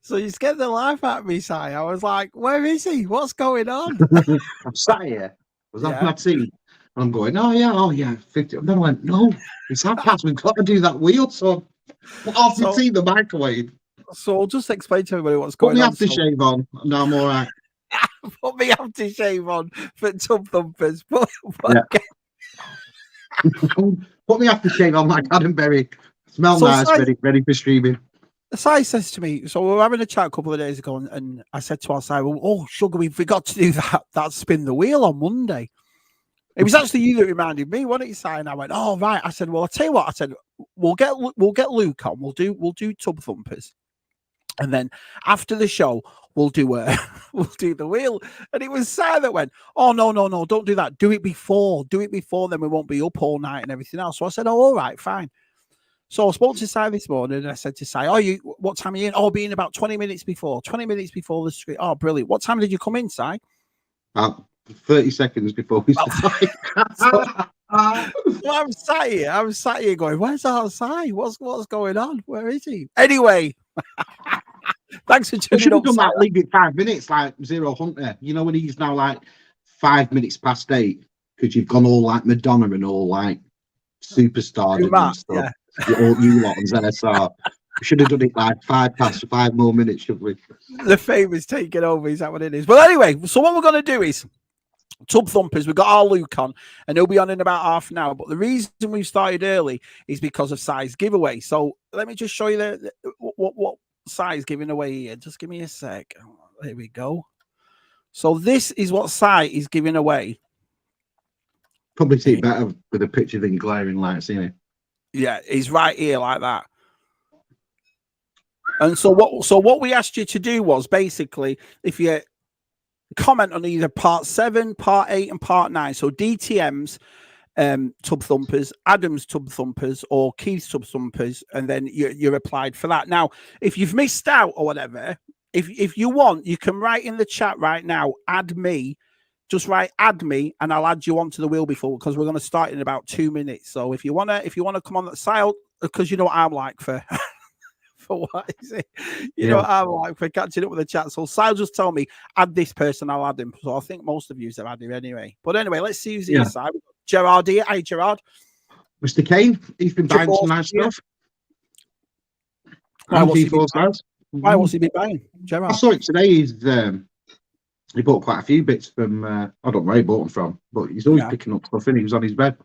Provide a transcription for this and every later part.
So you scared the life out of me, Si. I was like, where is he? What's going on? I'm sat here. Was that Yeah. my tea? And I'm going, oh yeah, 50. And then I went, no, it's half past. We've got to do that wheel. So put off my So, tea in the microwave. so I'll just explain to everybody what's Put going me on. So, aftershave on. No, I'm all right. put me aftershave on for Tub Thumpers. Yeah. Put me aftershave on like Adam Berry. Smell So nice, ready for streaming. Si says to me, so we were having a chat a couple of days ago, and I said to our Si, well, oh, sugar, we forgot to do that spin the wheel on Monday. It was actually you that reminded me, wasn't it, Si? And I went, oh, right. I said, well, I'll tell you what. I said, we'll get Luke on. We'll do Tub Thumpers. And then after the show, we'll do the wheel. And it was Si that went, oh, no, don't do that. Do it before. Then we won't be up all night and everything else. So I said, oh, all right, fine. So I spoke to Si this morning and I said to Si, oh, what time are you in? Oh, I'll be in about 20 minutes before. 20 minutes before the street. Oh, brilliant. What time did you come in, Si? 30 seconds before we started. So I'm sat here going, where's our Si? What's going on? Where is he? Anyway, thanks for tuning should have up. done that. Leave it 5 minutes, like Zero Hunter. You know when he's now like 5 minutes past 8 because you've gone all like Madonna and all like superstar and stuff. Yeah. You lot on ZSR. We should have done it like 5 past 5 more minutes, should we? The fame is taking over. Is that what it is? But anyway, so what we're going to do is Tub Thumpers. We've got our Luke on, and he'll be on in about half an hour. But the reason we started early is because of Si's giveaway. So let me just show you what Si's giving away here. Just give me a sec. There we go. So this is what Si is giving away. Probably see it better with a picture than glaring lights, isn't it? Yeah, he's right here like that. And so what we asked you to do was basically, if you comment on either part 7, part 8, and part 9, so DTM's Tub Thumpers, Adam's Tub Thumpers, or Keith's Tub Thumpers, and then you're applied for that. Now, if you've missed out or whatever, if you want, you can write in the chat right now, add me. Just write add me, and I'll add you onto the wheel before, because we're going to start in about 2 minutes. So if you wanna come on that side, because you know what I'm like for for what is it? You know what I'm like for catching up with the chat. So Sal just told me add this person, I'll add him. So I think most of you have added him anyway. But anyway, let's see who's here. Side. Gerard here. Hi, Gerard. Mr. Kane, he's been buying some nice stuff. Why was he been buying? Gerard. I saw it today. He bought quite a few bits from, I don't know where he bought them from, but he's always picking up stuff, and he was on his bed.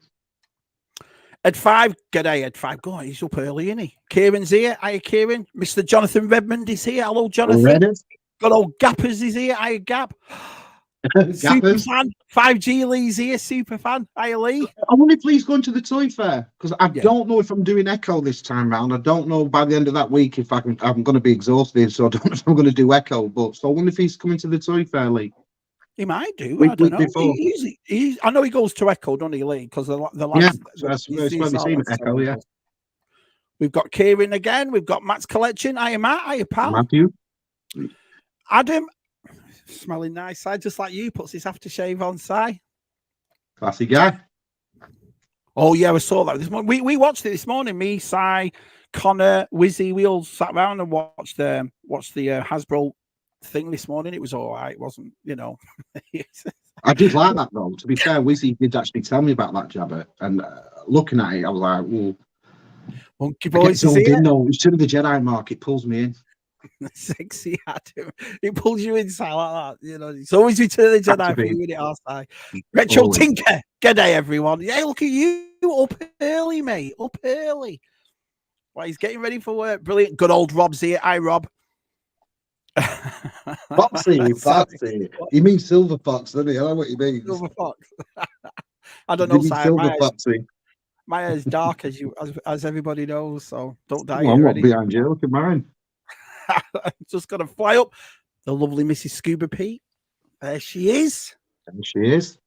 Ed 5, g'day, Ed 5. Go on, he's up early, isn't he? Kieran's here. Hi, Kieran. Mr. Jonathan Redmond is here. Hello, Jonathan. Got old Gappers is here. Hi, Gap. Super fan. 5G Lee's here. Super fan. Hi, Lee. I wonder if Lee's going to the toy fair, because I don't know if I'm doing Echo this time round. I don't know by the end of that week if I'm going to be exhausted, so I don't know if I'm going to do Echo. But so I wonder if he's coming to the toy fair, Lee. He might do. I don't know. I know he goes to Echo, doesn't he, Lee? Because the last. That's where we've seen Echo, yeah. We've got Kieran again. We've got Matt's collection. Hiya, Matt. Hiya, pal. Matthew. Adam. Smelling nice, Si. Just like you. Puts his aftershave on, Si. Classy guy. Oh, yeah, we saw that this morning. We watched it this morning. Me, Si, Connor, Wizzy. We all sat around and watched the Hasbro thing this morning. It was all right. It wasn't, you know. I did like that though. To be fair, Wizzy did actually tell me about that Jabber, and looking at it, I was like, "Well, Monkey Boys is here." No, it's to the Jedi mark. It pulls me in. Sexy Adam. It pulls you inside like that. You know, it's always Return of the Jedi for you in it outside. Retro always. Tinker. G'day, everyone. Yeah, look at you up early, mate. Up early. Well, he's getting ready for work. Brilliant. Good old Rob's here. Hi, Rob. Foxy. You mean Silver Fox, doesn't he? I know what you mean. Silver Fox. I don't know. Silver Foxy. My hair is dark, as everybody knows. So don't die. I'm not behind you. Look at mine. Just gonna fly up. The lovely Mrs. Scuba Pete. There she is. There she is.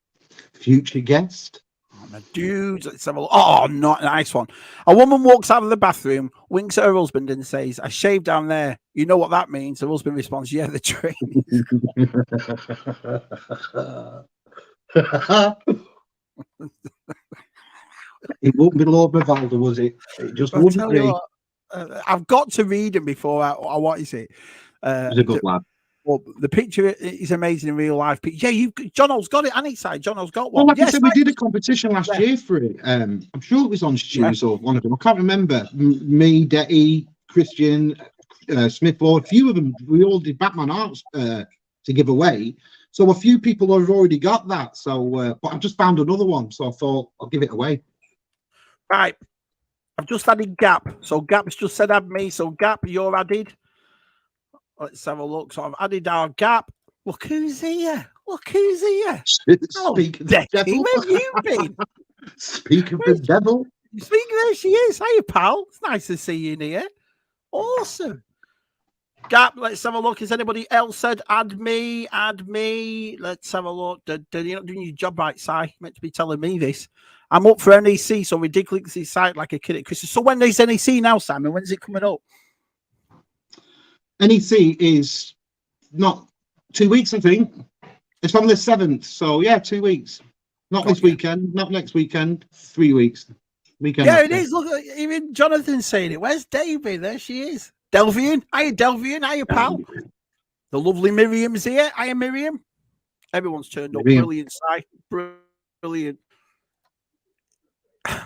Future guest. Oh, my dudes. Let's have a look. Oh, not nice one. A woman walks out of the bathroom, winks at her husband, and says, "I shaved down there." You know what that means? Her husband responds, "Yeah, the train." It wouldn't be Lord Mavalda, was it? It just wouldn't be. I've got to read him before I what is it? He's a good lad. Well, the picture is amazing in real life. Yeah, Jono's got it, and it's like Jono's got one. Well, like yes, I said, we did a competition last year for it. I'm sure it was on Stews or one of them. I can't remember. Me, Detty, Christian, Smith, or a few of them. We all did Batman arts to give away. So a few people have already got that. So, but I've just found another one, so I thought I'll give it away. Right, I've just added Gap. So Gap's just said add me. So Gap, you're added. Let's have a look. So I've added our Gap. Look who's here. Look who's here. Speaking of the devil. Where have you been? Speaking of the devil. Speaking, there she is. Hey, pal. It's nice to see you in here. Awesome. Gap, let's have a look. Has anybody else said add me? Add me. Let's have a look. You're not doing your job right, Si. You're meant to be telling me this. I'm up for NEC, so ridiculously excited like a kid at Christmas. So when is NEC now, Simon? When's it coming up? NEC is not 2 weeks, I think. It's on the 7th. So, yeah, 2 weeks. Not this weekend, not next weekend, 3 weeks. Weekend yeah, it is. Look, even Jonathan's saying it. Where's Davey? There she is. Delvian. Hiya, Delvian. Hiya, pal. The lovely Miriam's here. Hiya, Miriam. Everyone's turned up. Brilliant, Si. Brilliant. I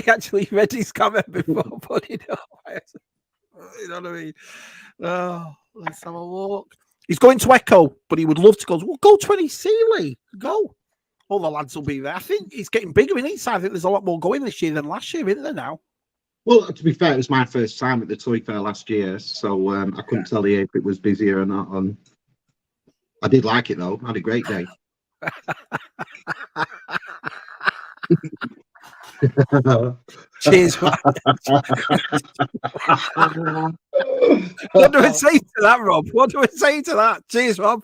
actually read his comment before putting it up. You know what I mean? Oh, let's have a look. He's going to Echo, but he would love to go. Well, go 20 Sealy. Go. All the lads will be there. I think he's getting bigger in each side. I think there's a lot more going this year than last year, isn't there now? Well, to be fair, it was my first time at the Toy Fair last year, so I couldn't tell you if it was busier or not. I did like it, though. I had a great day. Cheers, man. What do I say to that, Rob? What do I say to that? Cheers, Rob.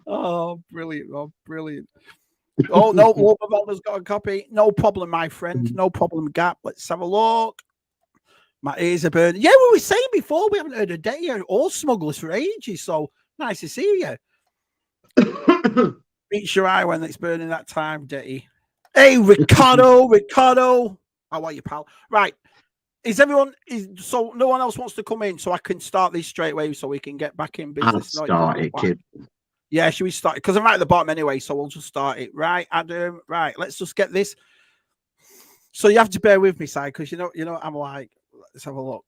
Oh, brilliant, Rob. Brilliant. Oh, no, Wolvervelda's got a copy. No problem, my friend. No problem, Gap. Let's have a look. My ears are burning. Yeah, we were saying before, we haven't heard a day here. All smugglers for ages, so nice to see you. Reach your eye when it's burning that time, Detty. Hey, Ricardo. How are you, pal? Right. So no one else wants to come in, so I can start this straight away so we can get back in business. I'll start it, kid. Yeah, should we start it? Because I'm right at the bottom anyway, so we'll just start it. Right, Adam. Right, let's just get this. So you have to bear with me, Si, because you know, I'm like, let's have a look.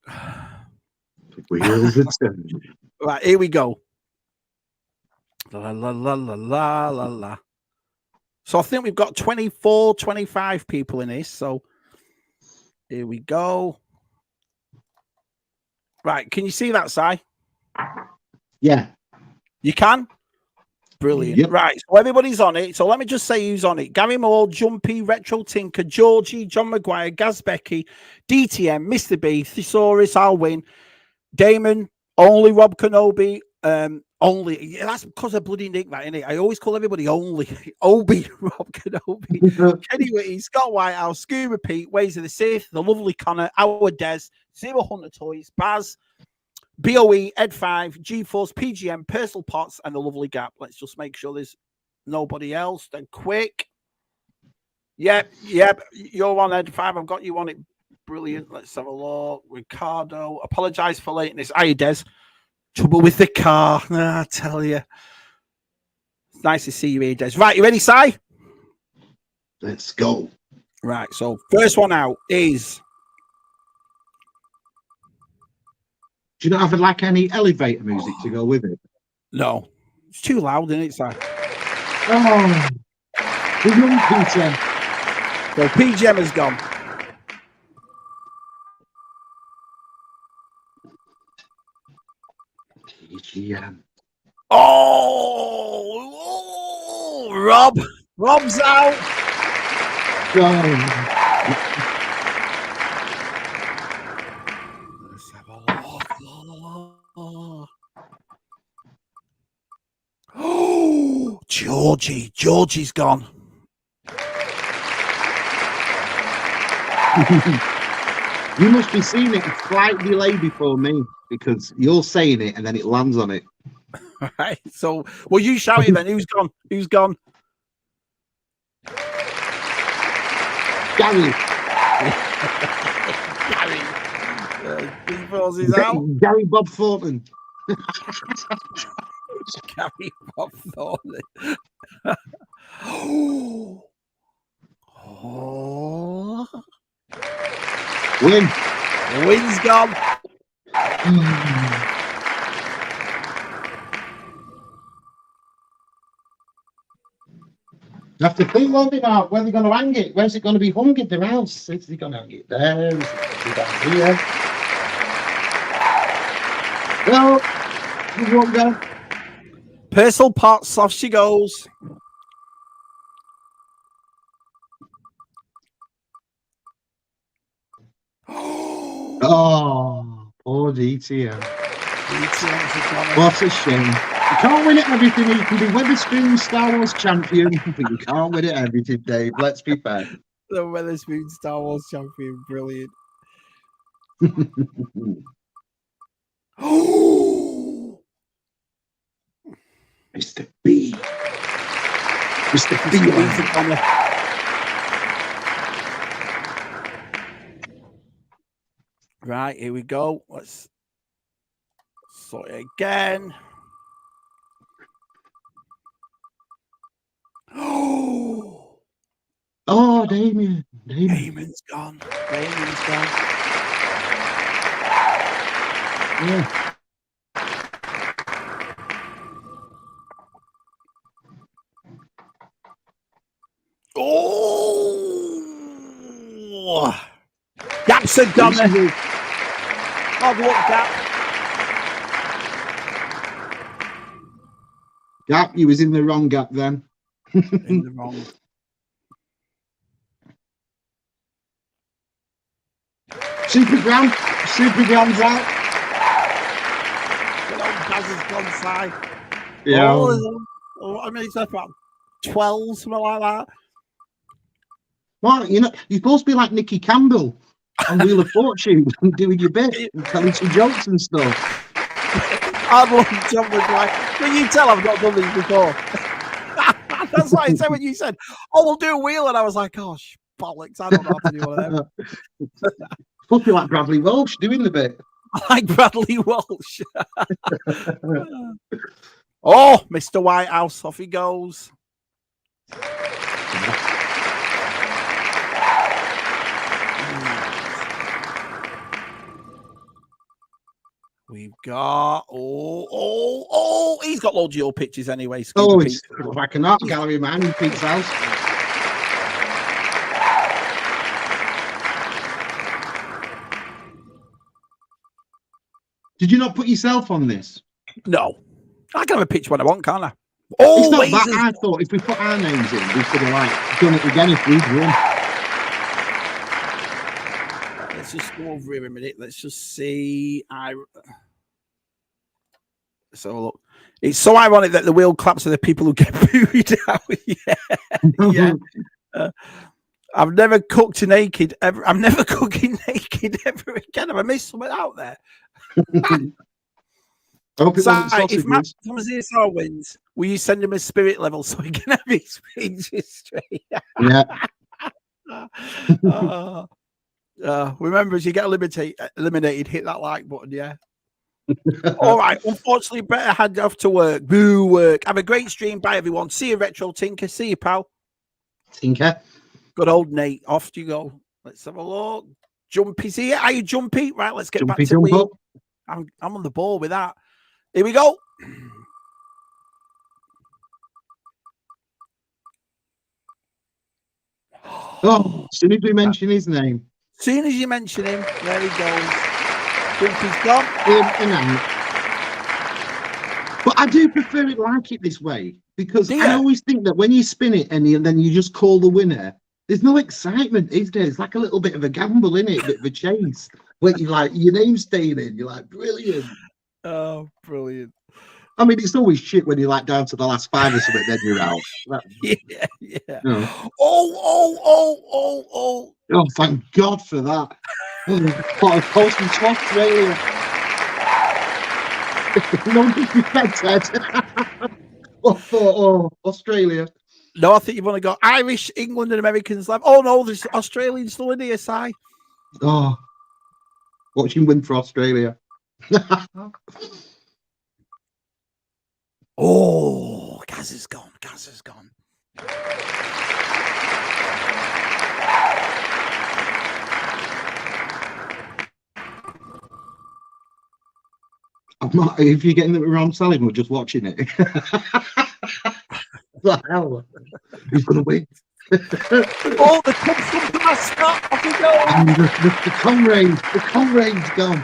Wheels are turning. Right, here we go. La la la la la la la. So I think we've got 24, 25 people in this. So here we go. Right, can you see that, Si? Yeah. You can? Brilliant. Yep. Right, so everybody's on it. So let me just say who's on it. Gary Moore, Jumpy, Retro Tinker, Georgie, John Maguire, Gaz Becky, DTM, Mr. B, Thesaurus, I'll win, Damon, only Rob Kenobi, only. Yeah, that's because of bloody Nick, that, innit? I always call everybody only. Obi, Rob Kenobi, Kenny Whitty, Scott Whitehouse, Scuba Pete, Ways of the Sith, the lovely Connor, Our Des, Zero Hunter Toys, Baz, BOE, Ed5, GeForce, PGM, Personal Pots, and the lovely Gap. Let's just make sure there's nobody else. Then quick. Yep. You're on Ed5. I've got you on it. Brilliant. Let's have a look. Ricardo. Apologize for lateness. Hiya, Des. Trouble with the car. I tell you. It's nice to see you here, Des. Right, you ready, Si? Let's go. Right, so first one out is... Do you not have like any elevator music to go with it? No. It's too loud, isn't it, Si? Oh. The young Peter. So PGM has gone. PGM. Oh, Rob's out. Let's have a look. Oh, Georgie's gone. You must be seeing it a slight delay before me because you're saying it and then it lands on it. All right. So, well, you shout it then. Who's gone? Who's gone? Gary. He throws his out. Gary Bob Thornton. Gary Bob Thornton. Oh. Win. Win's gone. You have to think, won't they, Mark? Where are they going to hang it? Where's it going to be hung in their house? Is he going to hang it there? Is it going to be down here? No, we won't go. Personal parts, off she goes. Oh, poor DTM. What a shame. You can't win at everything. You can be Weatherspoon Star Wars champion, but you can't win at everything, Dave. Let's be fair. The Weatherspoon Star Wars champion. Brilliant. Mr. B. Mr. B. Right, here we go. Let's sort it again. Oh, Damien. Damon's gone. Damon's gone. Yeah. Oh, Gap's a gunner. Oh, look, Gap, you was in the wrong gap then. In the wrong. Supergram. Supergram's out. Good old Baz has gone side. Yeah. Oh, I mean, it's about 12, something like that. Well, you know, you're supposed to be like Nicky Campbell on Wheel of Fortune, doing your bit and telling some jokes and stuff. I'd love to jump with like, can you tell I've not done these before? That's what I said when you said, oh, we'll do a wheel. And I was like, oh, bollocks, I don't know how to do one of them. Supposed to be like Bradley Walsh doing the bit. Like Bradley Walsh. Oh, Mr. Whitehouse, off he goes. We've got he's got loads of your pictures anyway. Oh, it's like an art gallery, man, in Pete's house. Did you not put yourself on this? No. I can have a picture when I want, can't I? Oh, it's not that. I thought if we put our names in, we could have like done it again if we'd won. Let's just go over here a minute. Let's just see. So look, it's so ironic that the wheel claps are the people who get booed out. Yeah. I've never cooked naked ever. I'm never cooking naked ever again. Have I missed something out there? I hope it wasn't sausages. If Matt Thomas wins, will you send him a spirit level so he can have his speeches straight? Yeah. Remember, as you get eliminated, hit that like button, yeah? All right. Unfortunately, Brett had off to work. Boo, work. Have a great stream. Bye, everyone. See you, Retro Tinker. See you, pal. Tinker. Good old Nate. Off you go. Let's have a look. Jumpy's here. Are you Jumpy? Right, let's get back to the wheel. I'm on the ball with that. Here we go. Oh, as soon as we mention his name. As soon as you mention him, there he goes. Jumpy's gone. In and out. But I do prefer it like it this way because I always think that when you spin it and then you just call the winner, there's no excitement, is there? It's like a little bit of a gamble, isn't it? A bit of a chase. When you like your name's staying in, you're like, brilliant. Oh, brilliant. I mean, it's always shit when you're like down to the last 5 or something, then you're out. Yeah. You know. Oh, thank God for that. What a posting to Australia. No disrespect, Ted. Oh, Australia. No, I think you've only got Irish, England, and Americans left. Oh no, there's Australians still in here, Si. Oh, watching win for Australia. Oh, Gaz is gone. Gaz is gone. I'm not, if you're getting the wrong selling, we're just watching it. What the hell? Who's going to win? Oh, the Thumpers mascot. Off he goes. And the comrade's gone.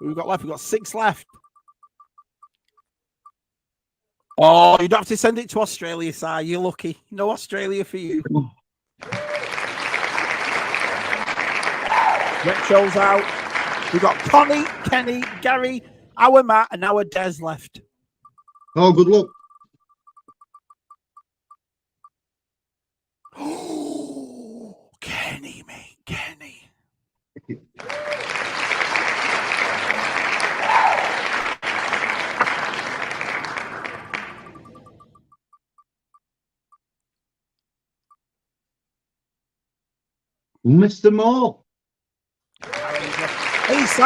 We've got left. We've got 6 left. Oh, you don't have to send it to Australia, Si. You're lucky. No Australia for you. Retro's out. We've got Connie, Kenny, Gary, our Matt, and our Des left. Oh, good luck. Oh, Kenny, mate, Kenny. Missed them all. Hey, Si.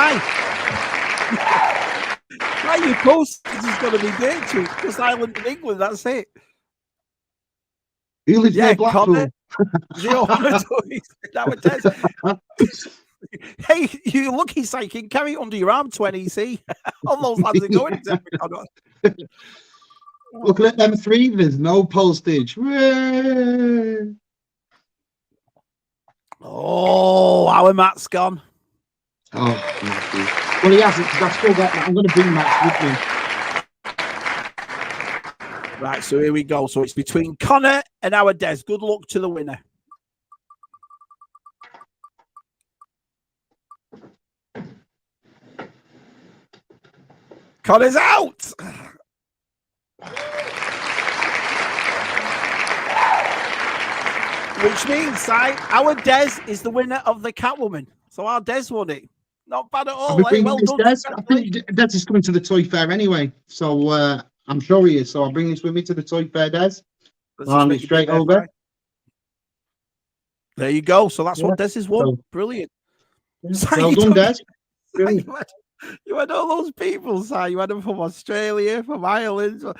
How you post is going to be there too. Just Ireland and England, that's it. He lives near Connor. Blackpool. Hey, you lucky, Si. You can carry it under your arm 20, see? All those lads are going. Looking at them 3, there's no postage. Hooray! Oh, our Matt's gone. Oh, Matthew. Well, he hasn't, because I've still got that. I'm going to bring Matt with me. Right, so here we go. So it's between Connor and our Des. Good luck to the winner. Connor's out. Which means, Si, our Des is the winner of the Catwoman. So our Des won it. Not bad at all. Eh? Well done. Des. I think Des is coming to the toy fair anyway. So I'm sure he is. So I'll bring this with me to the toy fair, Des. I'll get straight over. Right. There you go. So that's what Des is won. So, brilliant. Yeah. Well done, Des. You had all those people, Si. You had them from Australia, from Ireland, from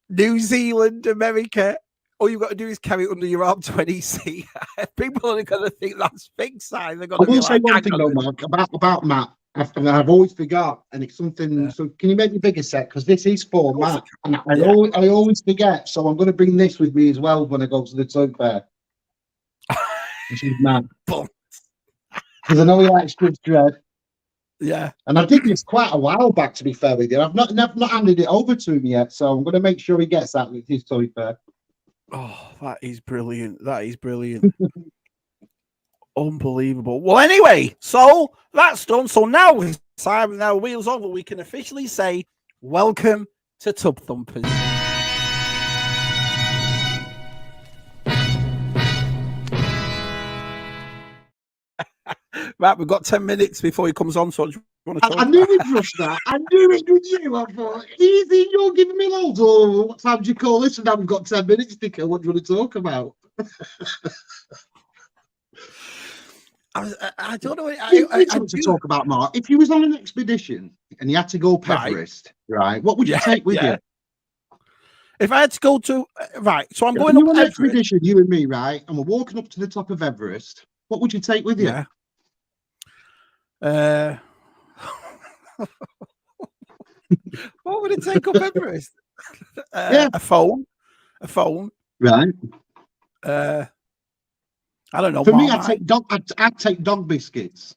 New Zealand, America. All you've got to do is carry it under your arm 20C. People are going to think that's fake, Si. They're going I will say one thing, though, Mark, about Matt. I've always forgot, and it's something. Yeah. So, can you make me bigger set? Because this is for Matt, and I always forget. So, I'm going to bring this with me as well when I go to the toy fair. This is Matt. Because I know he likes Judge Dredd. Yeah. And I did this quite a while back, to be fair with you. I've not handed it over to him yet, so I'm going to make sure he gets that with his toy fair. Oh, that is brilliant. That is brilliant. Unbelievable. Well, anyway, so that's done. So now, Simon, now wheels over, we can officially say, welcome to Tub Thumpers. Right, we've got 10 minutes before he comes on, so I knew he'd rush that. I knew it with you. I thought, easy, you're giving me loads. Or what time do you call this? And now we've got 10 minutes, Dicker. What do you want to talk about? I don't know. I to talk about, Mark. If you was on an expedition and you had to go up Everest, right? What would you take with you? If I had to go to so I'm going up on an expedition, you and me, right? And we're walking up to the top of Everest. What would you take with you? Yeah. What would it take up Everest? A phone. Right. I don't know. For me, I'd take dog biscuits.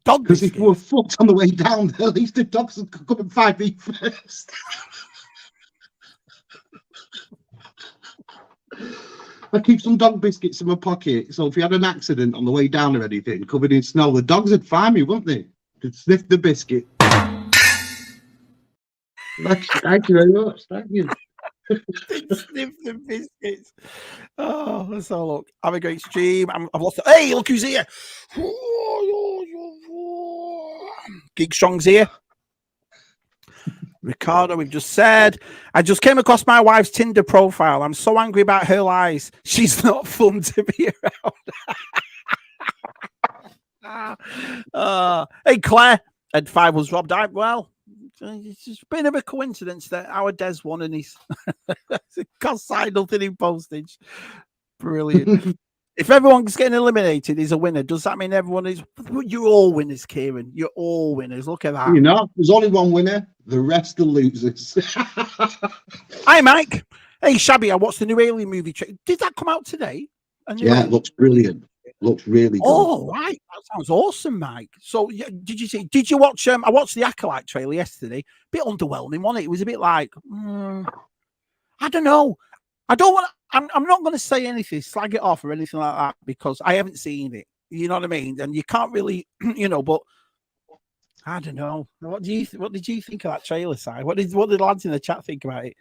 Dog biscuits. Because if we were fucked on the way down, at least the dogs would come and find me first. I keep some dog biscuits in my pocket, so if you had an accident on the way down or anything, covered in snow, the dogs would find me, wouldn't they? They'd sniff the biscuit. Thank you very much. Thank you. Sniff the biscuits. Oh, let's have a look. Have a great stream. I've lost it. Hey, look who's here. Geek Strong's here. Ricardo, we've just said. I just came across my wife's Tinder profile. I'm so angry about her lies. She's not fun to be around. Hey, Claire, Ed 5 was robbed. Well, it's just a bit of a coincidence that our Des won and he's cost side nothing in postage. Brilliant. If everyone's getting eliminated, he's a winner. Does that mean everyone is? You're all winners, Kieran. You're all winners. Look at that. You know, there's only one winner. The rest are losers. Hi, Mike. Hey, Shabby, I watched the new Alien movie. Did that come out today? Yeah, it looks brilliant. Looks really good. Oh, right. That sounds awesome, Mike. So, did you see? Did you watch? I watched the Acolyte trailer yesterday. Bit underwhelming, wasn't it? It was a bit like, I don't know. I don't want. I'm not going to say anything, slag it off or anything like that because I haven't seen it. You know what I mean? And you can't really, But I don't know. What did you think of that trailer, Si? What did the lads in the chat think about it?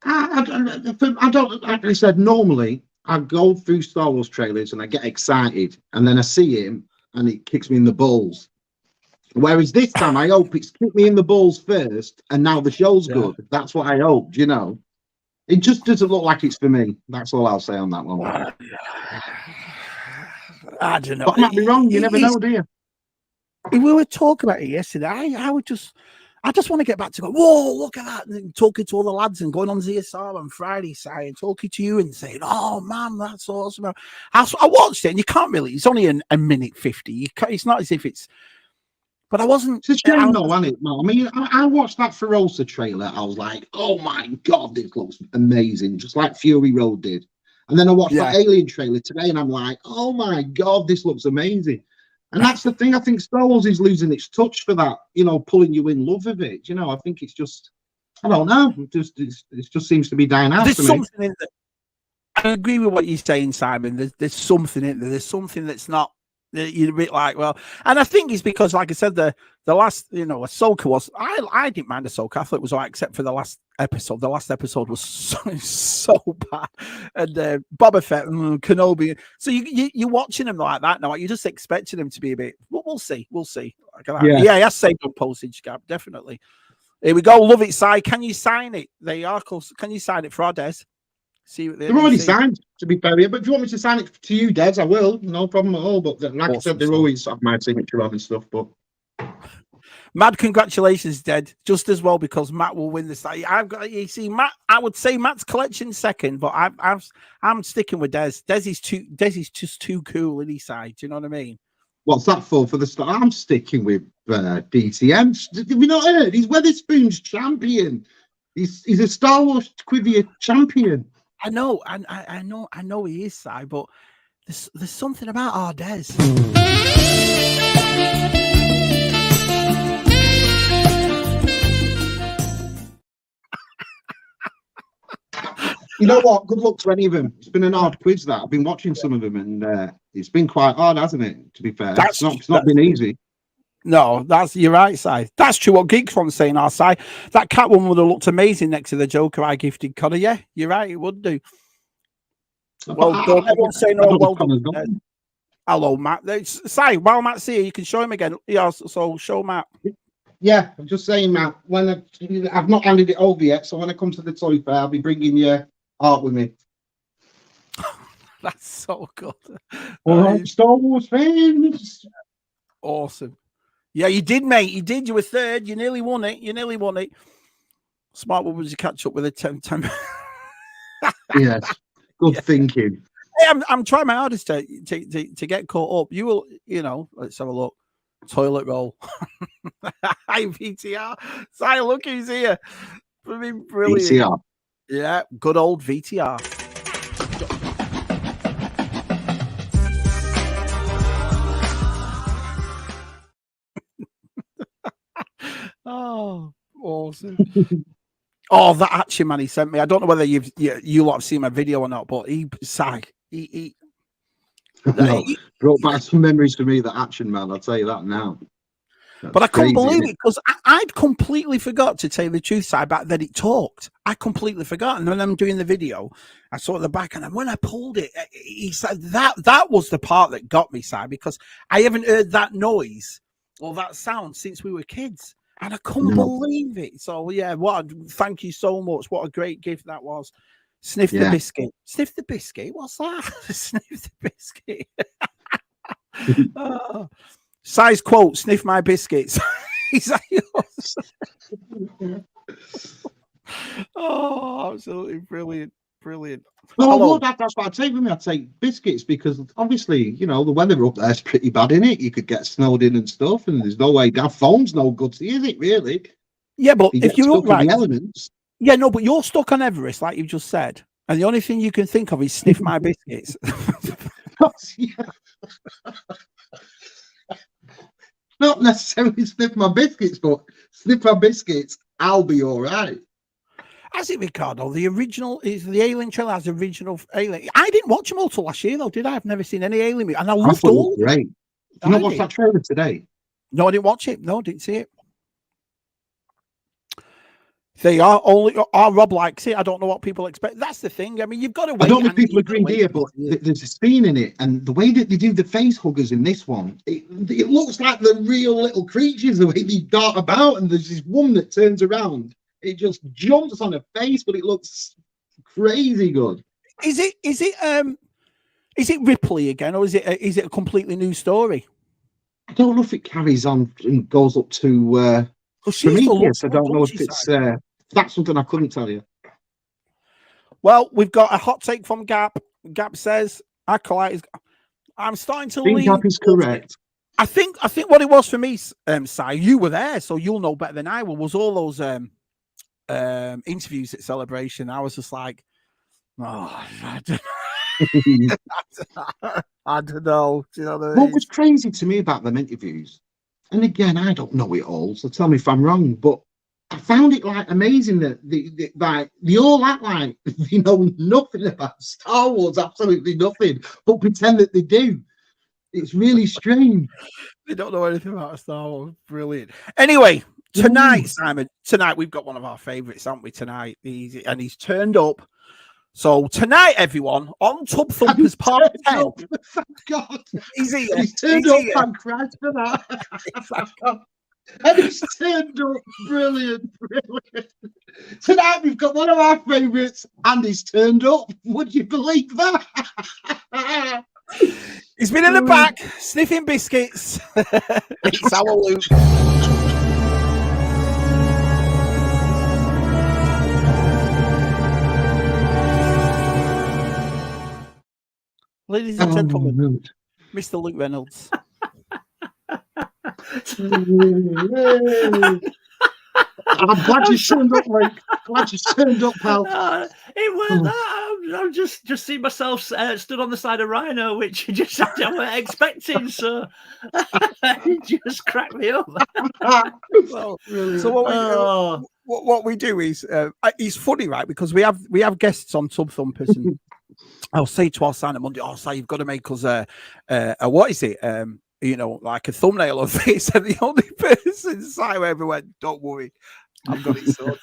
I don't. Like I said, normally I go through Star Wars trailers and I get excited, and then I see him and it kicks me in the balls. Whereas this time, I hope it's kicked me in the balls first, and now the show's good. That's what I hope. It just doesn't look like it's for me. That's all I'll say on that one. I don't know. But I might be wrong. You never know, do you? We were talking about it yesterday. I just want to get back to go, whoa, look at that. And talking to all the lads and going on ZSR on Friday, Si, and talking to you and saying, oh, man, that's awesome. I watched it, and you can't really, it's only a minute 50. It's not as if it's, but I wasn't. It's a shame, though, isn't it, man? I mean, I watched that Ferosa trailer. I was like, oh, my God, this looks amazing, just like Fury Road did. And then I watched that Alien trailer today, and I'm like, oh, my God, this looks amazing. And that's the thing. I think Star Wars is losing its touch for that, pulling you in love with it. I think it's just, I don't know. It just seems to be dying out. There's something in there. I agree with what you're saying, Simon. There's something in there. There's something that's not. You're a bit like, well, and I think it's because, like I said, the last, Ahsoka was. I didn't mind Ahsoka. I thought it was all right, except for the last episode. The last episode was so bad, and Boba Fett and Kenobi. So you're watching them like that now. You're just expecting them to be a bit. We'll see. We'll see. Yeah, I saved on postage gap, definitely. Here we go. Love it, Si. Can you sign it? There you are. Can you sign it for our Des? See what they're already signed, to be fair. But if you want me to sign it to you, Des, I will. No problem at all. But like I said, they're always have my signature on and stuff. But mad congratulations, Ded. Just as well because Matt will win this. I've got. You see, Matt. I would say Matt's collection second, but I'm sticking with Des. Des is just too cool in his side. Do you know what I mean? What's that for? For the start, I'm sticking with DTM. Have you not heard? He's Weatherspoon's champion. He's a Star Wars trivia champion. I know he is, Si, but there's something about our Des. You know what? Good luck to any of them. It's been an hard quiz, that. I've been watching some of them, and it's been quite hard, hasn't it? To be fair, it's not been easy. No, you're right, Si. That's true. What Geekfront's saying, our Si. That Catwoman would have looked amazing next to the Joker I gifted Connor. Yeah, you're right. It would do. Well done. Everyone's saying, oh, well done. Hello, Matt. Si, while Matt's here, you can show him again. Yeah, so show Matt. Yeah, I'm just saying, Matt, when I've not handed it over yet, so when I come to the toy fair, I'll be bringing your art with me. That's so good. Star Wars fans. Awesome. Yeah, you did, mate. You did. You were third. You nearly won it. Smart one was you catch up with a 10. Yes. Good thinking. Hey, I'm trying my hardest to get caught up. You will, let's have a look. Toilet roll. Hi, VTR. Si, look who's here. Brilliant. VTR. Yeah, good old VTR. Oh, awesome. Oh, that action man he sent me. I don't know whether you lot have seen my video or not, but he brought back some memories to me, that action man. I'll tell you that now. But I couldn't believe it because I'd completely forgot, to tell you the truth, side back that it talked. I completely forgot. And when I'm doing the video, I saw at the back, and when I pulled it, he said that was the part that got me, side, because I haven't heard that noise or that sound since we were kids. And I couldn't believe it. So yeah, thank you so much. What a great gift that was. Sniff the biscuit. Sniff the biscuit. What's that? Sniff the biscuit. Size quote, sniff my biscuits. Is that yours? Oh, absolutely brilliant. Brilliant. Well, that's what I'd take with me. I'd take biscuits because obviously, you know, the weather up there's pretty bad, in it. You could get snowed in and stuff, and there's no way down. Phone's no good to you, is it really? Yeah, but if you're stuck in the elements. Yeah, no, but you're stuck on Everest, like you just said, and the only thing you can think of is sniff my biscuits. Not necessarily sniff my biscuits, but sniff my biscuits, I'll be all right. Has it, Ricardo? The original is the Alien trailer has original Alien. I didn't watch them all till last year, though, did I? I've never seen any Alien movie, and I loved all. Great. Did you not watch that trailer today? No, I didn't watch it. No, I didn't see it. They are only. Rob likes it. I don't know what people expect. That's the thing. I mean, you've got to wait. I don't know if people agree here, but there's a scene in it, and the way that they do the face huggers in this one, it looks like the real little creatures, the way they dart about, and there's this one that turns around. It just jumps on her face, but it looks crazy good. Is it Ripley again, or is it a completely new story? I don't know if it carries on and goes up to Prometheus. I don't know if it's that's something I couldn't tell you. Well, we've got a hot take from Gap. Gap says Acolyte is. I'm starting to lean. Gap is correct. I think what it was for me, Si, you were there, so you'll know better than I will. Was all those interviews at Celebration? I was just like, oh, I don't know. Do you know what was crazy to me about them interviews? And again, I don't know it all, so tell me if I'm wrong, but I found it like amazing that they all act like they know nothing about Star Wars, absolutely nothing, but pretend that they do. It's really strange. They don't know anything about Star Wars. Brilliant. Anyway, tonight, Simon, we've got one of our favourites, haven't we, tonight? And he's turned up. So tonight, everyone, on Tub Thumpers Part 10. Thank God. He's turned up. Thank Christ for that. And he's turned up. Brilliant. Tonight, we've got one of our favourites, and he's turned up. Would you believe that? He's been in the back, sniffing biscuits. It's our Luke. Ladies and gentlemen, Mr. Luke Reynolds. I'm glad you turned up, Luke. Glad you turned up, pal. It weren't that. I'm just seeing myself stood on the side of Rhino, which just I weren't expecting. So it just cracked me up. Well, so what we do is it's funny, right? Because we have guests on Tub Thumpers, and I'll say to our sign on Monday, "Oh, Si, you've got to make us a what is it? You know, like a thumbnail of this." And the only person Si ever went, "Don't worry, I've got it sorted."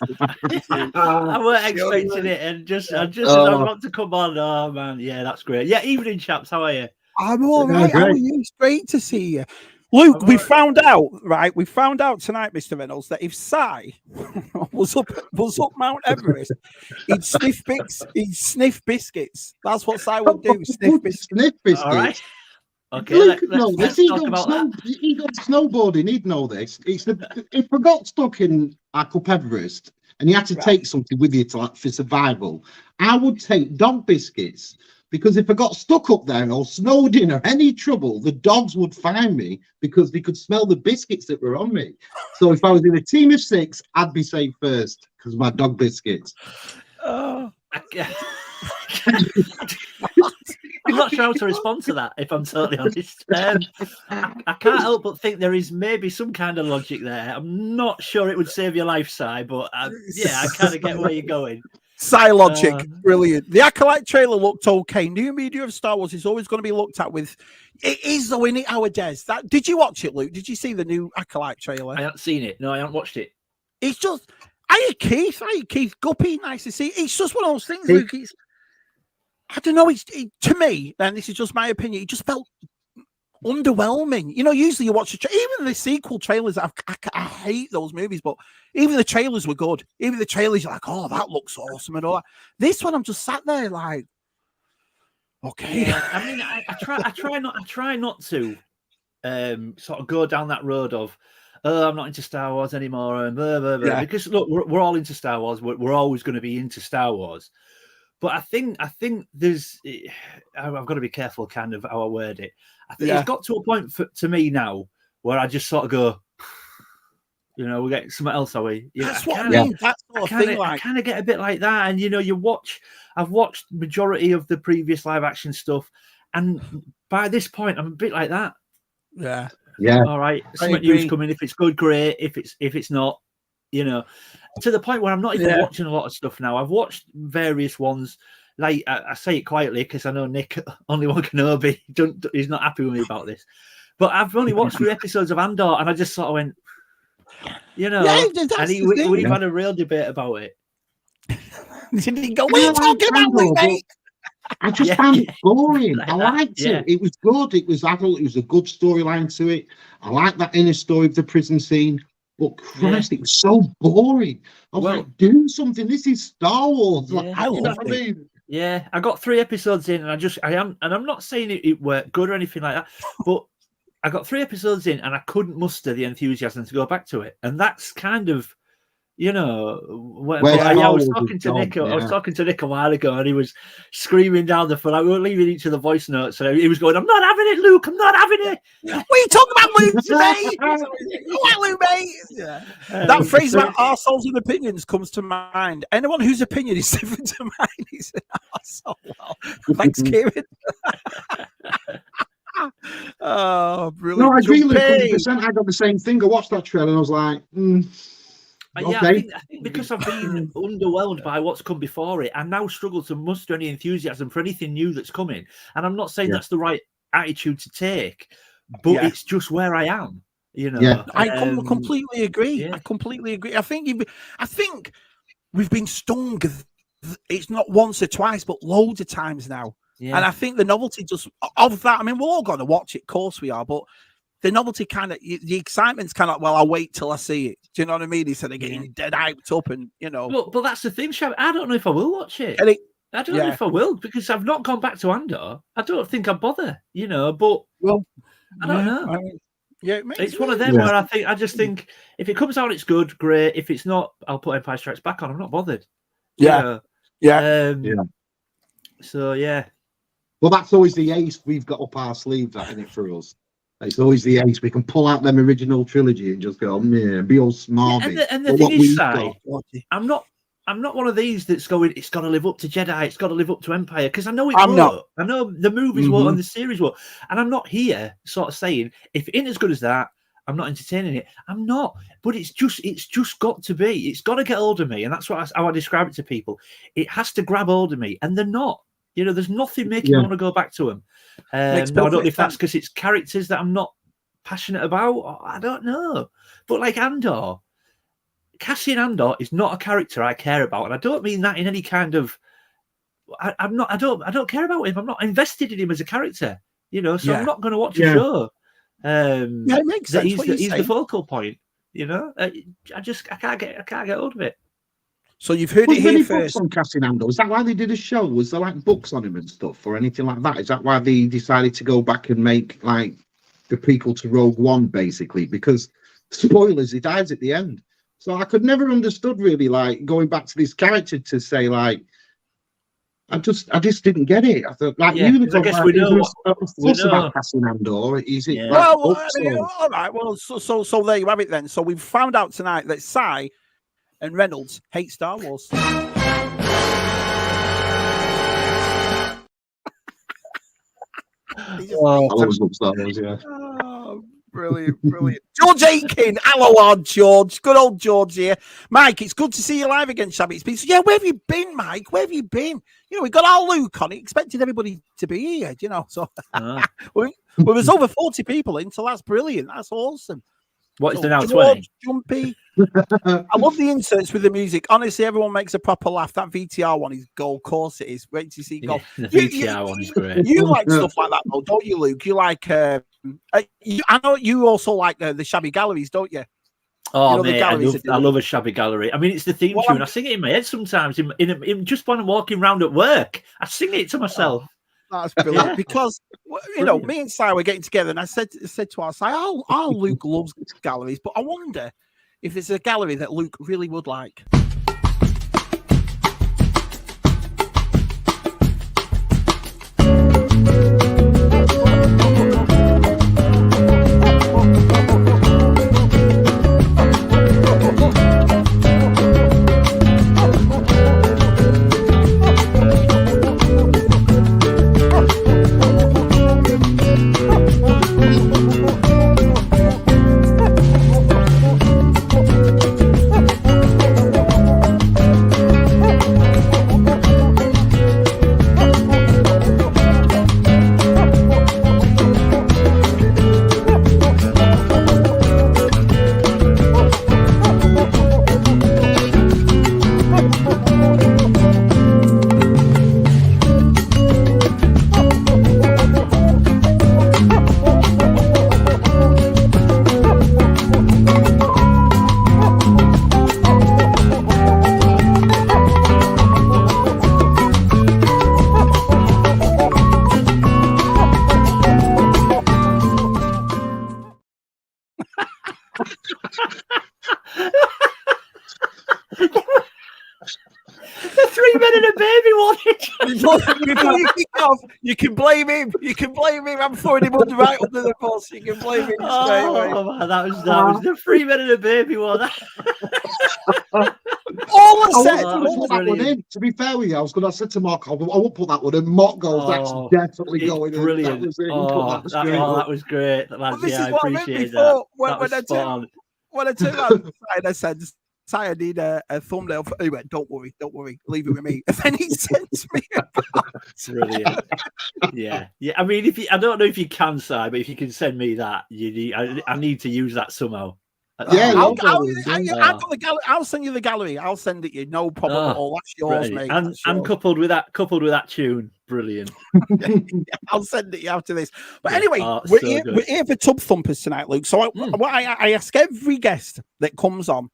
I weren't expecting it, and just as I was about to come on, oh man, yeah, that's great. Yeah, evening, chaps. How are you? I'm all right. How are you? It's great to see you. Luke, we found out tonight, Mr. Reynolds, that if Si was up Mount Everest, he'd sniff biscuits. That's what Si would do. Sniff biscuits. All right. Okay. Luke knows this. He goes snowboarding. He'd know this. If I got stuck in up Everest and you had to take something with you for survival, I would take dog biscuits. Because if I got stuck up there or snowed in or any trouble, the dogs would find me because they could smell the biscuits that were on me. So if I was in a team of 6, I'd be safe first because of my dog biscuits. I'm not sure how to respond to that, if I'm totally honest. I can't help but think there is maybe some kind of logic there. I'm not sure it would save your life, Si, but yeah, I kind of get where you're going. Si logic, brilliant. The Acolyte trailer looked okay. New media of Star Wars is always going to be looked at with. It is though, in it nowadays. Did you watch it, Luke? Did you see the new Acolyte trailer? I haven't seen it. No, I haven't watched it. It's just, hiya Keith, Guppy, nice to see. It's just one of those things, Luke. I don't know. To me, and this is just my opinion, it just felt underwhelming. You know, usually you watch even the sequel trailers. I hate those movies, but even the trailers were good. Even the trailers, you're like, oh, that looks awesome and all that. This one, I'm just sat there like, okay. Yeah, I mean, I try not to sort of go down that road of, oh, I'm not into Star Wars anymore, and blah, blah, blah. Yeah. Because look, we're all into Star Wars. We're always going to be into Star Wars. But I think there's, I've got to be careful kind of how I word it. I think it's got to a point to me now where I just sort of go, you know, we're getting something else, are we? You That's know, what I mean. That's I sort of thing. I kind of get a bit like that. And, you know, I've watched majority of the previous live action stuff. And by this point, I'm a bit like that. Yeah. Yeah. All right. Something new's coming. If it's good, great. If it's not, you know, to the point where I'm not even watching a lot of stuff now. I've watched various ones. Like I say it quietly because I know Nick, Only-One Kenobi, he's not happy with me about this. But I've only watched 3 episodes of Andor, and I just sort of went, you know, we've had a real debate about it. Didn't he go, what are you talking about, mate? I just found it boring. I liked it. It was good. It was adult. It was a good storyline to it. I liked that inner story of the prison scene. But Christ, it was so boring. I was like, do something. This is Star Wars. Like, you know what I mean? Yeah, I got 3 episodes in, and I'm not saying it worked good or anything like that, but I got 3 episodes in, and I couldn't muster the enthusiasm to go back to it, and that's kind of, you know, I was talking to Nick. I was talking to Nick a while ago, and he was screaming down the phone. Like, we were leaving each other voice notes, and he was going, "I'm not having it, Luke. I'm not having it." What are you talking about, Luke? Mate? What, Luke, mate? Yeah. That phrase about arseholes and opinions comes to mind. Anyone whose opinion is different to mine is an arsehole. Well, thanks, Kieran. Oh, brilliant! No, I agree, Luke. 100%. I got the same thing. I watched that trailer, and I was like, Yeah, I think because I've been underwhelmed by what's come before it, I now struggle to muster any enthusiasm for anything new that's coming. And I'm not saying that's the right attitude to take, but it's just where I am. You know, I completely agree. I completely agree. I think we've been stung. It's not once or twice, but loads of times now. Yeah. And I think the novelty just of that. I mean, we're all going to watch it, of course we are, but the novelty kind of, the excitement's kind of, well, I'll wait till I see it. Do you know what I mean? Instead of getting dead hyped up and, you know. But that's the thing, Shabby. I don't know if I will watch it. I don't know if I will, because I've not gone back to Andor. I don't think I'd bother, you know, but I don't know. It's one of them where I just think if it comes out, it's good, great. If it's not, I'll put Empire Strikes Back on. I'm not bothered. So, yeah. Well, that's always the ace we've got up our sleeve, that, isn't it, for us? It's always the ace. We can pull out them original trilogy and just go, yeah, be all smarmy. And the thing is, Si, I'm not one of these that's going, it's got to live up to Jedi, it's got to live up to Empire, because I know it won't. Not. I know the movies won't and the series won't. And I'm not here sort of saying, if it ain't as good as that, I'm not entertaining it. I'm not. But it's just got to be. It's got to get hold of me. And that's how I describe it to people. It has to grab hold of me. And they're not. You know, there's nothing making me want to go back to them. I don't know if that's because it's characters that I'm not passionate about. I don't know. But like Andor, Cassian Andor is not a character I care about, and I don't mean that in any kind of. I don't care about him. I'm not invested in him as a character. You know, so I'm not going to watch a show. It makes sense. He's the focal point. You know, I can't get hold of it. So you've heard it here first. On Cassian Andor. Is that why they did a show? Was there like books on him and stuff or anything like that? Is that why they decided to go back and make like the prequel to Rogue One, basically? Because spoilers, he dies at the end. So I could never understood really like going back to this character to say like I just didn't get it. I thought like you I guess we know about Cassian Andor. Is it? Yeah. All right. Well, so there you have it then. So we've found out tonight that Si and Reynolds hate Star Wars. I always love Star Wars, yeah. Oh, brilliant. George Aiken, hello on George. Good old George here. Mike, it's good to see you live again, Shabby. It's been where have you been, Mike? Where have you been? You know, we got our Luke on it. Expected everybody to be here, you know. So there was over 40 people in, so that's brilliant. That's awesome. What is the now George 20? Jumpy. I love the inserts with the music. Honestly, everyone makes a proper laugh. That VTR one is gold. Of course it is. Wait till you see gold. Yeah, the VTR one is great. You like stuff like that, though, don't you, Luke? You like. I know you also like the Shabby Galleries, don't you? Oh, you know, mate, I love a Shabby Gallery. I mean, it's the theme tune. I sing it in my head sometimes. In just when I'm walking around at work, I sing it to myself. That's brilliant because you know me and Si were getting together, and I said to our Si, "Oh, Luke loves galleries, but I wonder if there's a gallery that Luke really would like." Before you kick off, you can blame him. You can blame him. I'm throwing him right under the bus. You can blame him straight away. Oh, man, that was the 3 Men and a Baby one. All I said. I put that one in. To be fair with you, I was going to say to Mark, I won't put that one in. Mark goes, that's definitely going in. Brilliant. That was great. This is what I meant before. When I turned around and I said, Si, I need a thumbnail. He went, don't worry, leave it with me. And then he sent me brilliant. Yeah. I mean, I don't know if you can, Si, but if you can send me that, I need to use that somehow. Yeah, I'll send you the gallery. I'll send it you. No problem at all. That's yours, mate. And coupled with that tune, brilliant. I'll send it you after this. But anyway, we're here for Tub Thumpers tonight, Luke. So I ask every guest that comes on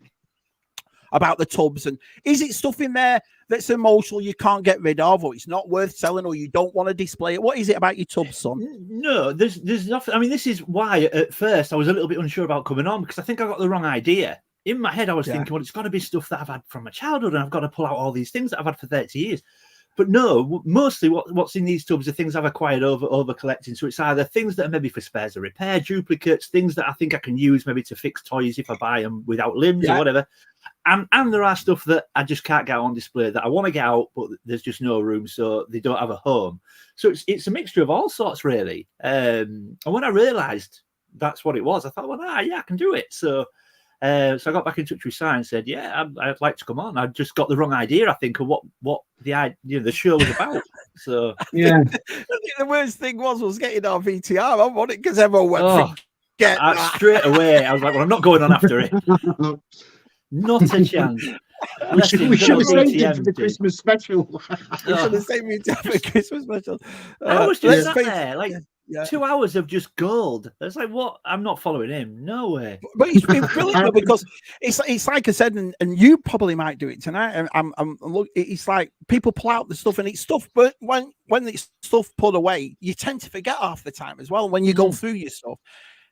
about the tubs, and is it stuff in there that's emotional you can't get rid of, or it's not worth selling, or you don't want to display it? What is it about your tubs, son? No, there's nothing. I mean, this is why at first I was a little bit unsure about coming on, because I think I got the wrong idea. In my head, I was thinking, well, it's got to be stuff that I've had from my childhood, and I've got to pull out all these things that I've had for 30 years. But no, mostly what's in these tubs are things I've acquired over collecting. So it's either things that are maybe for spares or repair, duplicates, things that I think I can use maybe to fix toys if I buy them without limbs or whatever. And there are stuff that I just can't get on display that I want to get out, but there's just no room, so they don't have a home. So it's a mixture of all sorts, really. And when I realised that's what it was, I thought, well, I can do it. So I got back in touch with Si and said, I'd like to come on. I just got the wrong idea, I think, of what the show was about. So yeah, I think the worst thing was getting our VTR on, wasn't it? Because everyone went, straight away. I was like, well, I'm not going on after it. Not a chance. We should have saved it for the Christmas special. We should have saved it for the Christmas special. I was just sat there, 2 hours of just gold. It's like, what? I'm not following him. No way. But it's been brilliant because it's like I said, and you probably might do it tonight. It's like people pull out the stuff, and it's stuff. But when it's stuff put away, you tend to forget half the time as well. When you go through your stuff.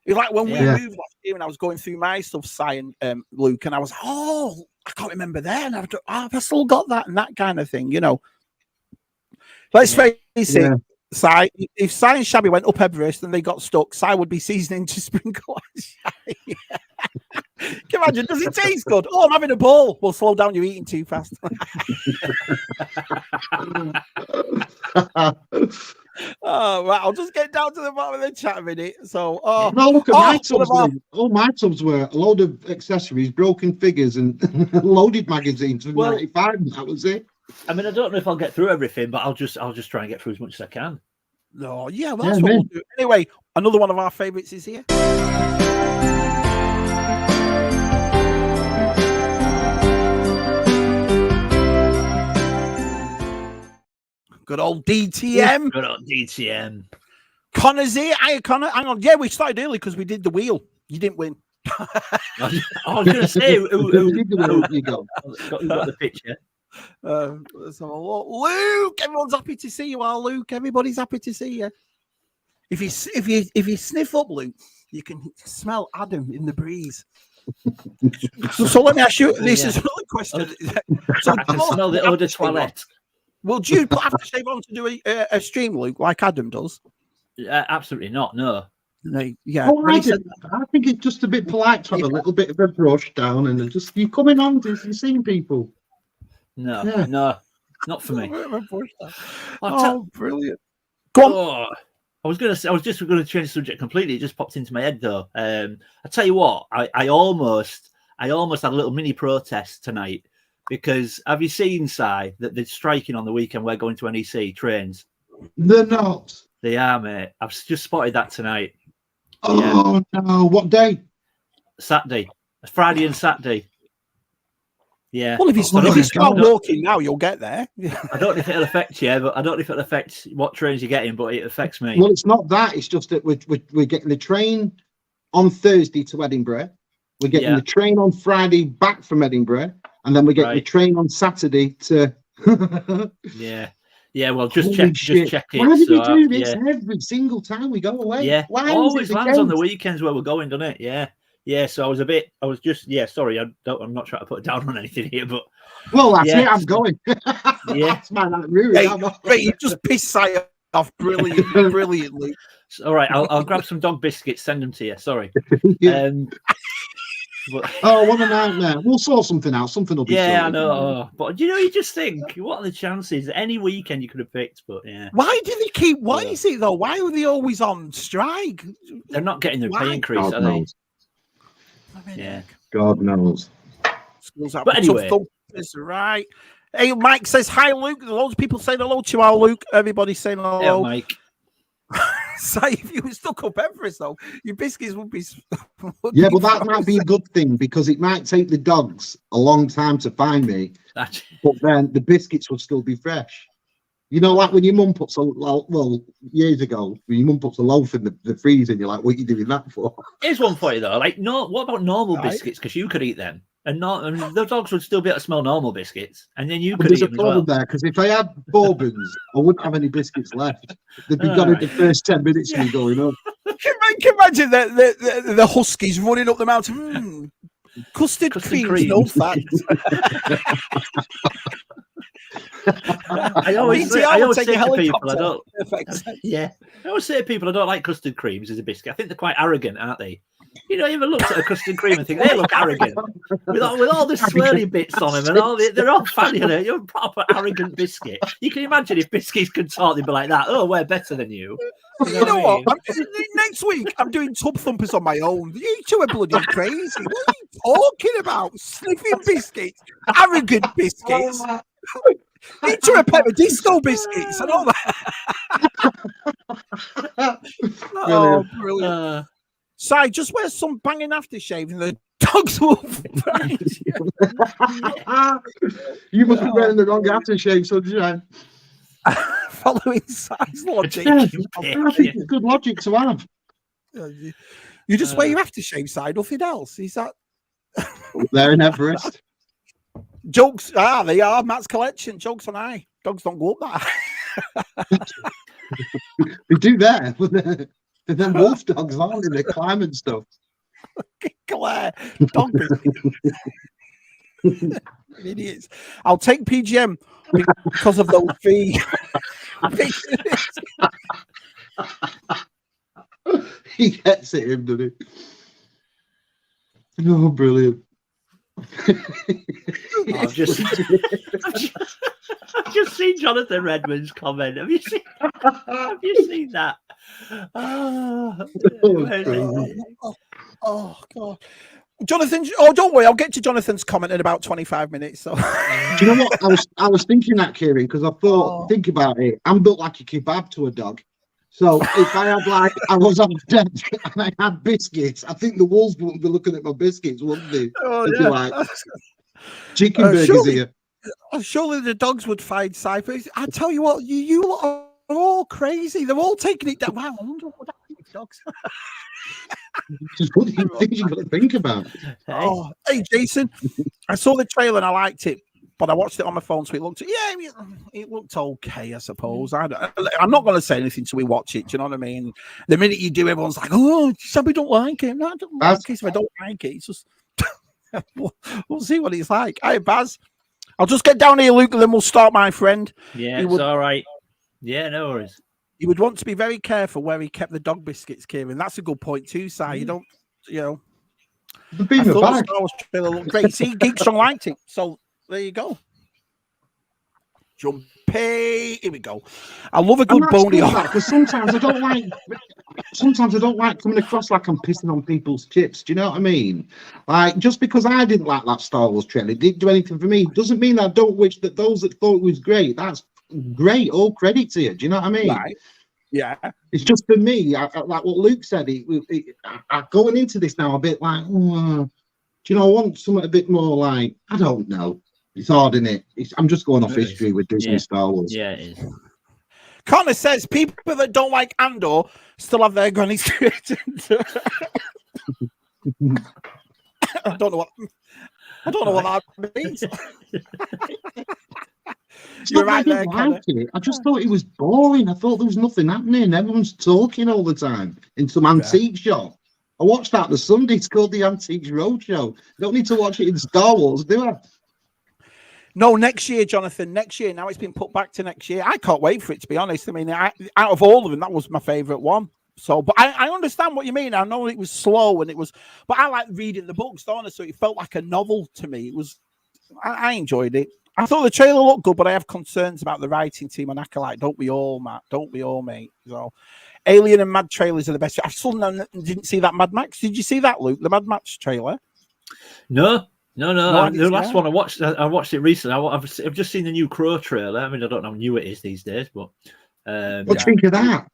It's like when we moved last year and I was going through my stuff, Si and Luke, and I was like, I can't remember that. And I've still got that and that kind of thing, you know. Let's face it, Si, if Si and Shabby went up Everest and they got stuck, Si would be seasoning to sprinkle on Shabby. Can you imagine? Does it taste good? Oh, I'm having a bowl. Well, slow down, you're eating too fast. Oh, right. I'll just get down to the bottom of the chat a minute. So, look at my tubs. All my tubs were a load of accessories, broken figures, and loaded magazines from 95. That was it. I mean, I don't know if I'll get through everything, but I'll just try and get through as much as I can. No, that's what we'll do. Anyway, another one of our favourites is here. Good old DTM. Good old DTM. Connor's here. Hi, Connor. Hang on. Yeah, we started early because we did the wheel. You didn't win. I was going to say, who got the picture? Let's have a look. Luke, everyone's happy to see you, Luke. Everybody's happy to see you. If you sniff up, Luke, you can smell Adam in the breeze. So let me ask you. This is another question. So I can smell the eau de toilette. Well, do you put aftershave on to do a stream, Luke, like Adam does? Absolutely not. No. Yeah. Oh, I think it's just a bit polite to have a little bit of a brush down and just you coming on to seeing people. No, not for me. Brilliant. Go on. Oh, I was just going to change the subject completely. It just popped into my head though. I tell you what, I almost had a little mini protest tonight because have you seen, Si, that they're striking on the weekend? We're going to NEC trains. They're not. They are, mate. I've just spotted that tonight. Oh no! What day? Saturday, Friday and Saturday. Yeah. Well, if you start walking now, you'll get there. I don't know if it'll affect you, but I don't know if it'll affect what trains you're getting, but it affects me. Well, it's not that. It's just that we're getting the train on Thursday to Edinburgh. We're getting the train on Friday back from Edinburgh, and then we're getting the train on Saturday to. Yeah, well, just check it. Why do we do this every single time we go away? Yeah, why always lands on the weekends where we're going, doesn't it? Yeah. So sorry, I'm not trying to put it down on anything here, but that's it. I'm going. Yeah, Right, you just piss Si off brilliantly. All right, I'll grab some dog biscuits, send them to you. Sorry. But, what a nightmare. We'll sort something out. Something will be sorted. I know. But you just think, what are the chances? Any weekend you could have picked, but yeah. Why do they keep? Why is it though? Why are they always on strike? They're not getting their pay increase, are they? Yeah. God knows. But anyway, Thumpers, right. Hey, Mike says hi, Luke. Loads of people saying hello to our Luke. Everybody's saying hello. Hey, Mike. So if you were stuck up Everest, though, your biscuits would be. Yeah, but that might be a good thing because it might take the dogs a long time to find me. But then the biscuits will still be fresh. You know, like when your mum puts years ago, when your mum puts a loaf in the freezer, and you're like, "What are you doing that for?" Here's one for you though. Like, what about normal biscuits? Because you could eat them. And the dogs would still be able to smell normal biscuits, and then you could. There's a problem there because if I had bourbons, I wouldn't have any biscuits left. They'd be gone in the first 10 minutes of me going up. Can you imagine the huskies running up the mountain? Custard cream, no fat. I always say to people, I don't like custard creams as a biscuit. I think they're quite arrogant, aren't they? You know, you ever looked at a custard cream and think they look arrogant with all the swirly bits on them and they're all funny. You're a proper arrogant biscuit. You can imagine if biscuits could talk, they'd be like that. Oh, we're better than you. You know what? Next week, I'm doing tub thumpers on my own. You two are bloody crazy. What are you talking about? Sniffing biscuits, arrogant biscuits. You two are pepper disco biscuits and all that. Oh, brilliant. Si, just wear some banging aftershave and the dogs will find you. You must be wearing the wrong aftershave, sunshine. Following Si's logic. I think it's good logic to have. You just wear your aftershave, Si, nothing else. Is that there in Everest? Jokes, they are Matt's collection. Jokes on eye. Dogs don't go up that. They do there. And then wolf dogs, aren't they? They're climbing stuff. Claire, dog idiots. I'll take PGM because of those fees. He gets it, him, doesn't he? Oh, brilliant. I've just seen Jonathan Redmond's comment. Have you seen that? Oh God. Jonathan, don't worry, I'll get to Jonathan's comment in about 25 minutes. So do you know what I was thinking that, Kieran, because I thought, think about it, I'm built like a kebab to a dog. So if I had I was on deck and I had biscuits, I think the wolves wouldn't be looking at my biscuits, wouldn't they? Oh, yeah. Like, chicken burgers here. Surely the dogs would find ciphers. I tell you what, you lot are all crazy. They're all taking it down. Wow, I wonder what happened with dogs. Just one of the things you've got to think about. Oh, hey, Jason, I saw the trailer and I liked it, but I watched it on my phone, so it looked okay, I suppose. I'm not going to say anything till we watch it. Do you know what I mean? The minute you do, everyone's like, "Oh, Shabby don't like it." No, I don't like it. If I don't like it, it's just we'll see what it's like. Hey, Baz, I'll just get down here, Luke, and then we'll start, my friend. Yeah, it's all right. Yeah, no worries. You would want to be very careful where he kept the dog biscuits, Kieran. That's a good point too, Si. You don't, I thought the Star Wars trailer looked great. See, Geekstrong liked it, so there you go. Jumpy, here we go. I love a good bony because sometimes I don't like. Sometimes I don't like coming across like I'm pissing on people's chips. Do you know what I mean? Like, just because I didn't like that Star Wars trailer, it didn't do anything for me. Doesn't mean I don't wish that those that thought it was great. That's great. All credit to you. Do you know what I mean? Right. Yeah. It's just for me, like what Luke said. Going into this now, a bit like, do you know? I want something a bit more like, I don't know. It's hard, isn't it? I'm just going off history with Disney Star Wars. Yeah, it is. Connor says people that don't like Andor still have their granny's creations. I don't know what that means. You're right there, Connor. I just thought it was boring. I thought there was nothing happening. Everyone's talking all the time in some antique shop. I watched that the Sunday. It's called the Antiques Roadshow. You don't need to watch it in Star Wars, do I? No, next year, Jonathan. Next year. Now it's been put back to next year. I can't wait for it, to be honest. I mean, out of all of them, that was my favourite one. So, but I understand what you mean. I know it was slow and it was, but I like reading the books, don't I? So it felt like a novel to me. It was, I enjoyed it. I thought the trailer looked good, but I have concerns about the writing team on Acolyte. Don't we all, Matt? Don't we all, mate? So, Alien and Mad trailers are the best. I still didn't see that Mad Max. Did you see that, Luke? The Mad Max trailer? No. The last one I watched it recently. I've just seen the new Crow trailer. I mean, I don't know how new it is these days, but what do you think of that?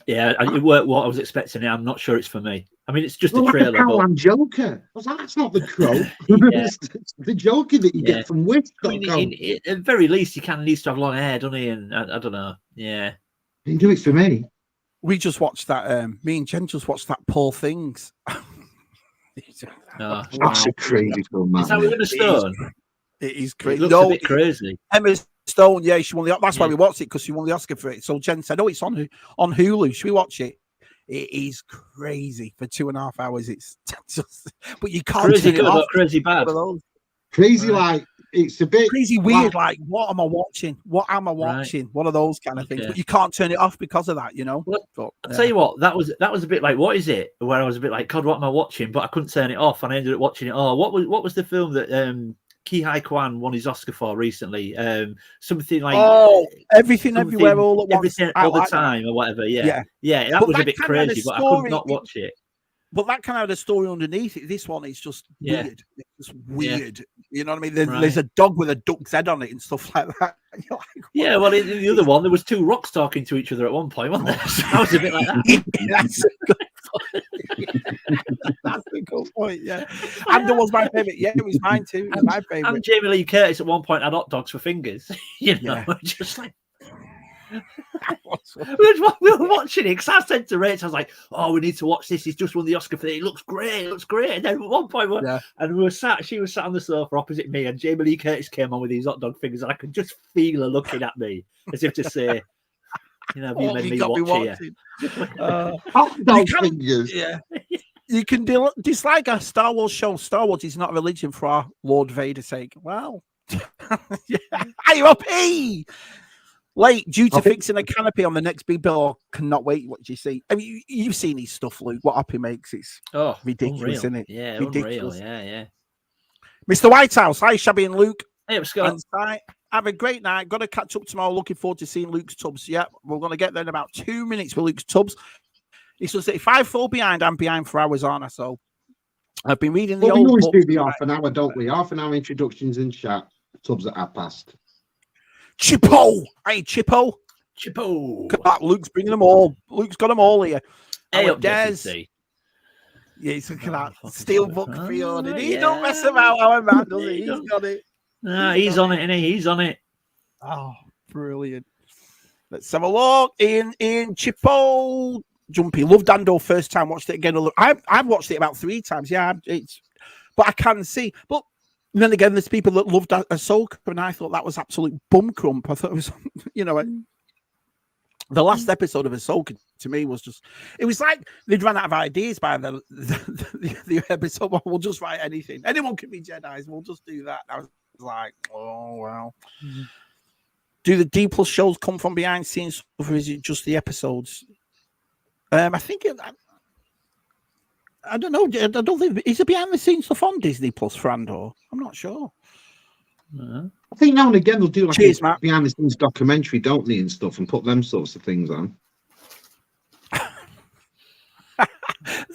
Yeah, it worked what I was expecting. I'm not sure it's for me. I mean, it's just a trailer. Like Joker. I was like, that's not the Crow. It's the Joker that you get from Wish. I mean, at very least, he needs to have long hair, doesn't he? And I don't know. Yeah, he didn't do it for me. We just watched that. Me and Jen just watched that Poor Things. That's a crazy film, man. Is that with Emma Stone? It is crazy. It looks a bit crazy. Emma Stone, yeah, she won the. That's why we watched it, because she won the Oscar for it. So Jen said, "Oh, it's on Hulu. Should we watch it?" It is crazy for 2.5 hours. It's just, but you can't. Crazy good or crazy bad? Crazy, like it's a bit crazy weird. Like, what am I watching? What am I watching? Right. One of those kind of things. But you can't turn it off because of that, you know. Well, I'll tell you what, that was a bit like, what is it? Where I was a bit like, God, what am I watching? But I couldn't turn it off, and I ended up watching it. Oh, what was the film that Ki Hai Kwan won his Oscar for recently? Something like Everything Everywhere All at Once, Everything all the time, or whatever. Yeah. That was a bit crazy, but I could not watch it. But that kind of had a story underneath it. This one is just weird. It's just weird. Yeah. You know what I mean? There's a dog with a duck's head on it and stuff like that. Like, yeah, well, in the other one, there was two rocks talking to each other at one point, wasn't there? So that was a bit like that. That's a good point. That's a good point, yeah. And it was my favourite. Yeah, it was mine too. It was my favourite. And Jamie Lee Curtis at one point had hot dogs for fingers. You know, just like... we were watching it because I said to Rach, I was like, "Oh, we need to watch this. He's just won the Oscar for it. It looks great. It looks great." And then at one point, she was sat on the sofa opposite me, and Jamie Lee Curtis came on with these hot dog fingers, and I could just feel her looking at me as if to say, "You know, have you made me watch here?" Hot dog fingers. Yeah. You can dislike a Star Wars show. Star Wars is not a religion, for our Lord Vader's sake. Well, are you up? Hey! Late due to fixing a canopy on the next big bill. Cannot wait. What did you see? I mean, you've seen his stuff, Luke. What up he makes, it's ridiculous, unreal. Isn't it? Yeah, ridiculous. Unreal. Yeah. Mr. Whitehouse, hi, Shabby and Luke. Hey, what's going on? Have a great night. Got to catch up tomorrow. Looking forward to seeing Luke's tubs. Yeah, we're going to get there in about 2 minutes for Luke's tubs. He's just 5-4 behind. I'm behind for hours, aren't I? So I've been reading the old. We always do the half an hour, don't we? Half an hour introductions and chat. Tubs at half past. Chippo! Hey, Chippo! Luke's bringing them all. Luke's got them all here. Hey, Des. Yeah, he's looking at that Steelbook pre-ordered. He don't mess about our man, does he? He's got it. No, he's on it, isn't he? He's on it. Oh, brilliant. Let's have a look. Ian Chippo. Jumpy. Loved Dando first time. Watched it again. I've watched it about 3 times. Yeah, but I can see. But then again, there's people that loved Ahsoka, and I thought that was absolute bum crump. I thought it was, the last episode of Ahsoka to me was just, it was like they'd run out of ideas by the episode. Well, we'll just write anything. Anyone can be Jedis. We'll just do that. I was like, oh, well. Mm-hmm. Do the D+ shows come from behind scenes, or is it just the episodes? I think I don't know. I don't think, is it behind the scenes stuff on Disney Plus for Andor? I'm not sure. I think now and again they'll do like a behind the scenes documentary, don't they, and stuff, and put them sorts of things on.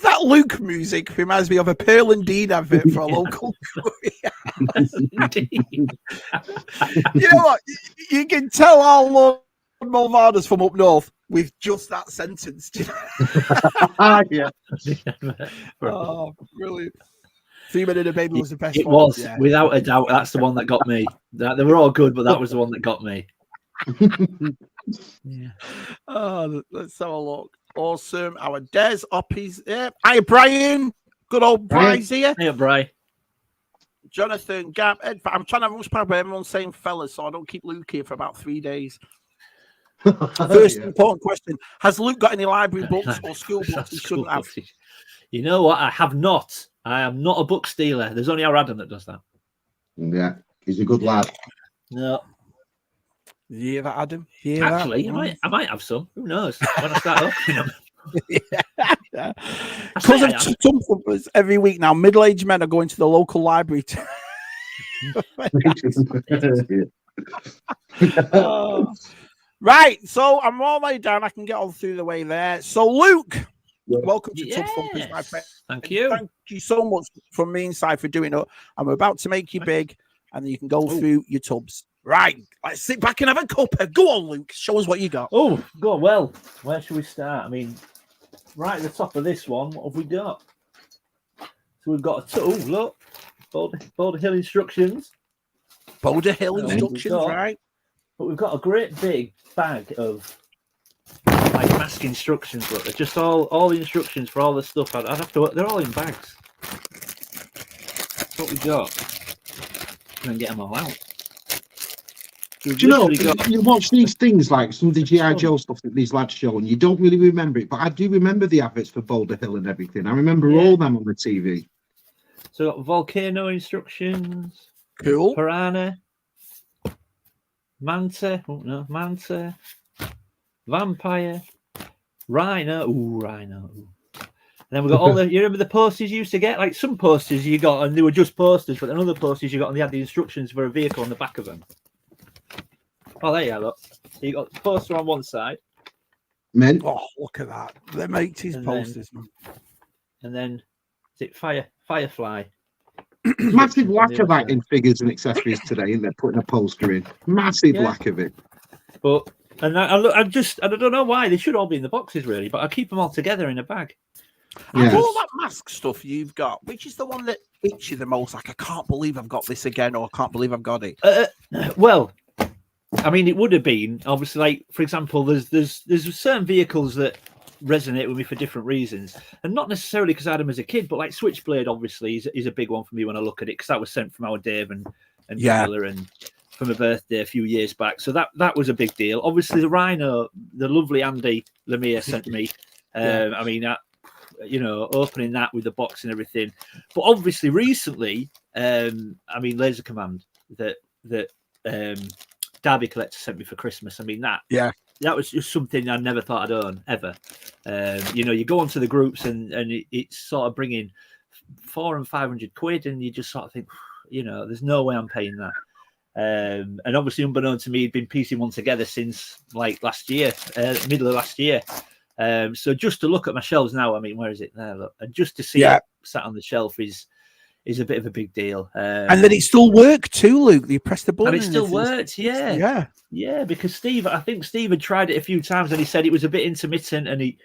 That Luke music reminds me of a Pearl and Dean advert for a local courier. You know what? You can tell all Lord Mulvaners from up north with just that sentence. Yeah. Oh, brilliant. 3 Men and a Baby was the best it one. Was, yeah. Without a doubt. That's the one that got me. They were all good, but that was the one that got me. Yeah. Oh, let's have a look. Awesome. Our Des Oppies. Yeah. Hi, Brian. Good old Bry's here. Hey, Bry. Jonathan Gap. I'm trying to most probably everyone's saying fellas, so I don't keep Luke here for about 3 days. First important question: has Luke got any library books or school books he shouldn't have? You know what? I have not. I am not a book stealer. There's only our Adam that does that. Yeah, he's a good lad. No. You hear that, Adam? Actually, I might have some. Who knows? When I start opening them. Yeah. Because of Thumpers every week now, middle-aged men are going to the local library. Right, so I'm all laid down. I can get on through the way there. So, Luke, welcome to Tub Thumpers, my friend. Thank you. Thank you so much from me inside for doing it. I'm about to make you big, and you can go through your tubs. Right, let's sit back and have a cuppa. Go on, Luke. Show us what you got. Oh, go on. Well, where should we start? I mean, right at the top of this one, what have we got? So we've got look, Boulder Hill instructions. Boulder Hill instructions, right? But we've got a great big bag of like mask instructions. Look, they're just all the instructions for all the stuff. I'd have to. They're all in bags. That's what we got. And then get them all out. Do you know, you watch these things like some of the G.I. Joe stuff that these lads show, and you don't really remember it, but I do remember the adverts for Boulder Hill and everything. I remember all them on the TV. So got volcano instructions. Cool. Piranha. Manta. Vampire. Rhino. Ooh, Rhino. Ooh. And then we got all the. You remember the posters you used to get? Like some posters you got, and they were just posters, but then other posters you got, and they had the instructions for a vehicle on the back of them. Oh, there you go. Look. So you got the poster on one side. Men. Oh, look at that. They make his posters, man. And then is it Firefly? Massive lack of that in figures and accessories today, and they're putting a poster in. Massive lack of it. But I don't know why they should all be in the boxes really, but I keep them all together in a bag. And all that mask stuff you've got, which is the one that itches you the most? Like, I can't believe I've got this again, or I can't believe I've got it. Well, I mean, it would have been obviously, like, for example, there's certain vehicles that resonate with me for different reasons, and not necessarily because I had them as a kid, but like Switchblade obviously is a big one for me when I look at it, because that was sent from our Dave and Camilla, and for my birthday a few years back, so that was a big deal. Obviously the Rhino, the lovely Andy Lemire sent me. I mean, opening that with the box and everything, but obviously recently, I mean, Laser Command that Derby Collector sent me for Christmas. I mean, that was just something I never thought I'd own ever. You go onto the groups and it's sort of bringing £400 and £500, and you just sort of think, there's no way I'm paying that. And obviously, unbeknown to me, he'd been piecing one together since like last year, middle of last year. So just to look at my shelves now, I mean, where is it there? Look, and just to see it sat on the shelf is a bit of a big deal. And then it still worked too, Luke. You pressed the button. And it still worked, yeah. Because I think Steve had tried it a few times, and he said it was a bit intermittent, and he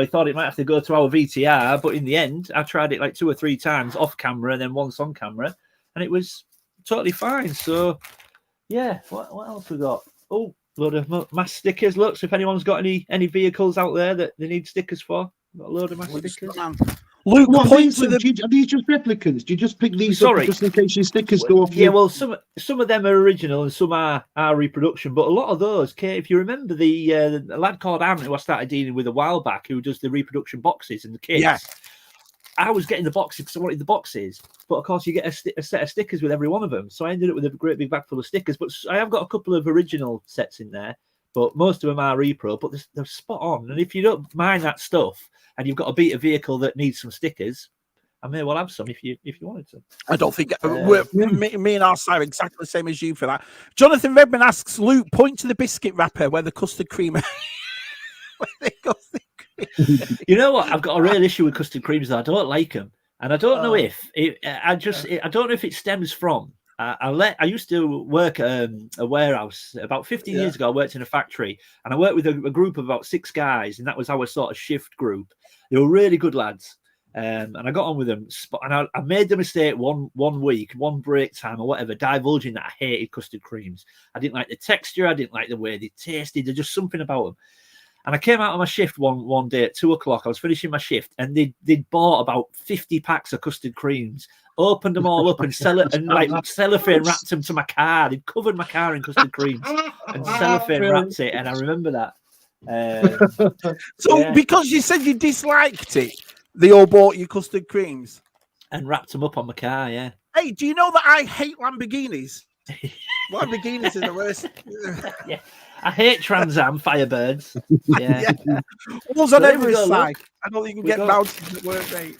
thought it might have to go to our VTR, but in the end, I tried it like 2 or 3 times off camera and then once on camera, and it was totally fine. So, yeah, what else we got? Oh, load of mass stickers. Look, so if anyone's got any vehicles out there that they need stickers for, got a load of mass stickers. Luke, What point these, to the. are these just replicants? Do you just pick these Sorry. up just in case your stickers go off? Yeah, well, some of them are original and some are reproduction, but a lot of those, if you remember the lad called Ant who I started dealing with a while back, who does the reproduction boxes and the kits. Yeah. I was getting the boxes because I wanted the boxes, but of course you get a set of stickers with every one of them. So I ended up with a great big bag full of stickers. But I have got a couple of original sets in there, but most of them are repro. But they're spot on. And if you don't mind that stuff, and you've got a beat vehicle that needs some stickers, I may well have some if you wanted to. I don't think me and our are exactly the same as you for that. Jonathan Redman asks Luke, point to the biscuit wrapper where the custard cream. You know what? I've got a real issue with custard creams. Though. I don't like them, and I don't know if I don't know if it stems from. I used to work a warehouse about 15 years ago. I worked in a factory, and I worked with a group of about 6 guys, and that was our sort of shift group. They were really good lads. And I got on with them, and I made the mistake one week, one break time or whatever, divulging that I hated custard creams. I didn't like the texture, I didn't like the way they tasted. There's just something about them. And I came out of my shift one day at 2:00. I was finishing my shift, and they'd bought about 50 packs of custard creams, opened them all up, and cellophane wrapped them to my car. They'd covered my car in custard creams and cellophane wrapped it. And I remember that. Because you said you disliked it, they all bought you custard creams and wrapped them up on my car. Yeah. Hey, do you know that I hate Lamborghinis? Lamborghinis are the worst. Yeah. I hate Trans Am Firebirds. Yeah. What's on every side? I don't think you can get mounted at work, mate.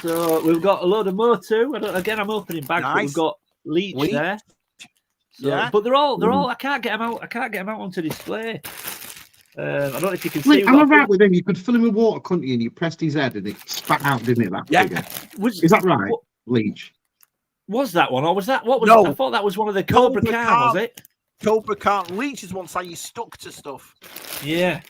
So we've got a load of more too. I'm opening bags, but we've got Leech there. So, yeah. But they're all. I can't get them out. I can't get them out onto display. I don't know if you can see. I'm right with him. You could fill him with water, couldn't you? And you pressed his head and it spat out, didn't it? That figure. Is that right, Leech? Was that one, or was that what was? No. I thought that was one of the Cobra Khan, was it? Cobra Khan. Leech is one side you stuck to stuff. Yeah.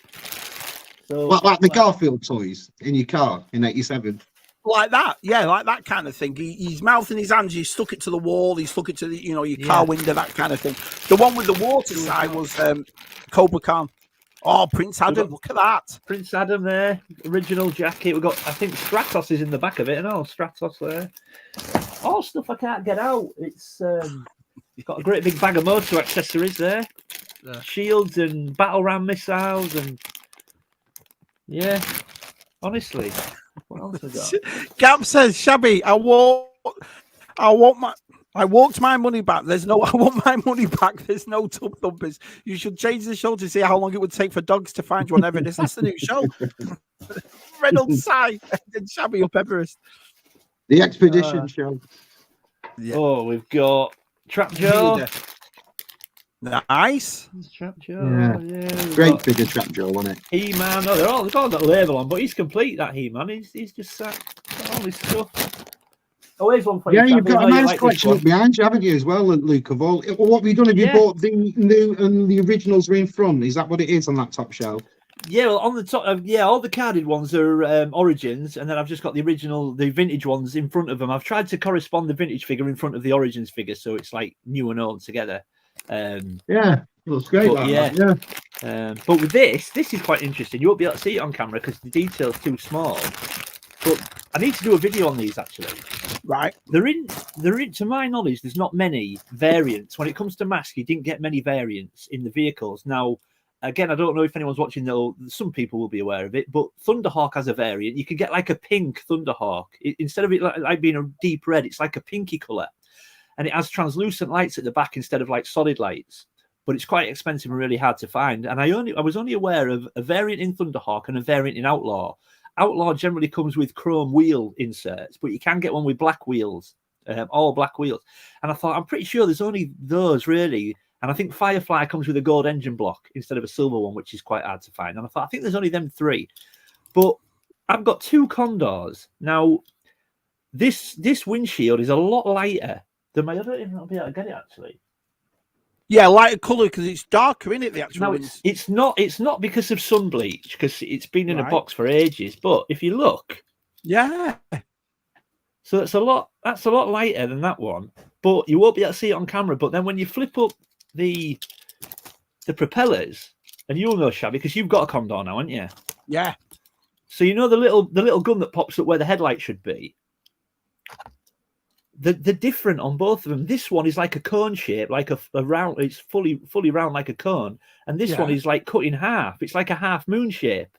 So like the Garfield toys in your car in '87. Like that, yeah, like that kind of thing. He's mouth in his hands. He stuck it to the wall. He stuck it to the, your car window. That kind of thing. The one with the water side was Cobra Khan. Oh, Prince Adam! Look at that, Prince Adam there, original jacket. We've got, I think, Stratos is in the back of it, and all Stratos there. All stuff I can't get out. It's got a great big bag of motor accessories there, shields and battle ram missiles, and honestly, what else we got? Gap says, Shabby, I want my money back. I want my money back. There's no Tub Thumpers. You should change the show to see how long it would take for dogs to find you on Everest. That's the new show. Reynolds Si and Shabby up Everest. The expedition show. Yeah. Oh, we've got Trap Joe. Nice. Trap Joe. Yeah. Great figure, Trap Joe, wasn't it? He-Man. No, they've all got a label on, but he's complete, that He-Man. He's just got all this stuff. Oh, here's one for you. Yeah, you've got a nice collection up behind you, haven't you, as well, Luke? Of all, what have you done? Have you bought the new and the originals are in front? Is that what it is on that top shelf? Yeah, well, on the top, all the carded ones are Origins, and then I've just got the original, the vintage ones in front of them. I've tried to correspond the vintage figure in front of the Origins figure, so it's like new and old together. Looks great. But with this is quite interesting. You won't be able to see it on camera because the detail's too small. But I need to do a video on these actually. Right. They're in. To my knowledge, there's not many variants. When it comes to mask, you didn't get many variants in the vehicles. Now, again, I don't know if anyone's watching, though. Some people will be aware of it, but Thunderhawk has a variant. You can get like a pink Thunderhawk. Instead of it like being a deep red, it's like a pinky colour. And it has translucent lights at the back instead of like solid lights. But it's quite expensive and really hard to find. And I was only aware of a variant in Thunderhawk and a variant in Outlaw. Outlaw generally comes with chrome wheel inserts, but you can get one with black wheels, all black wheels. And I thought, I'm pretty sure there's only those really. And I think Firefly comes with a gold engine block instead of a silver one, which is quite hard to find. And I thought, I think there's only them 3. But I've got 2 Condors. Now, this windshield is a lot lighter than my other. I don't even be able to get it, actually. Yeah, lighter colour because it's darker, isn't it? The actual. No, it's not. It's not because of sun bleach, because it's been in a box for ages. But if you look, yeah. So that's a lot lighter than that one. but you won't be able to see it on camera. But then when you flip up the propellers, and you'll know, Shabby, because you've got a Condor now, haven't you? Yeah. So you know the little gun that pops up where the headlight should be. They're different on both of them. This one is like a cone shape, like a round. It's fully round like a cone, and this one is like cut in half. It's like a half moon shape,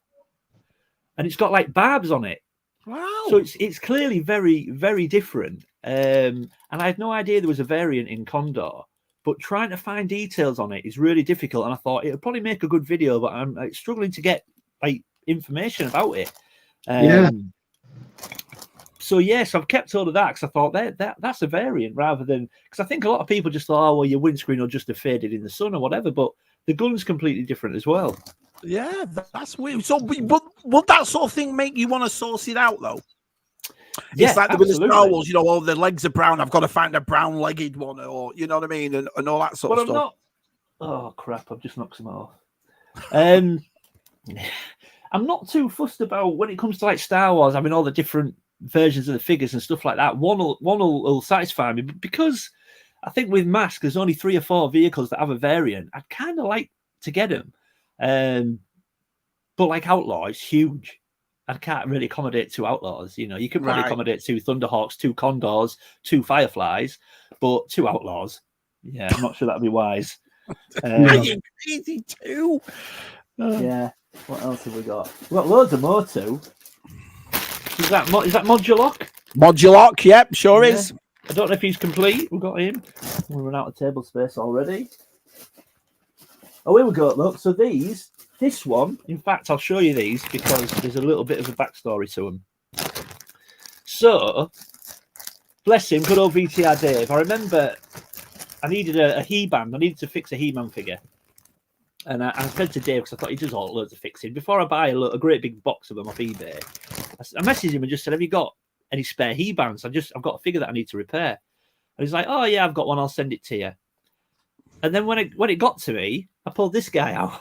and it's got like barbs on it. Wow. So it's clearly very, very different. And I had no idea there was a variant in Condor, but trying to find details on it is really difficult. And I thought it would probably make a good video, but I'm struggling to get like information about it. So yes, I've kept hold of that because I thought that's a variant rather than, because I think a lot of people just thought, oh well, your windscreen will just have faded in the sun or whatever, but the gun's completely different as well. Yeah, that's weird. So, but would that sort of thing make you want to source it out though? Yeah, it's like with the Star Wars, you know, oh, the legs are brown. I've got to find a brown-legged one, or you know what I mean, and all that sort of stuff. Oh crap! I've just knocked some off. I'm not too fussed about when it comes to like Star Wars. I mean, all the different versions of the figures and stuff like that. One will satisfy me, but because I think with Mask there's only 3 or 4 vehicles that have a variant, I'd kind of like to get them. But like Outlaw, it's huge. I can't really accommodate 2 Outlaws. You know, you can probably accommodate 2 Thunderhawks, 2 Condors, 2 Fireflies, but 2 Outlaws. Yeah, I'm not sure that'd be wise. Easy too. Yeah. What else have we got? We've got loads of more too. Is that Modulock? Modulock, yep, sure is. I don't know if he's complete. We've got him. We run out of table space already. Oh, here we go. Look, so this one, in fact, I'll show you these because there's a little bit of a backstory to them. So, bless him, good old VTR Dave. I remember I needed a He-Man. I needed to fix a He-Man figure. And I said to Dave, because I thought he does all loads of fixing, before I buy a great big box of them off eBay, I messaged him and just said, have you got any spare He-Mans? I've got a figure that I need to repair. And he's like, oh yeah, I've got one, I'll send it to you. And then when it got to me, I pulled this guy out.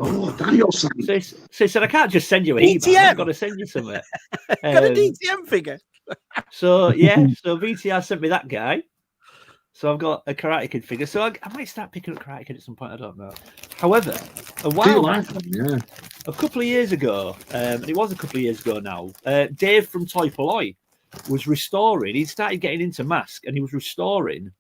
Oh, Daniel. So he said, I can't just send you a He-Man, I've got to send you something. Got a DTM figure. So VTR sent me that guy. So I've got a Karate Kid figure. So I might start picking up Karate Kid at some point. I don't know. However, a couple of years ago, and it was a couple of years ago now, Dave from Toy Polloi was restoring. He started getting into Mask, and he was restoring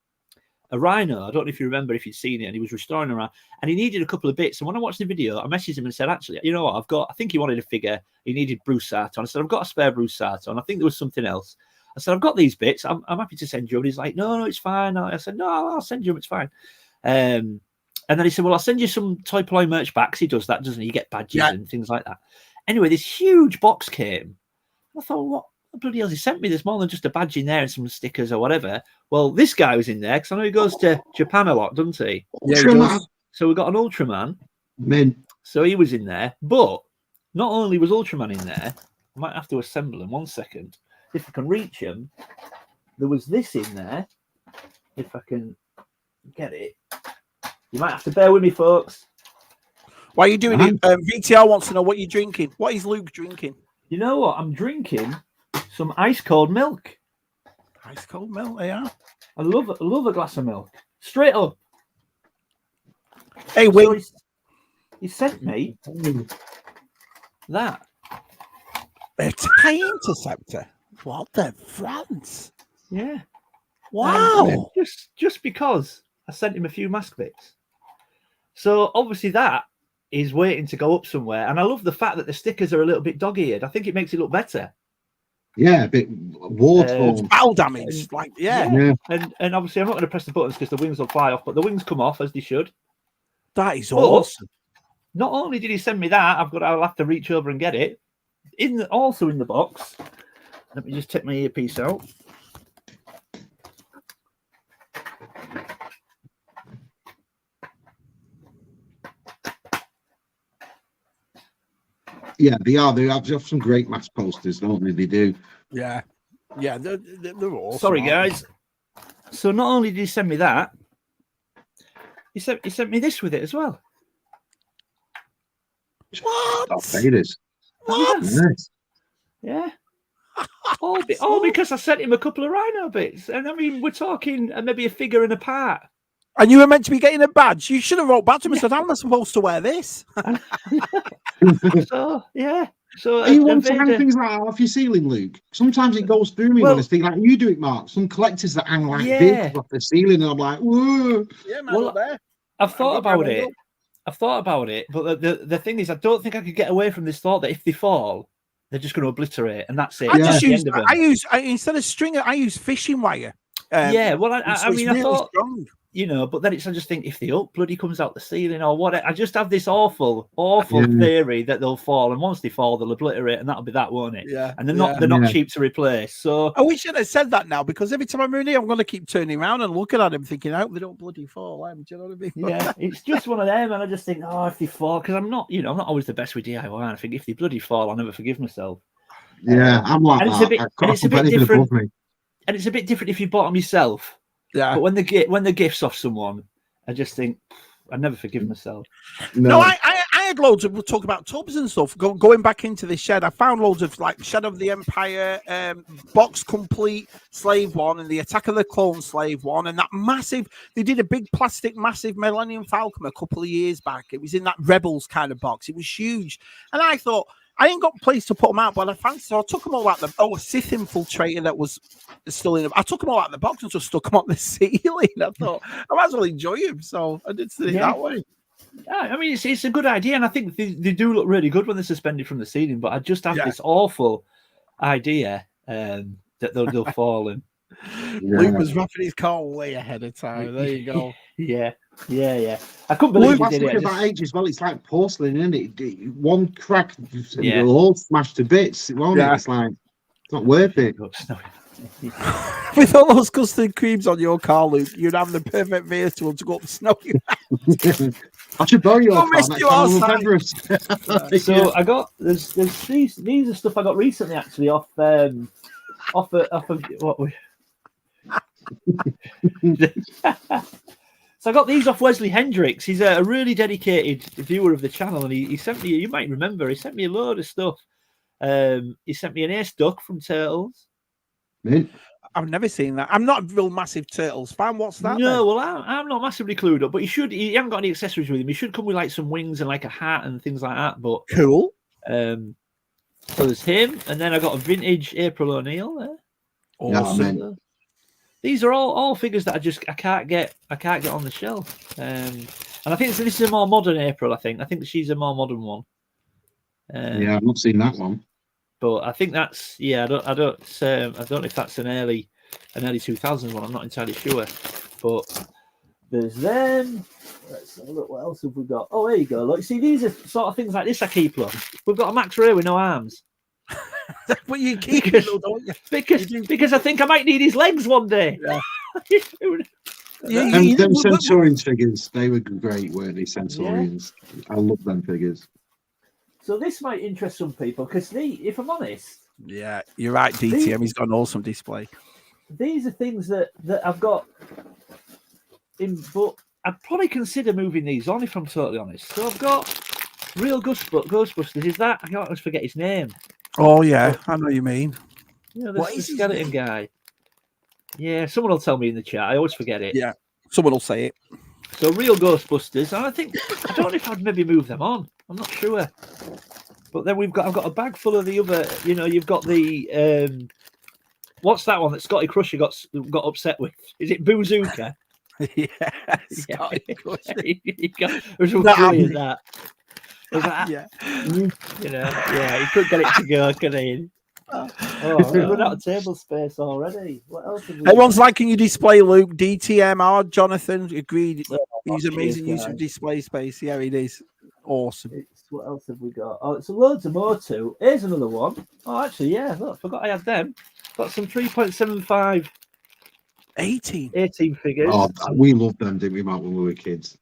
a Rhino. I don't know if you remember, if you'd seen it, and he was restoring around, and he needed a couple of bits. And when I watched the video, I messaged him and said, actually, you know what? I think he wanted a figure. He needed Bruce Sarton. I said, I've got a spare Bruce Sarton. I think there was something else. I said, I've got these bits. I'm happy to send you. And he's like, no, it's fine. I said, no, I'll send you them. It's fine. And then he said, well, I'll send you some Toy Polloi merch back. He does that, doesn't he? You get badges and things like that. Anyway, this huge box came. I thought, what the bloody hell? He sent me this more than just a badge in there and some stickers or whatever. Well, this guy was in there because I know he goes to Japan a lot, doesn't he? Yeah, he does. So we got an Ultraman. Man. So he was in there. But not only was Ultraman in there, I might have to assemble him. 1 second. If I can reach him, there was this in there. If I can get it, you might have to bear with me, folks. Why are you doing it? VTR wants to know what you're drinking. What is Luke drinking? You know what? I'm drinking some ice cold milk. Ice cold milk, yeah. I love a glass of milk. Straight up. Hey, Will. So he sent me that. A TIE Interceptor. What the France? Yeah. Wow. Just because I sent him a few Mask bits. So obviously that is waiting to go up somewhere. And I love the fact that the stickers are a little bit dog-eared. I think it makes it look better. Yeah, a bit war-torn. Foul damage. And obviously I'm not going to press the buttons because the wings will fly off, but the wings come off as they should. That is awesome. Not only did he send me that, I'll have to reach over and get it. Also in the box. Let me just take my earpiece out. Yeah, they are. They have some great Mask posters, don't they? They do. Yeah. Yeah, they're awesome. Sorry, guys. So not only did he send me that, he sent me this with it as well. What? Darth Vader's. What? Nice. Yeah. all because I sent him a couple of Rhino bits. And I mean, we're talking maybe a figure and a part. And you were meant to be getting a badge. You should have wrote back to him and said, "How am I supposed to wear this?" So yeah. So you want to hang things like that off your ceiling, Luke? Sometimes it goes through me when I think like you do it, Mark. Some collectors that hang like this off the ceiling, and I'm like, whoa. Yeah, man, up there. I've thought about it, but the thing is, I don't think I could get away from this thought that if they fall, they're just going to obliterate, and that's it. Instead of string, I use fishing wire. Well, I mean, I really thought, strong. But then I just think if the bloody comes out the ceiling or what, I just have this awful theory that they'll fall, and once they fall, they'll obliterate, and that'll be that, won't it? Yeah. And they're not cheap to replace. So I wish I'd have said that now, because every time I'm in here, I'm going to keep turning around and looking at them, thinking, I hope they don't bloody fall. Do you know what I mean? Yeah, it's just one of them, and I just think, if they fall, because I'm not always the best with DIY. I think if they bloody fall, I'll never forgive myself. Yeah, I'm like and that. It's a bit different. And it's a bit different if you bought them yourself. Yeah. But when the gifts off someone, I just think I never forgive myself. No, I had loads of. We'll talk about tubs and stuff. Going back into this shed, I found loads of like Shadow of the Empire, box complete Slave one, and the Attack of the Clone Slave one, and that massive. They did a big plastic, massive Millennium Falcon a couple of years back. It was in that Rebels kind of box. It was huge, and I thought, I ain't got a place to put them out, but I fancied. So I took them all out a Sith infiltrator that was still in. I took them all out of the box and just stuck them on the ceiling. I thought I might as well enjoy them, so I did it that way. Yeah, I mean, it's a good idea, and I think they do look really good when they're suspended from the ceiling. But I just have this awful idea that they'll fall in. Luke was wrapping his car way ahead of time. There you go. Yeah. I couldn't believe he did it. About age as well. It's like porcelain, isn't it? One crack, it'll all smash to bits. Won't it? It's like it's not worth it. With all those custard creams on your car, Luke, you'd have the perfect vehicle to go up snowy. I should borrow your car. So I got there's these are stuff I got recently actually off what we. So I got these off Wesley Hendricks. He's a really dedicated viewer of the channel, and he sent me. You might remember, he sent me a load of stuff. He sent me an ace duck from Turtles. Mint. I've never seen that. I'm not a real massive Turtles fan. What's that? No, well, I'm not massively clued up, but he hasn't got any accessories with him. He should come with like some wings and like a hat and things like that. But cool. So there's him, and then I got a vintage April O'Neil there. Awesome. Yeah, these are all figures that I can't get on the shelf. And I think this is a more modern April. I think she's a more modern one. Yeah, I've not seen that one. But I think that's I don't know if that's an early 2000s one. I'm not entirely sure. But there's them. Let's have a look. What else have we got? Oh, there you go. Look, see, these are sort of things like this I keep. Look, we've got a Max Ray with no arms. But you keep it, don't you? Because I think I might need his legs one day. Yeah. Them Centaurians figures, they were great, weren't they? Centaurians. Yeah. I love them figures. So this might interest some people because if I'm honest, yeah, you're right. DTM, he's got an awesome display. These are things that I've got in, but I'd probably consider moving these on if I'm totally honest. So I've got Real Ghostbusters. Is that? I always forget his name. Oh yeah, I know what you mean. Yeah, the skeleton guy. Yeah, someone will tell me in the chat. I always forget it. Yeah, someone will say it. So Real Ghostbusters, and I don't know if I'd maybe move them on. I'm not sure. But then I've got a bag full of the other. You've got the what's that one that Scotty Crusher got upset with? Is it Boozooka? Yeah, Scotty Crusher. It was brilliant that. Yeah, he couldn't get it to go, could he? We've run out of table space already. What else have we Everyone's liking your display, Luke. DTM, Jonathan agreed. He's amazing use of display space. Yeah, it is awesome. What else have we got? Oh, it's loads of more too. Here's another one. Oh, actually, yeah. Look, I forgot I had them. Got some 3.75. 18 figures. Oh, we loved them, didn't we, Mark, when we were kids?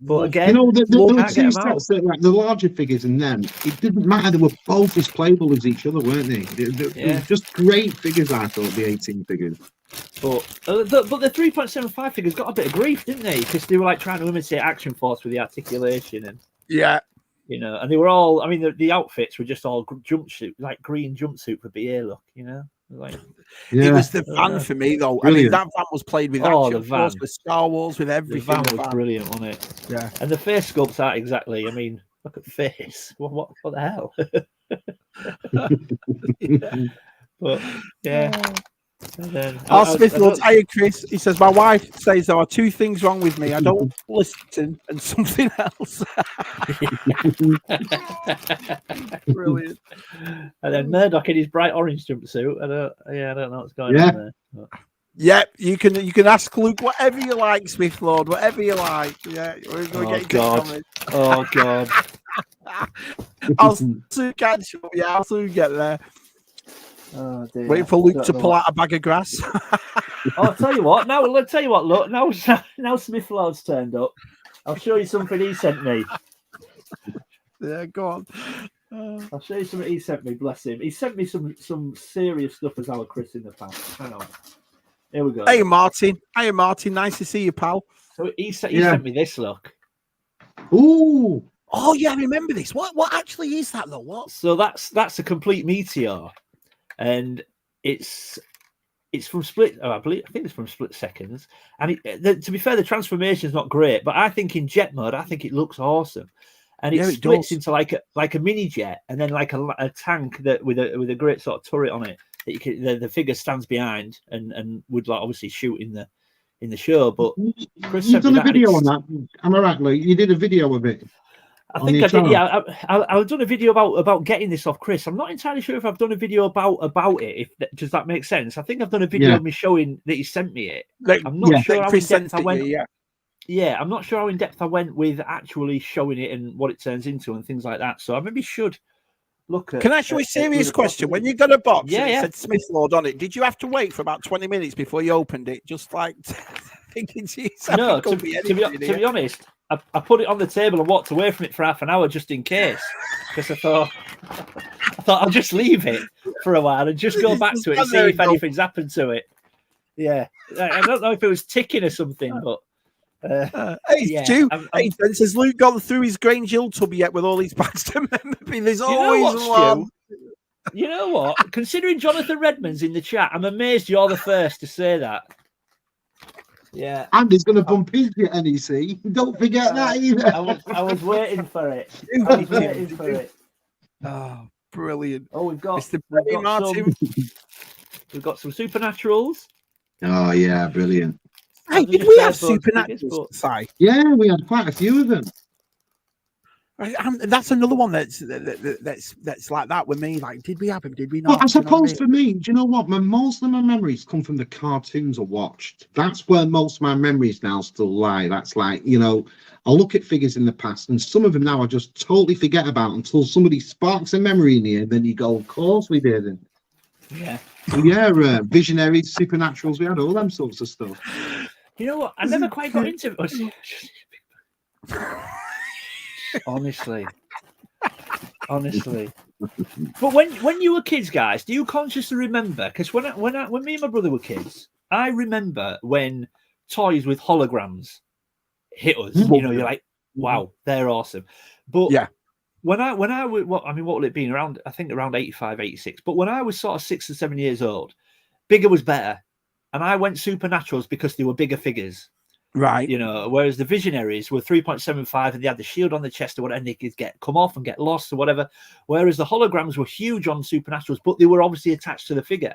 But again, there were two sets that, like the larger figures and them. It didn't matter; they were both as playable as each other, weren't they? They were just great figures. I thought the 18 figures. But the 3.75 figures got a bit of grief, didn't they? Because they were like trying to imitate Action Force with the articulation and yeah. You know, and they were all. I mean, the outfits were just all jumpsuit, like green jumpsuit for BA look. You know, like it was the van for me though. Brilliant. I mean, that van was played with Oh, action the van. force, with Star Wars, with the everything. van was brilliant, wasn't it? Yeah. And the face sculpts aren't exactly. I mean, look at face. What the hell? But yeah. And then, Smith Lord, hiya Chris. He says, my wife says there are two things wrong with me. I don't listen and something else. Brilliant. And then Murdoch in his bright orange jumpsuit. I don't know what's going on there. But... Yep, you can ask Luke whatever you like, Smith Lord, whatever you like. Yeah, we're going to get you God. Oh God. I'll soon catch up. Yeah, I'll soon get there. Oh, dear. Waiting for Luke to pull out a bag of grass. I'll tell you what. Now, I'll tell you what. Look, now Smith Lord's turned up. I'll show you something he sent me. Yeah, go on. I'll show you something he sent me. Bless him. He sent me some serious stuff as our Chris in the past. Hang on. Here we go. Hey, Martin. Hey, Martin. Nice to see you, pal. So he sent me this. Look. Ooh. Oh yeah, I remember this. What actually is that though? What? So that's a complete meteor. And it's from Split. I think it's from Split Seconds. And to be fair, the transformation is not great, but I think in jet mode, I think it looks awesome. And it splits into like a mini jet, and then like a tank that with a great sort of turret on it that you can, the figure stands behind and would like obviously shoot in the show. But Chris, you've done a video on that. Am I right, Luke? You did a video of it. I think I did. Yeah, I've done a video about getting this off Chris. I'm not entirely sure if I've done a video about it. Does that make sense? I think I've done a video of me showing that he sent me it. I'm not sure how in depth I went. Yeah, I'm not sure how in depth I went with actually showing it and what it turns into and things like that. So I maybe should look at. Can I ask you a serious question? When you got a box and it said Yeah. Smith Lord on it, did you have to wait for about 20 minutes before you opened it? Just like thinking to yourself, no, to be honest. I put it on the table and walked away from it for half an hour just in case, because I thought I'll just leave it for a while and just go back to it and see if anything's happened to it. Yeah, I don't know if it was ticking or something, but Stu, has Luke gone through his Grange Hill tub yet with all these bags to memory? There's always one. You know what? Considering Jonathan Redmond's in the chat, I'm amazed you're the first to say that. Yeah, Andy's going to bump into NEC. Don't forget that either. I was waiting for it. Oh, brilliant! Oh, we've got some Supernaturals. Oh yeah, brilliant. Hey, did we have Supernaturals? Yeah, we had quite a few of them. That's another one that's like that with me. Like, did we have him? Did we not? Well, I suppose for me, do you know what? Most of my memories come from the cartoons I watched. That's where most of my memories now still lie. That's like, I'll look at figures in the past, and some of them now I just totally forget about until somebody sparks a memory in you, and then you go, of course we did. And yeah. Visionaries, Supernaturals, we had all them sorts of stuff. You know what? I never quite got into it. Honestly. But when you were kids, guys, do you consciously remember? Because when me and my brother were kids, I remember when toys with holograms hit us. You're like, wow, they're awesome. But when I what would it be around? I think around 85, 86. But when I was sort of 6 or 7 years old, bigger was better, and I went Supernaturals because they were bigger figures. Right, whereas the Visionaries were 3.75 and they had the shield on the chest or whatever, and they could come off and get lost or whatever. Whereas the holograms were huge on Supernaturals, but they were obviously attached to the figure.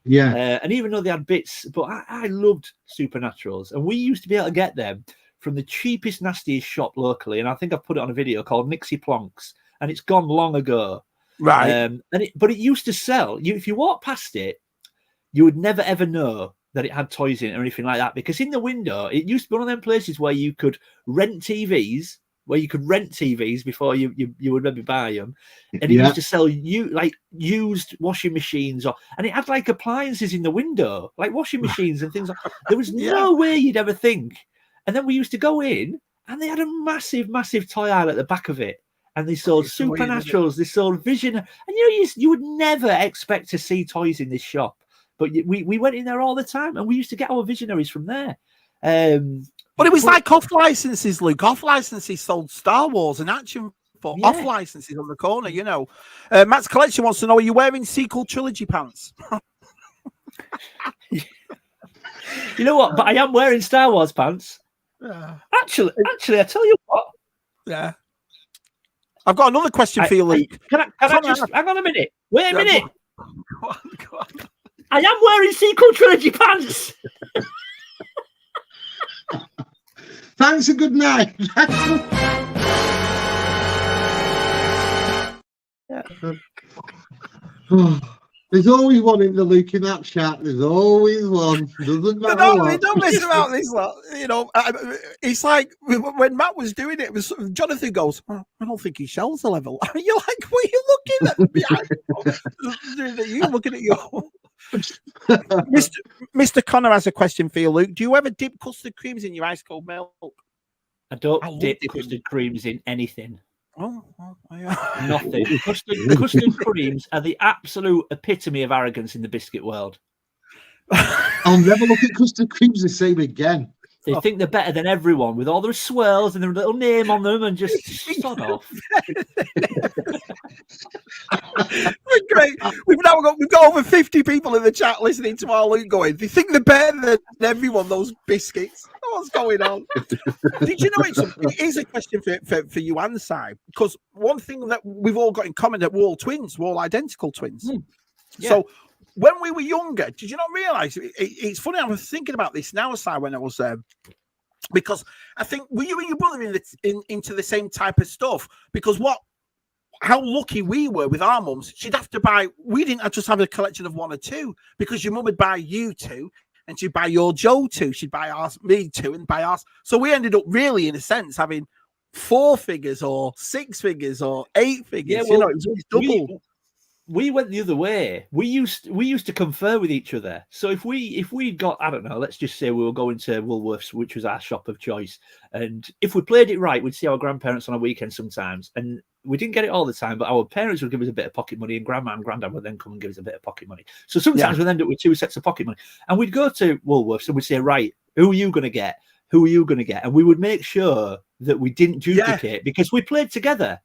Yeah. And even though they had bits, but I loved Supernaturals, and we used to be able to get them from the cheapest, nastiest shop locally. And I think I've put it on a video called Nixie Plonks, and it's gone long ago. Right. But it used to sell. If you walk past it, you would never ever know that it had toys in it or anything like that, because in the window it used to be one of them places where you could rent TVs, before you would maybe buy them, and it used to sell used washing machines, and it had like appliances in the window, like washing machines and things. There was no way you'd ever think. And then we used to go in, and they had a massive toy aisle at the back of it, and they sold Supernaturals, they sold Vision, and you would never expect to see toys in this shop. But we went in there all the time, and we used to get our Visionaries from there. But it was like off licenses, Luke. Off licenses sold Star Wars and Action for off licenses on the corner, you know. Matt's Collection wants to know, are you wearing sequel trilogy pants? You know what? But I am wearing Star Wars pants. Actually, I tell you what. Yeah. I've got another question for you, Luke. Can I just hang on a minute? Wait a minute. Go on. I am wearing sequel trilogy pants. Thanks and good night. There's always one in the Luke in that chat. There's always one. Doesn't matter. Don't mess about this lot. You know, it's like when Matt was doing it, was Jonathan goes, I don't think he shells the level. You're like, what are you looking at? You looking at your Mr. Connor has a question for you, Luke. Do you ever dip custard creams in your ice cold milk? I don't dip custard creams in anything. Oh, yeah. Nothing. Custard creams are the absolute epitome of arrogance in the biscuit world. I'll never look at custard creams the same again. They think they're better than everyone with all their swirls and their little name on them and just sod off. Great. We've got over 50 people in the chat listening to our Luke going, they think they're better than everyone, those biscuits. What's going on? Did you know it is a question for you and Si? Because one thing that we've all got in common that we're all twins, we're all identical twins. Yeah. So when we were younger, did you not realize it's funny? I was thinking about this now, Si, when I was because I think were you and your brother into the same type of stuff? Because how lucky we were with our mums. She'd have to buy. We didn't just have a collection of one or two because your mum would buy you two, and she'd buy your Joe two. She'd buy me two, and buy us. So we ended up really, in a sense, having 4 figures or 6 figures or 8 figures. Yeah, well, it was double. We went the other way. We used to confer with each other. So if we got, I don't know, let's just say we were going to Woolworths, which was our shop of choice, and if we played it right, we'd see our grandparents on a weekend sometimes, and we didn't get it all the time, but our parents would give us a bit of pocket money, and grandma and granddad would then come and give us a bit of pocket money. So sometimes we'd end up with 2 sets of pocket money, and we'd go to Woolworths and we'd say, right, who are you going to get? Who are you going to get? And we would make sure that we didn't duplicate because we played together.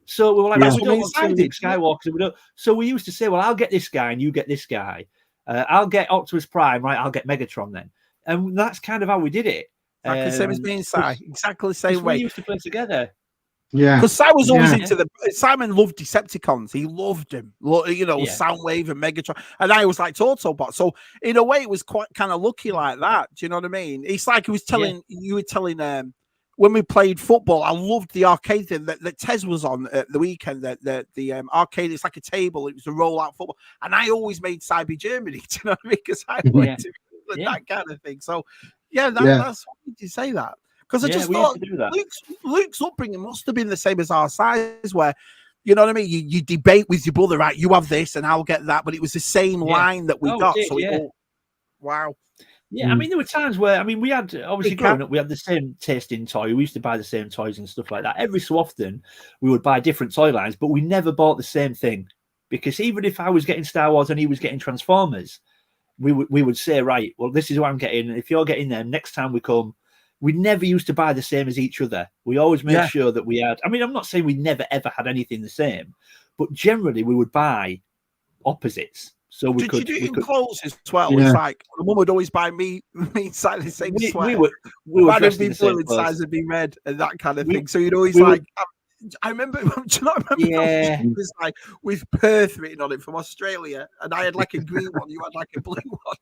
So we were like, we don't want to Skywalkers. So we used to say, well, I'll get this guy and you get this guy. I'll get Optimus Prime, right? I'll get Megatron then. And that's kind of how we did it. Exactly the same as me and Si. Exactly the same way. We used to play together. Yeah. Because Si was always into Simon loved Decepticons. He loved them. You know, Soundwave and Megatron. And I was like Autobot. So in a way, it was quite kind of lucky like that. Do you know what I mean? It's like he was telling, you were telling when we played football, I loved the arcade thing that Tez was on at the weekend. The arcade, it's like a table. It was a rollout football, and I always made Cyber Germany. Do you know what I mean? Because I went to that kind of thing. So that's why did you say that? Because I just thought Luke's upbringing must have been the same as our size, where you know what I mean. You debate with your brother, right? You have this, and I'll get that, but it was the same line that we got. Wow. Yeah, I mean, there were times where, I mean, we had, obviously growing up, we had the same taste in toy. We used to buy the same toys and stuff like that. Every so often, we would buy different toy lines, but we never bought the same thing. Because even if I was getting Star Wars and he was getting Transformers, we would say, right, well, this is what I'm getting. And if you're getting them, next time we come, we never used to buy the same as each other. We always made sure that we had, I mean, I'm not saying we never, ever had anything the same, but generally we would buy opposites. So we Did you do it in clothes as well? Yeah. It's like my mum would always buy me inside the same sweater. We were dressed in the same clothes. Size would be red and that kind of thing. So you'd always I remember. Do you not remember? Yeah. It was like with Perth written on it from Australia, and I had like a green one. You had like a blue one.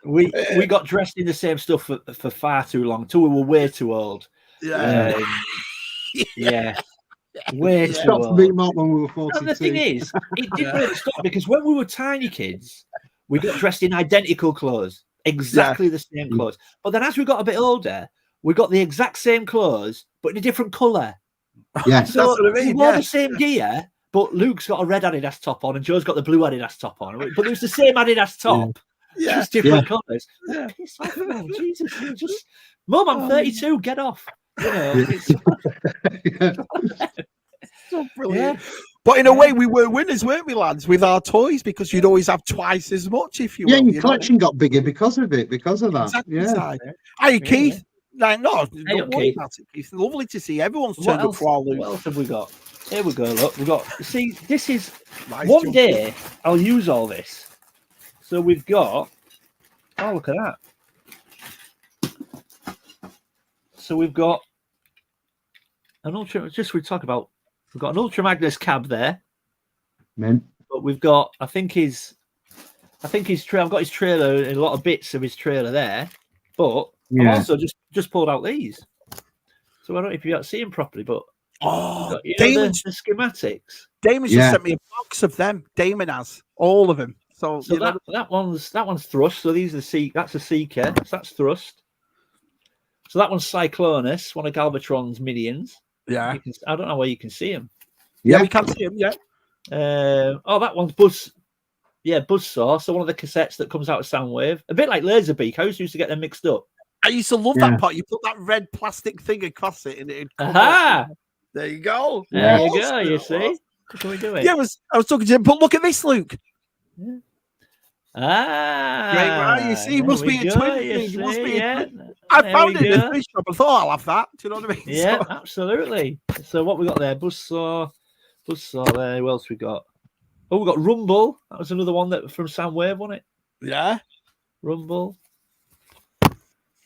We got dressed in the same stuff for far too long. Till we were way too old. Yeah. Way too old. When we were 42. And the thing is, it didn't really stop because when we were tiny kids, we got dressed in identical clothes, exactly the same clothes. But then as we got a bit older, we got the exact same clothes, but in a different colour. Yeah, so that's what I mean. We wore the same gear, but Luke's got a red Adidas top on and Joe's got the blue Adidas top on. But it was the same Adidas top, just different colours. Yeah. Piss off, man. Jesus, just Mum, I'm 32. Get off. You know, so brilliant. But in a way, we were winners, weren't we, lads, with our toys because you'd always have twice as much if you. Yeah, your collection got bigger because of that. Exactly. Hey, Keith. Keith. Lovely to see everyone's turned up for our Luke. What else have we got? Here we go. Look, we've got. See, this is Nice one jump. day I'll use all this. So we've got. Oh, look at that. So we've got an ultra. Just we talk about. We've got an Ultra Magnus cab there, Man. but we've got. I think his I've got his trailer and a lot of bits of his trailer there, but I've also just pulled out these. So I don't know if you can't see them properly, but Oh, you know, Damon's the schematics. Damon's just sent me a box of them. Damon has all of them. So So that one's thrust. So these are the seek. That's a seeker. So that's thrust. So that one's Cyclonus, one of Galvatron's minions. yeah, I don't know where you can see him. yeah, we can see him. Yeah, Oh, that one's Buzz. Yeah, Buzzsaw. So one of the cassettes that comes out of Soundwave, a bit like Laserbeak. I used to get them mixed up. I used to love that part. You put that red plastic thing across it, and it'd come Aha! off. There you go. There you Awesome. go. You see? What can we do it? Yeah, I was talking to him, but look at this, Luke. Yeah. Great, right? You see, it must be a twin thing. It must be a twin. I found it in the fish shop. I thought I'll have that. Do you know what I mean? Yeah, So, absolutely. So what we got there? Buzzsaw there. Who else we got? Oh, we got Rumble. That was another one that from Soundwave, wasn't it? yeah. Rumble.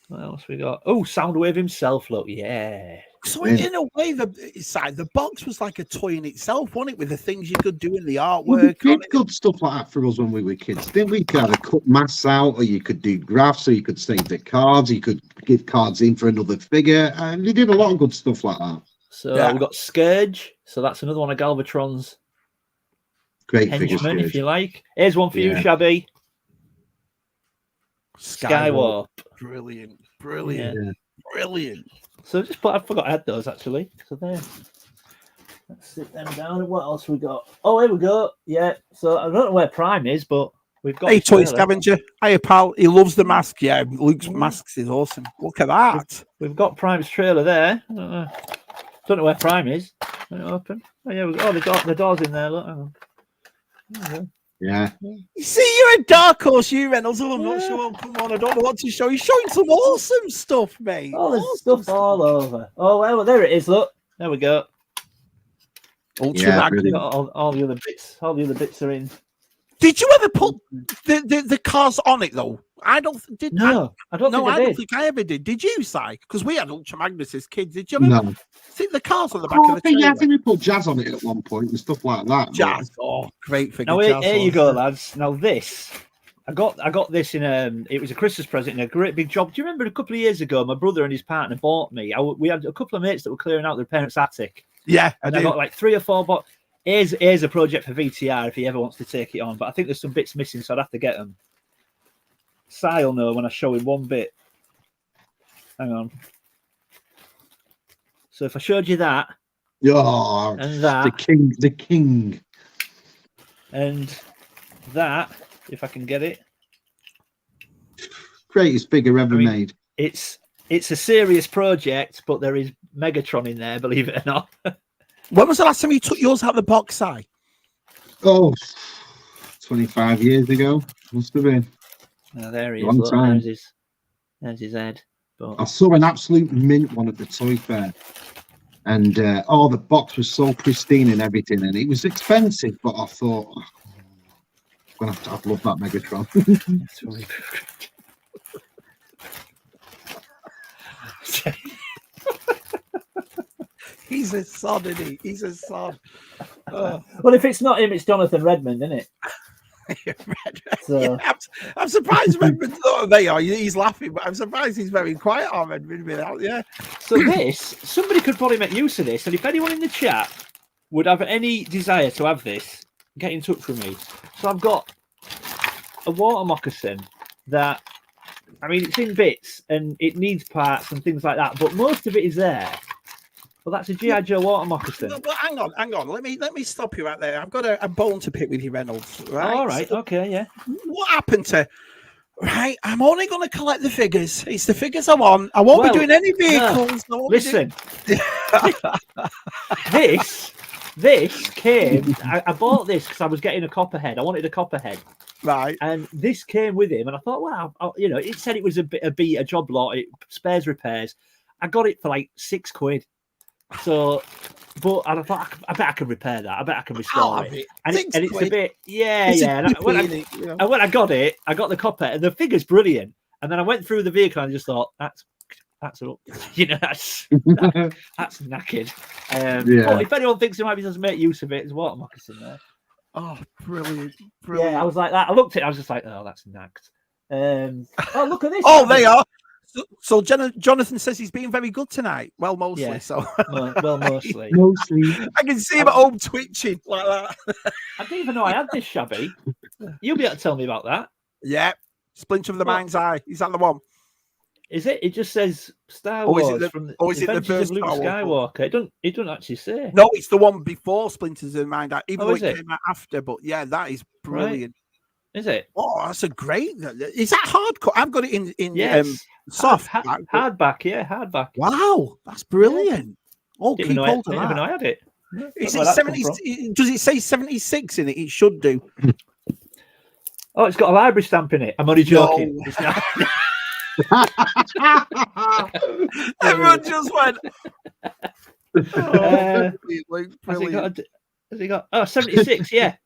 What else we got? Oh, Soundwave himself. Look, yeah. So in a way, the box was like a toy in itself, wasn't it? With the things you could do in the We artwork. did good stuff like that for us when we were kids. Didn't we? You could either cut masks out, or you could do graphs, or you could save the cards, you could give cards in for another figure. And we did a lot of good stuff like that. So Yeah. we've got Scourge. So that's another one of Galvatron's Great figures. henchmen, if you like. Here's one for you, Shabby. Skywarp. Brilliant. Yeah. Brilliant. So I forgot I had those actually. So there. Let's sit them down. And what else we got? Oh, here we go. Yeah. So I don't know where Prime is, but we've got. Hey, Toy trailer. Scavenger. Hiya, pal. He loves the mask. Yeah, Luke's masks is awesome. Look at that. We've got Prime's trailer there. Don't know where Prime is. Let it open. Oh yeah. The door's in there. Look. Hang on. There we go. Yeah. You see, you're a dark horse, you Reynolds. Oh, I'm not sure. Come on, I don't know what to show. You're showing some awesome stuff, mate. Oh, there's stuff all over. Oh well, there it is. Look. There we go. Ultra Yeah, Magnus. brilliant. All the other bits. All the other bits are in. Did you ever put the cars on it though? I don't. Did No, I don't think I don't did. think I ever did. Did you, Si? Because we had Ultra Magnus as kids. Did you ever No. see the cars on the back Oh, of the trailer? yeah, I think we put jazz on it at one point and stuff like that. Jazz. Oh, great figure. Now Jazz here you was. go, lads. Now this, I got this in it was a Christmas present in a great big job. Do you remember a couple of years ago, my brother and his partner bought me? We had a couple of mates that were clearing out their parents' attic. Yeah, And I got like 3 or 4. But here's a project for VTR if he ever wants to take it on. But I think there's some bits missing, so I'd have to get them. Si will know when I show him one bit. Hang on. So if I showed you that Oh, and that the king. and that, if I can get it. Greatest figure ever I mean, made. It's a serious project, but there is Megatron in there, believe it or not. When was the last time you took yours out of the box, Si? Oh, 25 years ago. Must have been. Oh, there he is. Long Look, time. there's his head. But I saw an absolute mint one at the toy fair. And the box was so pristine and everything. And it was expensive, but I thought, I'm going to have to love that Megatron. That's really He's a sod, isn't he? He's a sod. Oh. Well, if it's not him, it's Jonathan Redmond, isn't it? So, Yeah, I'm surprised Redmond. Oh, there you are. He's laughing, but I'm surprised he's very quiet on Redmond. Without, yeah. so this, somebody could probably make use of this. And if anyone in the chat would have any desire to have this, get in touch with me. So I've got a water moccasin that, I mean, it's in bits and it needs parts and things like that, but most of it is there. Well, that's a G.I. Joe water moccasin. Well, hang on. Let me stop you right there. I've got a bone to pick with you, Reynolds. Right? All right. Okay. Yeah. What happened to? Right, I'm only going to collect the figures. It's the figures I want. I won't be doing any vehicles. No. Listen, this came. I bought this because I was getting a copperhead. I wanted a copperhead. Right. And this came with him, and I thought, wow, it said it was a job lot, spares repairs. I got it for like £6. So but I thought I bet I can repair that. I bet I can restore it. And it's a bit, It's yeah. And when I got it, I got the copper, and the figure's brilliant. And then I went through the vehicle and I just thought, that's up. That's knackered. But if anyone thinks they might be able to make use of it, there's a water moccasin there. Oh, brilliant. Yeah, I was like that. I looked at it, I was just like, oh, that's knacked. Oh, look at this. Oh, they are. So Jonathan says he's being very good tonight. Well, mostly. Yeah. So mostly. I can see him at home twitching like that. I didn't even know I had this, Shabby. You'll be able to tell me about that. Yeah. Splinter of the Mind's Eye. Is that the one? Is it? It just says Star Wars from the Adventures of Luke Skywalker. It doesn't actually say. No, it's the one before Splinters of the Mind Eye. Even though it came out after, but yeah, that is brilliant. Right. Is it? Oh, that's a great. Is that hardcover? I've got it in soft hardback. Yeah, hardback. Wow, that's brilliant. Oh, didn't keep hold of that. Didn't even know I had it. Is it 70? Does it say 76 in it? It should do. Oh, it's got a library stamp in it. I'm only joking. No. Everyone just went. Has he got 76? Yeah.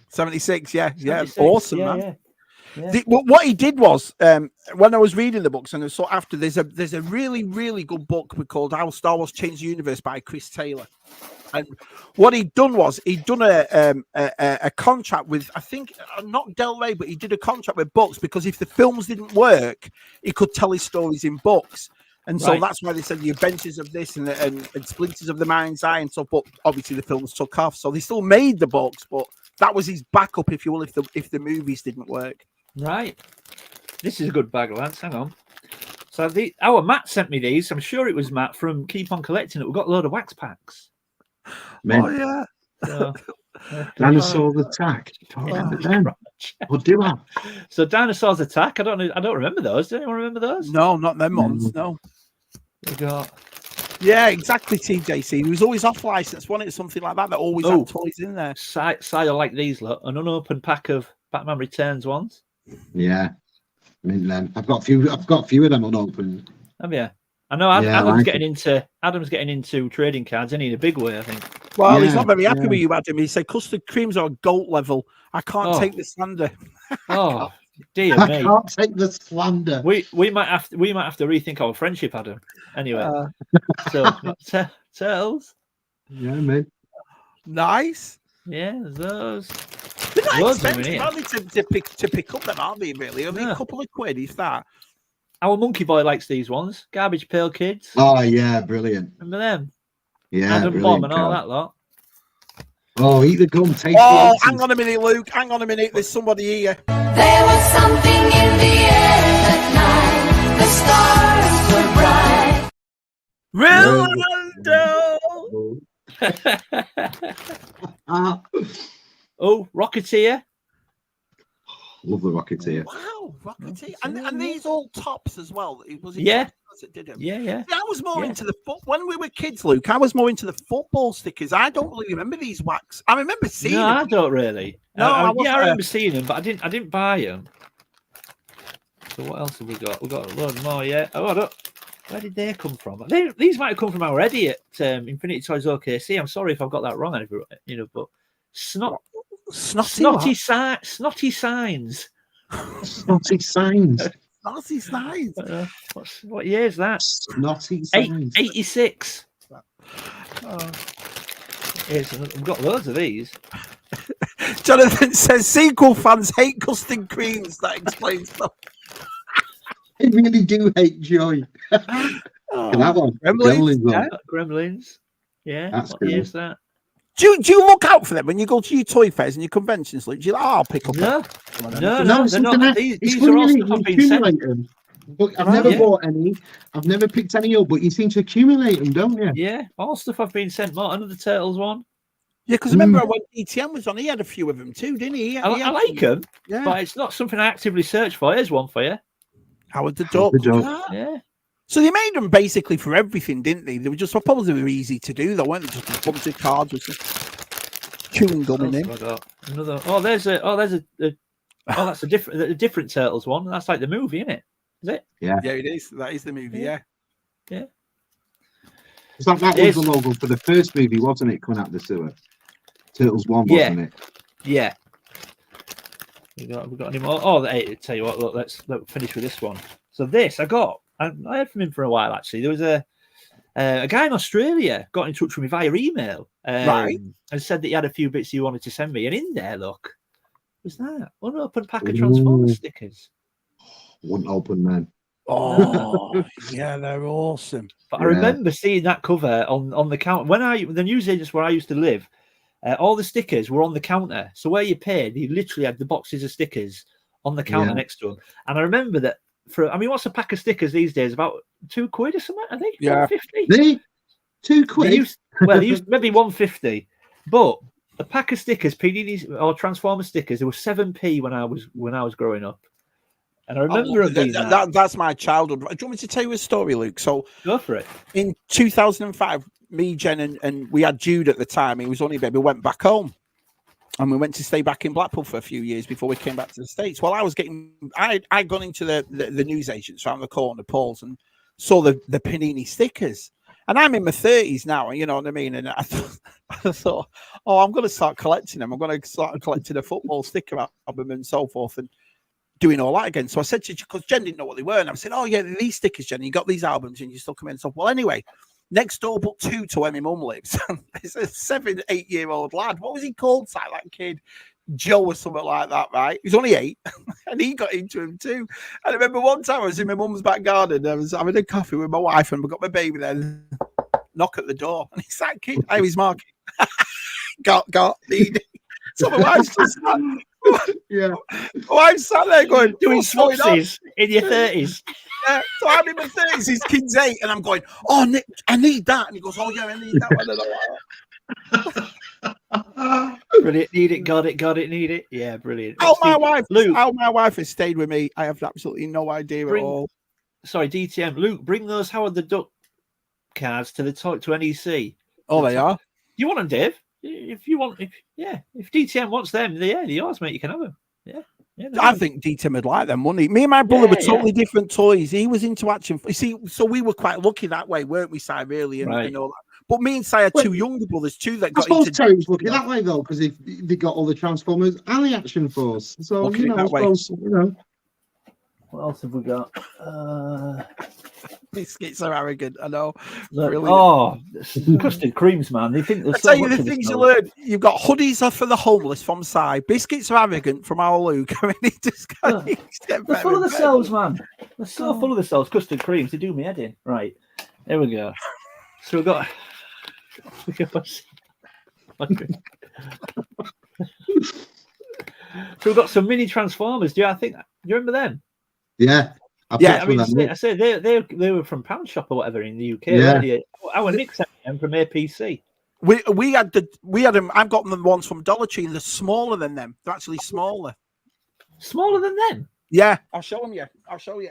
76, yeah. 76, Awesome, man. Yeah. What he did was, when I was reading the books, and I saw after, there's a really, really good book called How Star Wars Changed the Universe by Chris Taylor. And what he'd done was he'd done a contract with, I think, not Del Rey, but he did a contract with books because if the films didn't work, he could tell his stories in books. And so that's why they said the adventures of this and Splinters of the Mind's Eye and stuff. But obviously the films took off, so they still made the books, but that was his backup, if you will, if the movies didn't work. Right. This is a good bag, lads. Hang on. So our Matt sent me these. I'm sure it was Matt from Keep On Collecting It. We've got a load of wax packs. Man. Oh yeah. So, Dinosaurs Attack. What do I? So Dinosaurs Attack. I don't remember those. Does anyone remember those? No, not them ones. No. We got. Yeah, exactly. TJC. He was always off license, wasn't it? Something like that. That always had toys in there. I like these. Look, an unopened pack of Batman Returns ones. Yeah, I mean, I've got a few of them unopened. Have you? I know Adam's getting into trading cards, isn't he, in a big way, I think. Well, he's not very happy with you, Adam. He said custard creams are goat level. I can't take the slander. Oh, dear me. I can't take the slander. We might have to rethink our friendship, Adam. Anyway. So turtles. Yeah, mate. Nice. Yeah, there's those. They're not expensive, aren't they, to pick up them, aren't they, really? I mean, a couple of quid, if that. Our monkey boy likes these ones. Garbage Pail Kids. Oh, yeah, brilliant. Remember them? Yeah, Adam Bomb and all that lot. Oh, eat the gum, taste the hang on a minute, Luke. Hang on a minute. There's somebody here. There was something in the air that night. The stars were bright. Oh, Rocketeer. Love the Rocketeer. Wow, Rocketeer. And these all tops as well. Was it that did them? Yeah. I was more into the when we were kids, Luke. I was more into the football stickers. I don't really remember these wax. I remember seeing them. I don't really. No, I remember seeing them, but I didn't buy them. So what else have we got? We got a load more. Yeah. Oh, where did they come from? These might have come from our Eddie at Infinity Toys OKC. I'm sorry if I've got that wrong, but snotty signs. Snotty signs. Snotty signs. What year is that? Snotty signs. 86. We've got loads of these. Jonathan says sequel fans hate custard creams. That explains stuff. I really do hate Joy. That one. Gremlins. Yeah. That's what year is that? Do you look out for them when you go to your toy fairs and your conventions? Like, do you I'll pick up. No, they're not. These are all stuff I've been sent. But I've never bought any. I've never picked any up. But you seem to accumulate them, don't you? Yeah, all stuff I've been sent. Another Turtles one. Yeah, because remember when ETM was on, he had a few of them too, didn't he? I like them, but it's not something I actively search for. Here's one for you. Howard the Duck. Yeah. So they made them basically for everything, didn't they? They were just probably easy to do, though, weren't they? Just a bunch of cards with some chewing gum in them. Another. That's a different Turtles one. That's like the movie, isn't it? Is it? Yeah. Yeah, it is. That is the movie. Yeah. Yeah. That was the logo for the first movie, wasn't it? Coming out of the sewer. Turtles 1, wasn't it? Yeah. We got any more? Oh, hey, tell you what, look, let's finish with this one. So this I heard from him for a while actually. There was a guy in Australia got in touch with me via email, Right. and said that he had a few bits he wanted to send me, and in there, look, was that unopened pack of Transformers stickers. Wouldn't open them. Oh, yeah, they're awesome. But I remember seeing that cover on the counter when the newsagents where I used to live. All the stickers were on the counter, so where you paid, you literally had the boxes of stickers on the counter next to them. And I remember that what's a pack of stickers these days? About £2 or something, I think. Yeah, £1.50. £2. They used maybe £1.50, but a pack of stickers, Panini or Transformer stickers, there was 7p when I was growing up. And I remember that's my childhood. Do you want me to tell you a story, Luke? So go for it. In 2005, me, Jen, and we had Jude at the time. He was only a baby. We went back home, and we went to stay back in Blackpool for a few years before we came back to the States. Well, I'd gone into the newsagents around the corner, Paul's, and saw the Panini stickers. And I'm in my 30s now, you know what I mean? And I thought, oh, I'm going to start collecting them. I'm going to start collecting a football sticker album and so forth, and doing all that again. So I said to, because Jen didn't know what they were, and I said, oh yeah, these stickers, Jen, you got these albums and you still come in and stuff. Well, anyway, next door but 2 to where my mum lives. It's a 7-8-year-old lad. What was he called? Like that kid, Joe or something like that, right? He was only 8, and he got into him too. And I remember one time I was in my mum's back garden. I was having a coffee with my wife, and we got my baby there. Knock at the door, and he's that kid. I was marking. got need. So my wife's just Yeah. Oh, I'm sat there going, doing swapsies in your 30s. Yeah, so I'm in my 30s, his kid's 8, and I'm going, oh, Nick, I need that. And he goes, oh, yeah, I need that one. Brilliant. Need it, got it, need it. Yeah, brilliant. How my wife has stayed with me, I have absolutely no idea at all. Sorry, DTM. Luke, bring those Howard the Duck cards to NEC. Oh, they are? You want them, Dave? If you want, if DTM wants them, they're yours, mate. You can have them. Yeah. I think DTM would like them, wouldn't he? Me and my brother were totally different toys. He was into action. You see, so we were quite lucky that way, weren't we, Si, really? And all that. But me and Si had 2 younger brothers too that got into. Terry was lucky that way though, because they got all the Transformers and the Action Force. So Look at it that way. What else have we got? Biscuits are arrogant, I know. Custard creams, man. They think there's so much the things you learn. You've got hoodies are for the homeless from Si. Biscuits are arrogant from our Luke. I mean, he just got they're full of themselves, man. They're so full of themselves. Custard creams, they do me head in. Right. There we go. So we've got so we've got some mini Transformers. Do you remember them? Yeah. I say they were from Pound Shop or whatever in the UK. Yeah. Our Nick sent them from APC. We had them. I've got them ones from Dollar Tree. They're smaller than them. They're actually smaller. Smaller than them? Yeah, I'll show them you. I'll show you.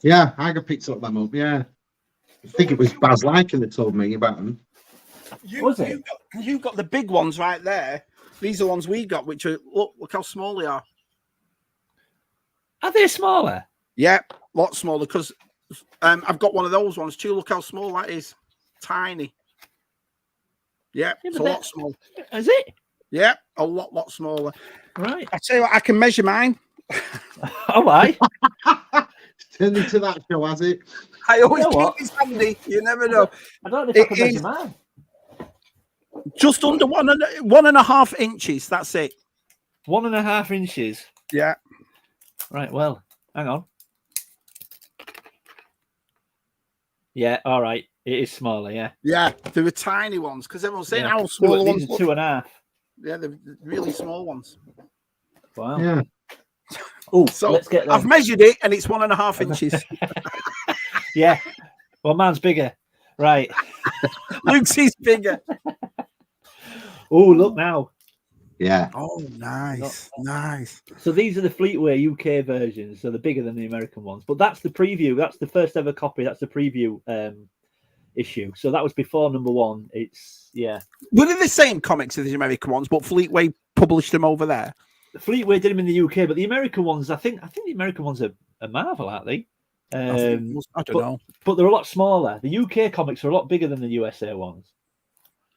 Yeah, I got picked up them up. Yeah, I think it was Baz Lycan that told me about them. You got the big ones right there. These are the ones we got, which are look how small they are. Are they smaller? Yeah, a lot smaller because I've got one of those ones too. Look how small that is. Tiny. Yeah, it's a lot smaller. Is it? Yeah, a lot smaller. Right. I tell you what, I can measure mine. Oh, I. Turned into that show, has it? I always keep this handy. You never know. I don't know if I can measure mine. Just under 1.5 inches. That's it. 1.5 inches. Yeah. Right. Well, hang on. Yeah. All right. It is smaller. Yeah. Yeah. They were tiny ones because everyone's saying how small the ones. 2.5. Yeah, they're really small ones. Wow. Yeah. Oh, so let's get them. I've measured it and it's 1.5 inches. Yeah. Well, mine's bigger. Right. Luke's is bigger. Oh, look now. Yeah. Oh, nice. Nice. So these are the Fleetway UK versions. So they're bigger than the American ones. But that's the preview. That's the first ever copy. That's the preview issue. So that was before number 1. It's, yeah. Were they the same comics as the American ones, but Fleetway published them over there? Fleetway did them in the UK, but the American ones, I think the American ones are Marvel, aren't they? I don't know. But they're a lot smaller. The UK comics are a lot bigger than the USA ones.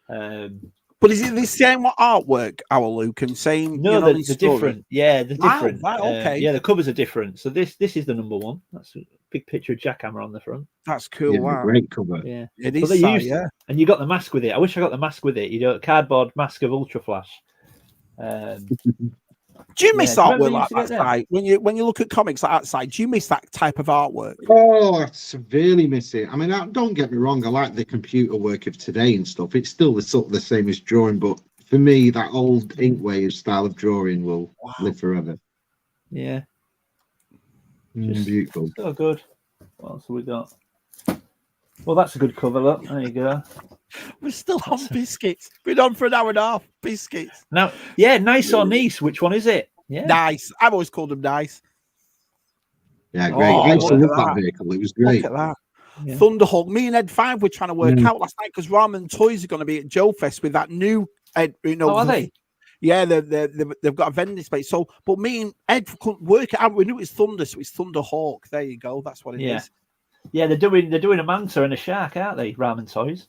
But is it the same artwork, our Luke, and same? No, they're different. Yeah, they're different. Right, okay. Yeah, the covers are different. So this is the number one. That's a big picture of Jackhammer on the front. That's cool. Yeah, Wow. great cover. Yeah, It But is. they used- Yeah. and you got the mask with it. I wish I got the mask with it. You know, cardboard mask of Ultra Flash. Do you miss do you remember artwork you like used to that get them? side? When you look at comics like that side, do you miss that type of artwork? Oh, I severely miss it. I mean, don't get me wrong. I like the computer work of today and stuff. It's still the sort of the same as drawing, but for me, that old inkwave style of drawing will live forever. Yeah, Beautiful. so good. What else have we got? Well, that's a good cover. Look, there you go. We're still on biscuits. Been on for an hour and a half. Biscuits. Now, yeah, nice or nice? Which one is it? Yeah, Nice. I've always called them nice. Yeah, great. Oh, I used to look love at that that. vehicle. It was great. Look at that. Yeah. Thunderhawk. Me and Ed 5 were trying to work out last night because Ramen Toys are going to be at Joe Fest with that new Ed. You know, Oh, are they? Yeah, they've got a vending space. So, but me and Ed couldn't work it out. We knew it was Thunder, so it's Thunderhawk. There you go. That's what it is. Yeah, they're doing a manta and a shark, aren't they? Ramen Toys.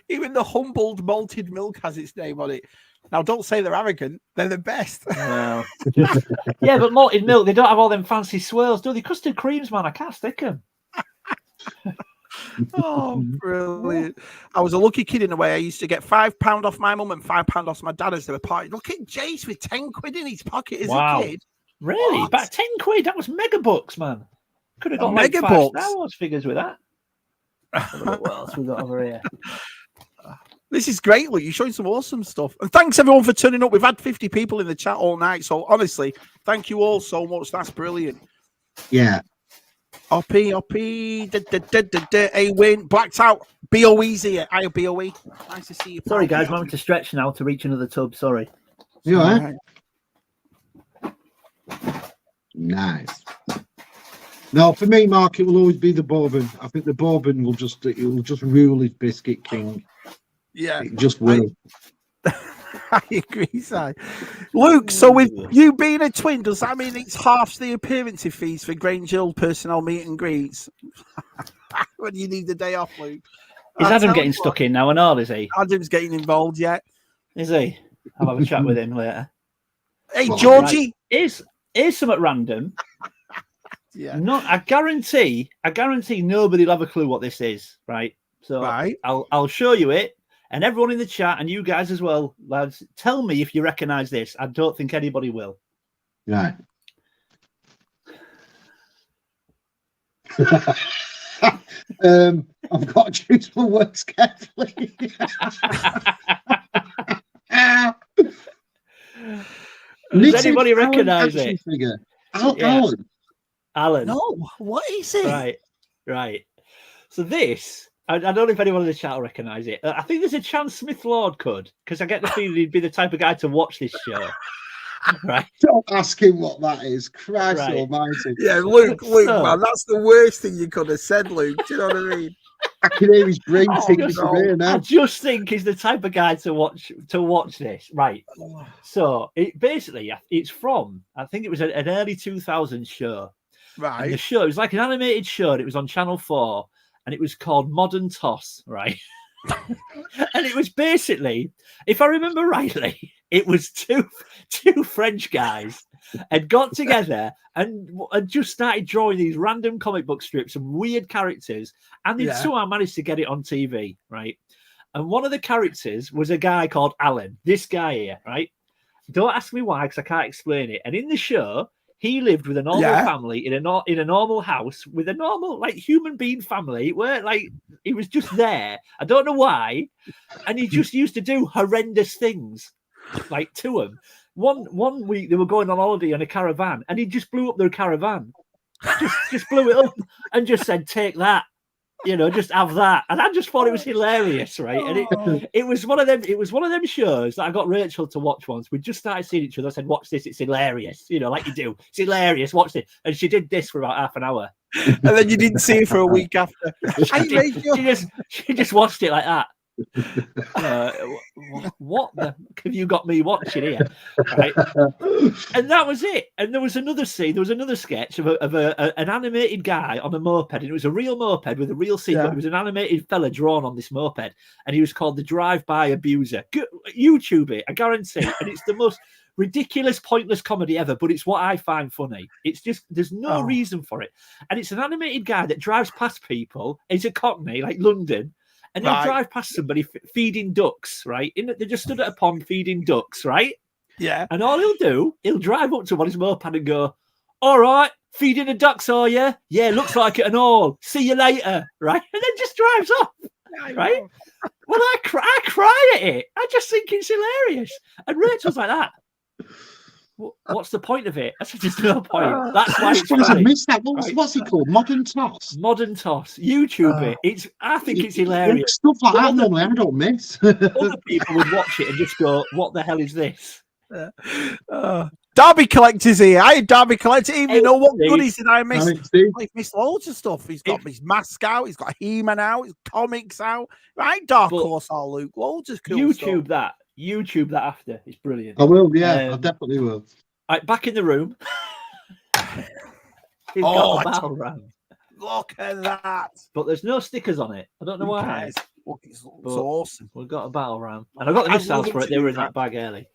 Even the humbled malted milk has its name on it. Now, don't say they're arrogant. They're the best. Well, yeah, but malted milk, they don't have all them fancy swirls, do they? Custard creams, man, I can't stick them. Oh, brilliant. I was a lucky kid in a way. I used to get £5 off my mum and £5 off my dad as they were partying. Look at Jace with 10 quid in his pocket as a kid. Really? What? About 10 quid? That was mega bucks, man. Could have got like mega 5 bucks. Star Wars figures with that. What else we got over here? This is great. Look, you're showing some awesome stuff. And thanks everyone for turning up. We've had 50 people in the chat all night. So honestly, thank you all so much. That's brilliant. Yeah. Oppie, a win. Blacked out. BOE easy. I BOE. Nice to see you. Sorry, guys, I'm having to stretch now to reach another tub. Sorry. You all All right? Nice. No, for me, Mark, it will always be the bourbon. I think the bourbon will just rule as Biscuit King. Yeah. It just will. I agree, Si. Luke, so with you being a twin, does that mean it's half the appearance fees for Grange Hill personnel meet and greets? When you need the day off, Luke. Is I'll Adam tell getting you stuck in now and all, is he? what, Adam's getting involved yet. Is he? I'll have a chat with him later. Hey, Well, Georgie. Here's something random. Yeah. No, I guarantee nobody'll have a clue what this is, right? So Right. I'll show you it, and everyone in the chat and you guys as well, lads, tell me if you recognise this. I don't think anybody will. Right. I've got to choose my words carefully. Does anybody recognise it? Figure. Yeah. Alan. Alan. No, what is it? Right. So this, I don't know if anyone in the chat will recognise it. I think there's a chance Smith Lord could, because I get the feeling he'd be the type of guy to watch this show. Right. Don't ask him what that is. Christ Right. almighty. Yeah, Luke, So- man, that's the worst thing you could have said, Luke. Do you know what I mean? I can hear his brain Oh, ticking no. from here I now. just think he's the type of guy to watch this. Right. So it's from, I think it was an early 2000s show. And the Right. show, it was like an animated show, and it was on Channel 4, and it was called Modern Toss, right? And it was basically, if I remember rightly, it was two French guys had got together and just started drawing these random comic book strips and weird characters, and they Yeah. somehow managed to get it on TV, right? And one of the characters was a guy called Alan, this guy here, right? Don't ask me why, because I can't explain it. And in the show, he lived with a normal Yeah. family in a normal house with a normal like human being family where like he was just there. I don't know why, and he just used to do horrendous things like to him. One week they were going on holiday on a caravan, and he just blew up their caravan, just blew it up, and just said, "Take that." Just have that. And I just thought it was hilarious, right? And it was one of them. It was one of them shows that I got Rachel to watch once. We just started seeing each other. I said, "Watch this. It's hilarious." Like you do. It's hilarious. Watch it. And she did this for about half an hour. And then you didn't see her for a week after. She just watched it like that. What the have you got me watching here? Right? And that was it. And there was another scene. There was another sketch of an animated guy on a moped, and it was a real moped with a real scene. But it was an animated fella drawn on this moped, and he was called the Drive-By Abuser. YouTube it, I guarantee. And it's the most ridiculous, pointless comedy ever, but it's what I find funny. It's just there's no reason for it, and it's an animated guy that drives past people. He's a Cockney, like London. And he'll drive past somebody feeding ducks, right? They just stood at a pond feeding ducks, right? Yeah. And all he'll drive up to him on his moped and go, all right, feeding the ducks, are you? Yeah, looks like it and all. See you later, right? And then just drives off, right? Well, I cry at it. I just think it's hilarious. And Rachel's like that. What's the point of it? I said, there's no point. That's why it's funny. I missed that. What's it called? Modern Toss. Modern Toss. YouTube it. I think it's hilarious. Stuff like that normally I don't miss. Other people would watch it and just go, "What the hell is this?" Derby Collector's here. I had Derby Collector. Even know what goodies did I miss? I've missed loads of stuff. He's got his mask out. He's got He-Man out. His comics out. Right, Dark Horse, all Luke. Loads of cool YouTube stuff. that. YouTube that after. It's brilliant. I will, yeah. I definitely will. Right, back in the room. He's got a battle ram. Look at that. But there's no stickers on it. I don't know why. Look, it's awesome. We've got a battle ram. And I got the missiles for it. They were in that bag early.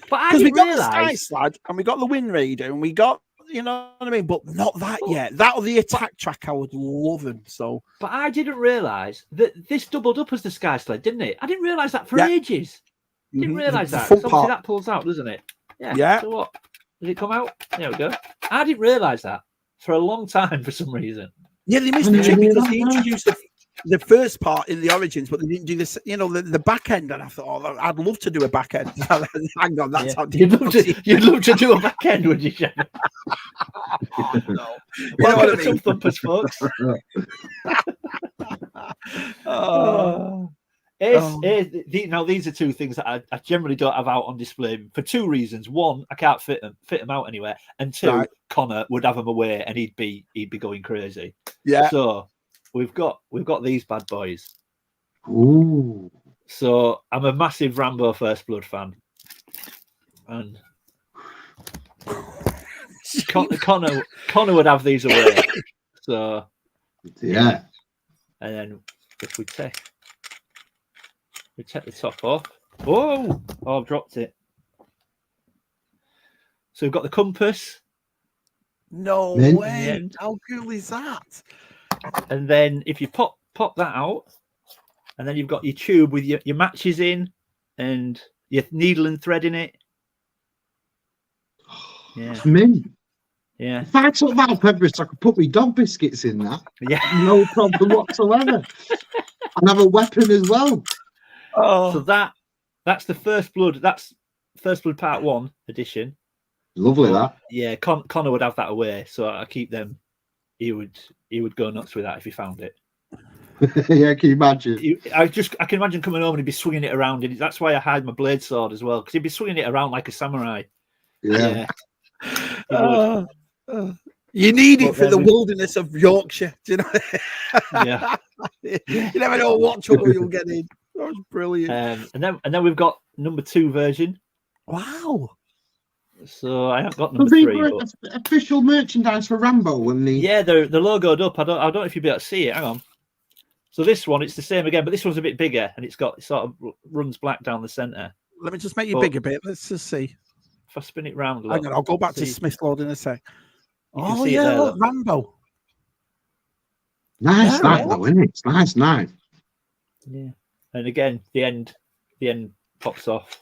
But I Because we didn't got the Sky realise... Slad and we got the Wind Raider and we got, you know what I mean? But not that yet. That or the attack track, I would love them. So, but I didn't realise that this doubled up as the Sky Sled, didn't it? I didn't realise that for ages. Didn't realise that. Front Obviously, part. that pulls out, doesn't it? Yeah. So what? Did it come out? There we go. I didn't realise that for a long time for some reason. Yeah, they missed the trick because they introduced the first part in the Origins, but they didn't do this, you know, the back end. And I thought, oh, I'd love to do a back end. Hang on, that's how you'd love to do a back end, would you, Shannon? No. Welcome to Thumpers, folks. Now, these are two things that I generally don't have out on display for two reasons. One, I can't fit them out anywhere, and two, Connor would have them away and he'd be going crazy. Yeah. So we've got these bad boys. Ooh. So I'm a massive Rambo First Blood fan, and Connor would have these away. So yeah. And then if we take the top off. Oh, I've dropped it. So we've got the compass. No way. How cool is that? And then if you pop that out, and then you've got your tube with your matches in and your needle and thread in it. Yeah. Mint. Yeah. If I took that up every so I could put my dog biscuits in that. Yeah. No problem whatsoever. And have a weapon as well. Oh. So that's the First Blood. That's First Blood Part 1 edition. Lovely that. Yeah, Connor would have that away, so I keep them. He would go nuts with that if he found it. Yeah, can you imagine? I can imagine coming home and he'd be swinging it around, and that's why I hide my blade sword as well, because he'd be swinging it around like a samurai. Yeah. You need it for the wilderness of Yorkshire, do you know? Yeah. You never know what trouble you'll get in. That was brilliant. And then we've got number 2 version. Wow. So I haven't got number 3. Official merchandise for Rambo and the they're logoed up. I don't know if you'll be able to see it. Hang on. So this one, it's the same again, but this one's a bit bigger, and it sort of runs black down the centre. Let me just make you big a bit. Let's just see. If I spin it round, hang on, I'll go back to Smith Lord in a sec. Oh yeah, look, Rambo. Nice knife though, isn't it? It's nice knife. Yeah. And again, the end pops off.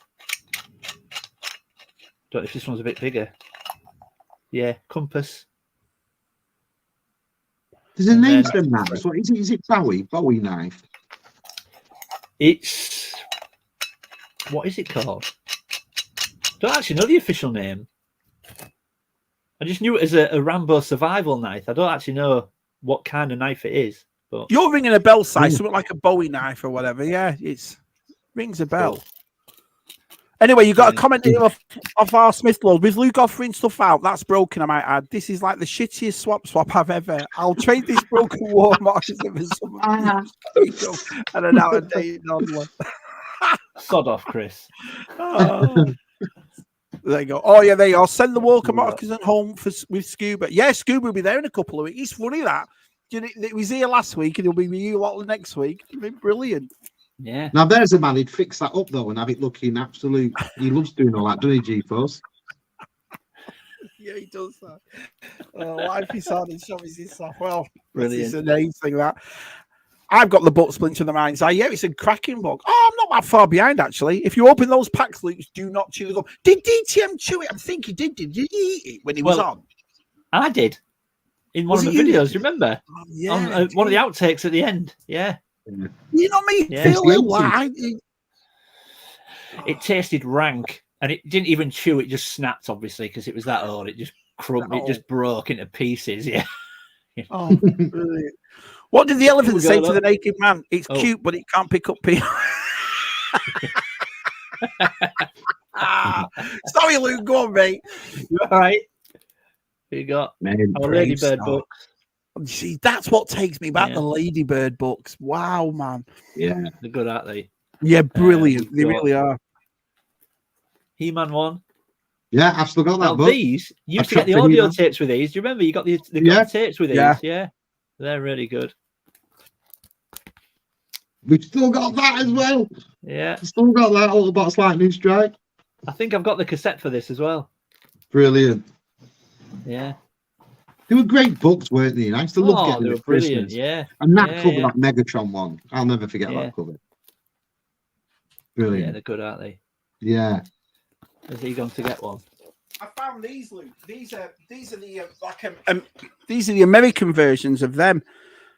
Don't know if this one's a bit bigger. Yeah, compass. There's a name to them knives. What is it? Is it Bowie? Bowie knife. It's what is it called? Don't actually know the official name. I just knew it as a Rambo survival knife. I don't actually know what kind of knife it is. But you're ringing a bell, size something like a Bowie knife or whatever. Yeah, it's rings a bell. Anyway, you got a comment here off our Smith Lord with Luke offering stuff out. That's broken, I might add. This is like the shittiest swap I've ever. I'll trade this broken war moccasin for some and an out of date novel. Sod off, Chris. Oh. There you go. Oh yeah, there you are. Send the Walker moccasin home with Scuba. Yeah, Scuba will be there in a couple of weeks. It's funny that. It was here last week and he'll be with you a lot next week. It'll be brilliant. Yeah. Now there's a man who'd fix that up though and have it looking absolute. He loves doing all that, doesn't he, G-Force? Yeah, he does that. Life is hard and so is his soft. Well, Brilliant. It's an age thing that. I've got the book Splinter of the Mind's Eye. Yeah, it's a cracking book. Oh, I'm not that far behind actually. If you open those packs, Luke, do not chew them. Did DTM chew it? I think he did. Did he eat it when he was on? I did. In one Was of the it you? videos, do you remember? Oh, yeah, On one of the outtakes at the end. Yeah. You know me. Yeah. Feel it, like, It tasted rank, and it didn't even chew. It just snapped, obviously, because it was that old. It just crumbled. It just broke into pieces. Yeah. Oh, brilliant. What did the elephant say to the naked man? It's cute, but it can't pick up people. Sorry, Luke. Go on, mate. You all right? You got our Ladybird books. See, that's what takes me back. The Ladybird books. Wow, man. Yeah, they're good, aren't they? Yeah, brilliant. They really are. He-Man one. Yeah, I've still got that book. These, you used to get the audio tapes with these. Do you remember? You got the tapes with these. Yeah. They're really good. We've still got that as well. Yeah. Still got that Autobots Lightning Strike. I think I've got the cassette for this as well. Brilliant. Yeah. They were great books, weren't they? And I used to love getting them at brilliant. Christmas. Yeah. And that cover, that Megatron one. I'll never forget that cover. Brilliant. Yeah, they're good, aren't they? Yeah. Has he gone to get one? I found these, Luke. These are the these are the American versions of them.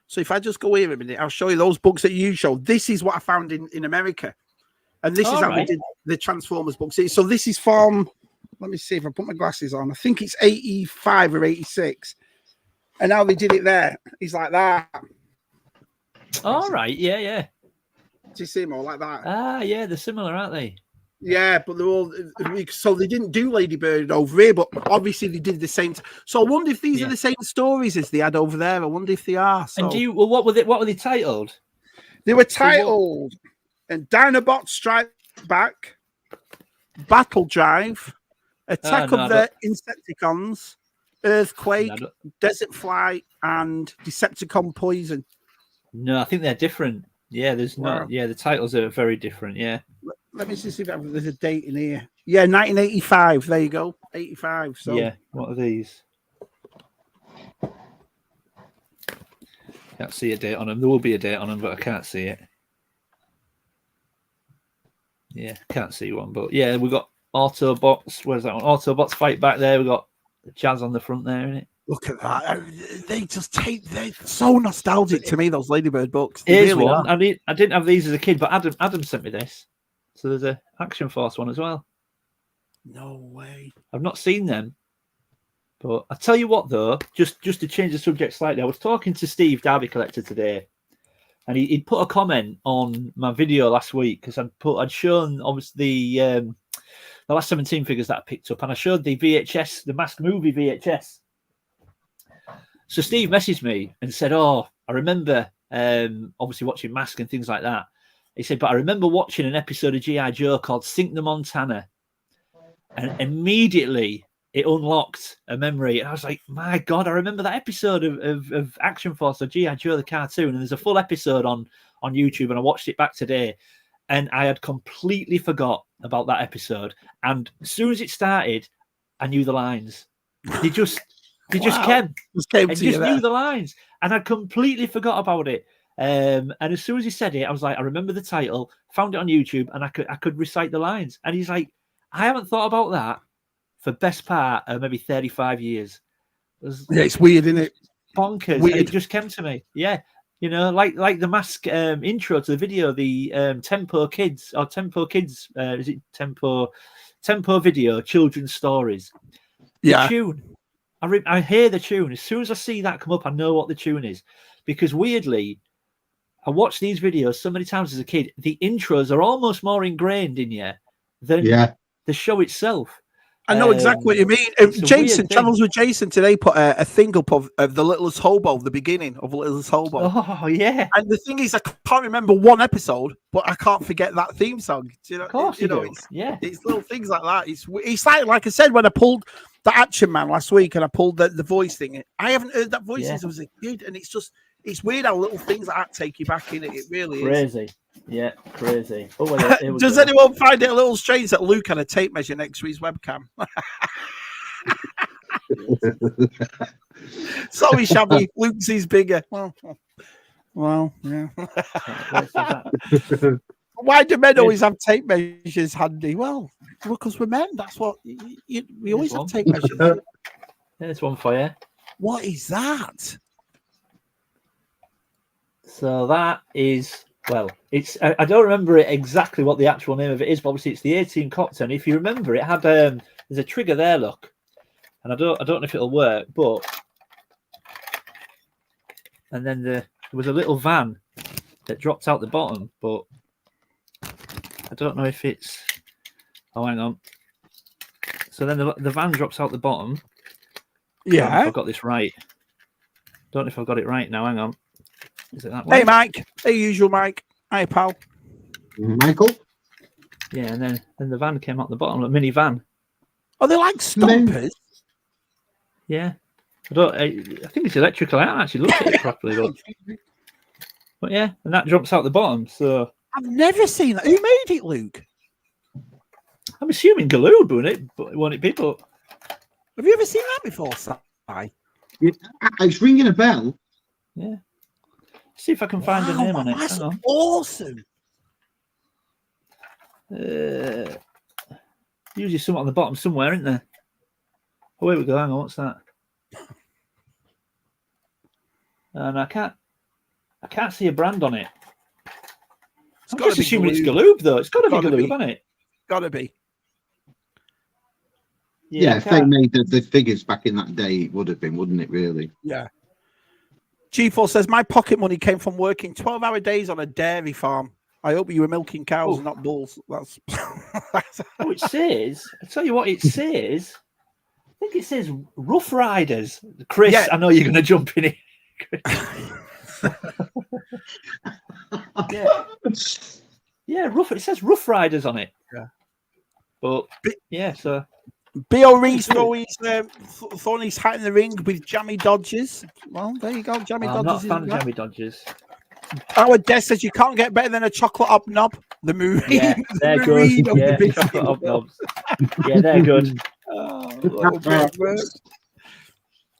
So if I just go here a minute, I'll show you those books that you showed. This is what I found in America, and this is how we did the Transformers books. So this is from. Let me see if I put my glasses on. I think it's 85 or 86, and how they did it there. He's like that. All right. Yeah. Yeah. Do you see them all like that? Ah, yeah. They're similar, aren't they? Yeah, but they're all so they didn't do Ladybird over here, but obviously they did the same. So I wonder if these are the same stories as they had over there. I wonder if they are. So. And what were they titled? They were titled and Dinobot Strike Back, Battle Drive, Attack of the Insecticons, Earthquake, Desert Flight, and Decepticon Poison. No, I think they're different. Yeah, there's not. Yeah, the titles are very different. Yeah. Let me see if there's a date in here. Yeah, 1985. There you go. 85. So yeah, what are these? Can't see a date on them. There will be a date on them, but I can't see it. Yeah, can't see one. But yeah, we've got Autobots. Where's that one? Autobots Fight Back there. We've got the Jazz on the front there, isn't it? Look at that. They just they're so nostalgic to me, those Ladybird books. Here's really one. I didn't have these as a kid, but Adam sent me this. So there's a Action Force one as well. No way. I've not seen them. But I tell you what, though, just to change the subject slightly, I was talking to Steve, Derby Collector, today, and he'd put a comment on my video last week because I'd shown obviously the last 17 figures that I picked up, and I showed the VHS, the Mask movie VHS. So Steve messaged me and said, "Oh, I remember obviously watching Mask and things like that." He said, "But I remember watching an episode of G.I. Joe called Sink the Montana, and immediately it unlocked a memory." And I was like, "My God, I remember that episode of Action Force or G.I. Joe the cartoon." And there's a full episode on YouTube, and I watched it back today, and I had completely forgot about that episode. And as soon as it started, I knew the lines. They just came. I just knew the lines, and I completely forgot about it. And as soon as he said it, I was like, I remember the title, found it on YouTube, and I could recite the lines. And he's like, I haven't thought about that for best part of maybe 35 years. It's weird, isn't it? Bonkers. Weird. And it just came to me. Yeah. You know, like the Mask intro to the video, the Tempo Kids, is it Tempo video, children's stories. Yeah. The tune. I hear the tune. As soon as I see that come up, I know what the tune is. Because weirdly, I watched these videos so many times as a kid, the intros are almost more ingrained in you than the show itself. I know exactly what you mean. Jason, Channels with Jason today put a thing up of the Littlest Hobo, the beginning of Littlest Hobo. Oh, yeah. And the thing is, I can't remember one episode, but I can't forget that theme song. Do you know, of course you know, do. It's little things like that. It's like I said, when I pulled the Action Man last week and I pulled the voice thing, I haven't heard that voice since I was a kid. And it's weird how little things like that take you back in it. It really crazy. is. Yeah, crazy. Oh, well, Does anyone find it a little strange that Luke had a tape measure next to his webcam? Sorry, Shabby. Luke's is bigger. Well, yeah. Why do men always have tape measures handy? Well, because we're men. That's what we always have tape measures. There's one for you. What is that? So that is, well, it's I don't remember it exactly what the actual name of it is, but obviously it's the 18 cocktail. And if you remember, it had there's a trigger there. Look, and I don't know if it'll work, but and then there was a little van that dropped out the bottom, but I don't know if it's. Oh, hang on. So then the van drops out the bottom. Yeah, I don't know if I've got this right. Don't know if I've got it right now. Hang on. Is it that way? Hey, Mike. Hey, usual Mike. Hi, pal. Michael. Yeah, and then the van came out the bottom, a mini van. Are they like stompers? Yeah. I think it's electrical. I haven't actually looked at it properly, but yeah, and that drops out the bottom. So I've never seen that. Who made it, Luke? I'm assuming Galoob, won't it be? But have you ever seen that before, Si? It's ringing a bell. Yeah. See if I can find a name on it. That's Hang on. awesome. Usually something on the bottom somewhere, isn't there? Oh, here we go. Hang on, what's that? And I can't see a brand on it. I'm just assuming it's Galoob, though. It's got to be Galoob, hasn't it? Got to be. Yeah, if they made the figures back in that day, it would have been, wouldn't it, really? Yeah. G4 says, my pocket money came from working 12-hour days on a dairy farm. I hope you were milking cows and not bulls. That's Oh, it says, I'll tell you what it says. I think it says Rough Riders. Chris, yeah. I know you're going to jump in it. Yeah, Rough. It says Rough Riders on it. Yeah. But, yeah, so... Bill Reese throwing his hat in the ring with Jammy Dodgers. Well, there you go, Jammy Dodgers. I'm not a fan of Jammy Dodgers. Howard Des says you can't get better than a chocolate hobnob. The movie. Yeah, they're good. Yeah, chocolate hobnobs. Yeah, they're good.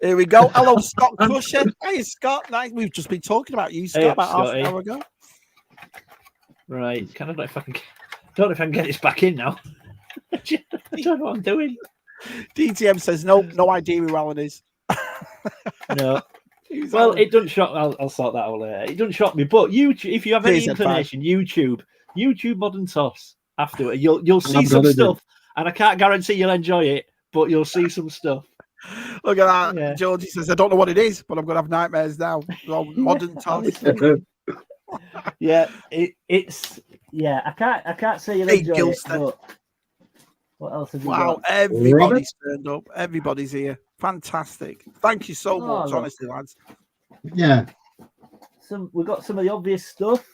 Here we go. Hello, Scott Crusher. Hey, Scott. Nice. We've just been talking about you, Scott, about half an hour ago. Right. I don't know if I can get this back in now. I don't know what I'm doing. DTM says no idea who Alan is. No. Well, it doesn't shock. I'll sort that out later. It doesn't shock me. But YouTube, if you have any inclination, YouTube Modern Toss afterward, you'll see some stuff, and I can't guarantee you'll enjoy it, but you'll see some stuff. Look at that. Yeah. Georgie says, I don't know what it is, but I'm going to have nightmares now. Modern Toss. Yeah, it's. Yeah, I can't say you'll enjoy it. But what else have you got? Everybody's turned up. Everybody's here. Fantastic. Thank you so much, honestly, lads. Yeah. We've got some of the obvious stuff.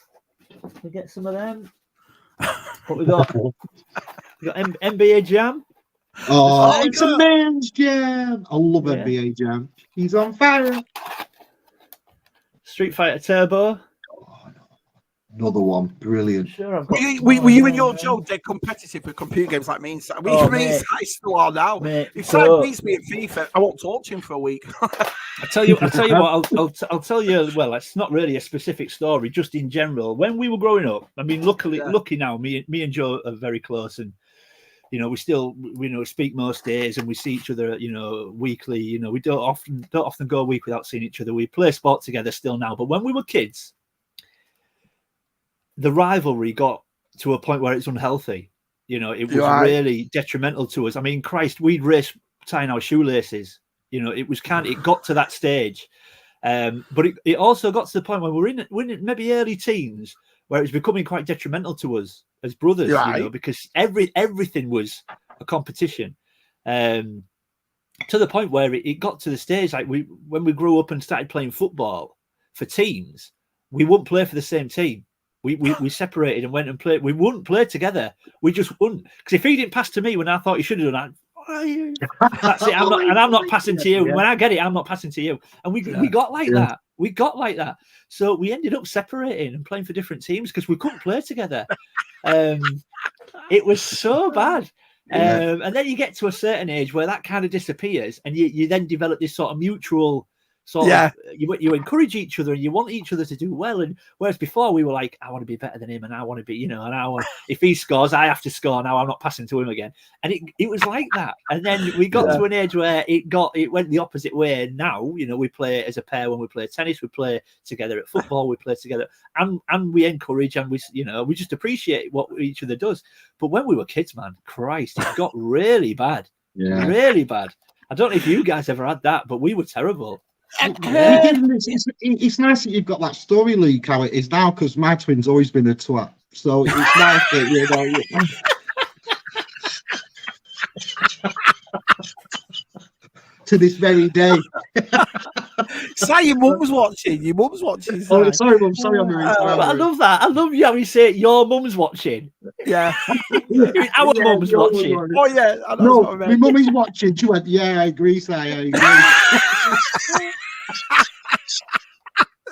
We get some of them. What we got? We got NBA Jam. Oh, it's a man's jam. I love NBA Jam. He's on fire. Street Fighter Turbo. Another one, brilliant. Sure, were you and your Joe dead competitive with computer games like me and Si? I still are now. Mate, if Si beats me at FIFA, I won't talk to him for a week. I'll tell you what. I'll tell you. Well, it's not really a specific story. Just in general, when we were growing up, I mean, lucky now, me and Joe are very close, and we still speak most days, and we see each other, weekly. We don't often go a week without seeing each other. We play sport together still now, but when we were kids, the rivalry got to a point where it's unhealthy. It was really detrimental to us. I mean, Christ, we'd race tying our shoelaces. It got to that stage. But it also got to the point when we're in maybe early teens where it was becoming quite detrimental to us. as brothers, Right. because everything was a competition. To the point where it got to the stage like when we grew up and started playing football for teams, we wouldn't play for the same team. We separated and went and played. We wouldn't play together. We just wouldn't, because if he didn't pass to me when I thought he should have done that, that's it. I'm not passing to you. Yeah. When I get it, I'm not passing to you. And we got like that. We got like that. So we ended up separating and playing for different teams because we couldn't play together. It was so bad. And then you get to a certain age where that kind of disappears, and you then develop this sort of mutual sort of, you encourage each other and you want each other to do well. And whereas before we were like, I want to be better than him, and I want to be, and I want, if he scores, I have to score. Now I'm not passing to him again. And it was like that. And then we got to an age where it went the opposite way. And now, we play as a pair when we play tennis, we play together at football, we play together, and we encourage, and we just appreciate what each other does. But when we were kids, man, Christ, it got really bad. Yeah. Really bad. I don't know if you guys ever had that, but we were terrible. It's nice that you've got that story, Luke, how it is now, because my twin's always been a twat. So it's nice that to this very day. Say your mum's watching. Your mum's watching. Oh, sorry, Mum. Sorry, I'm I love that. I love you how you say your mum's watching. Yeah. Our mum's watching. Oh yeah. No, my mum is watching. She went, yeah, I agree, Si, I agree.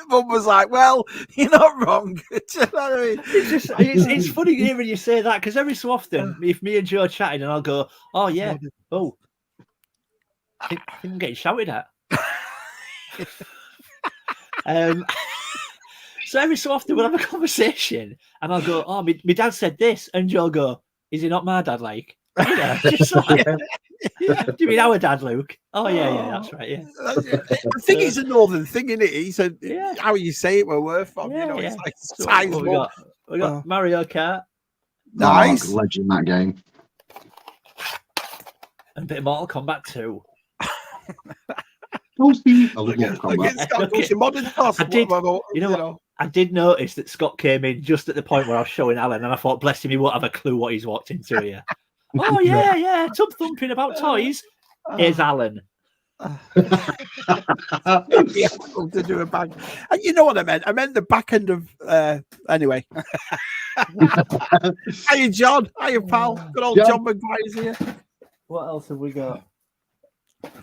Mum was like, well, you're not wrong. Do you know what I mean? It's funny hearing you say that, because every so often, if me and Joe are chatting, and I'll go, oh yeah, oh, I think I'm getting shouted at. So every so often we'll have a conversation, and I'll go, oh, my dad said this, and Joe'll go, is he not my dad, like? Just like, do you mean our dad, Luke? Oh yeah, that's right. Yeah. I think it's a northern thing, isn't it? He said, how you say it, where we're from. It's like so we got Mario Kart. Nice. Legend, that game. And a bit of Mortal Kombat 2. I did notice that Scott came in just at the point where I was showing Alan, and I thought, bless him, he won't have a clue what he's watching to here. Oh yeah, tub thumping about toys. Here's Alan. To do a bag. And you know what I meant? I meant the back end of anyway. Hiya, John. Hiya, pal. Good old John McGuire's here. What else have we got?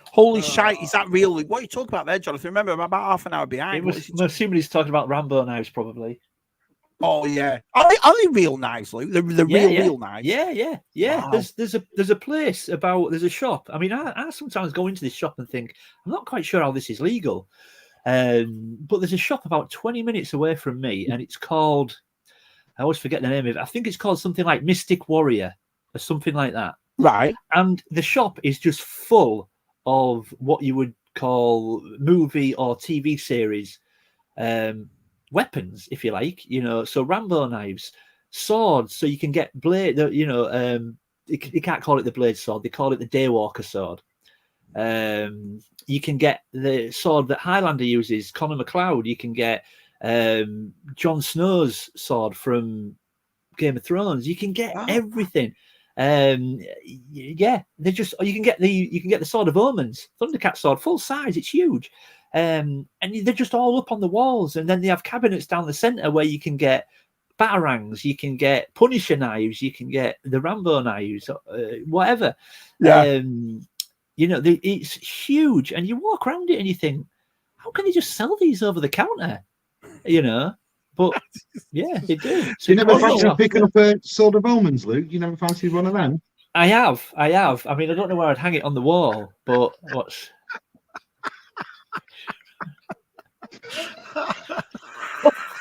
Holy shite, is that real? What are you talking about there, Jonathan? Remember, I'm about half an hour behind. I'm assuming he's talking about Rambo knives, probably. Oh yeah, are they real knives, Luke? The real knives. Yeah. Wow. There's a place there's a shop. I mean, I sometimes go into this shop and think, I'm not quite sure how this is legal, but there's a shop about 20 minutes away from me, and it's called, I always forget the name of it. I think it's called something like Mystic Warrior or something like that. Right. And the shop is just full of what you would call movie or TV series weapons, if you like, so Rambo knives, swords, so you can get blade, you can't call it the blade sword, they call it the Daywalker sword. You can get the sword that Highlander uses, Connor McLeod. You can get Jon Snow's sword from Game of Thrones. You can get everything. They're just, you can get the Sword of Omens, Thundercat sword, full size, it's huge. And they're just all up on the walls, and then they have cabinets down the center where you can get batarangs, you can get Punisher knives, you can get the Rambo knives, whatever. It's huge, and you walk around it and you think, how can they just sell these over the counter? But yeah, they do. So you never fancy picking up a Sword of Omens, Luke? You never fancied one of them? I have. I mean, I don't know where I'd hang it on the wall, but what's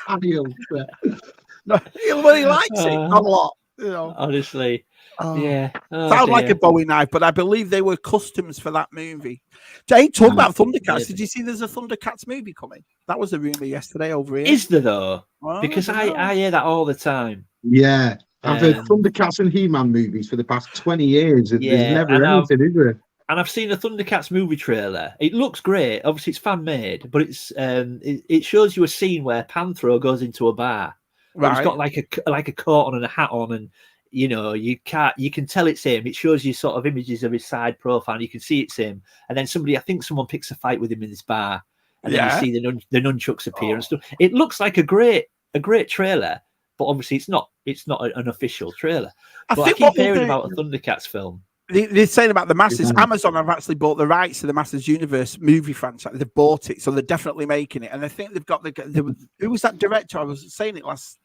no, he likes it a lot, honestly. Sound like a Bowie knife, but I believe they were customs for that movie. Jay, talk about Thundercats. Did you see there's a Thundercats movie coming? That was a rumor yesterday over here. Is there though? Because I hear that all the time. Yeah, I've heard Thundercats and He-Man movies for the past 20 years. And there's never anything, is there? And I've seen a Thundercats movie trailer. It looks great. Obviously, it's fan made, but it shows you a scene where Panthro goes into a bar, But it's Right. got like a coat on and a hat on, and you know you can tell it's him. It shows you sort of images of his side profile, and you can see it's him. And then I think someone picks a fight with him in this bar, and then you see the nunchucks appear and stuff. It looks like a great trailer, but obviously it's not an official trailer. But I keep hearing about a Thundercats film. They're saying about the Masters. Amazon have actually bought the rights to the Masters Universe movie franchise. They've bought it, so they're definitely making it. And I think they've got who was that director? I was saying it last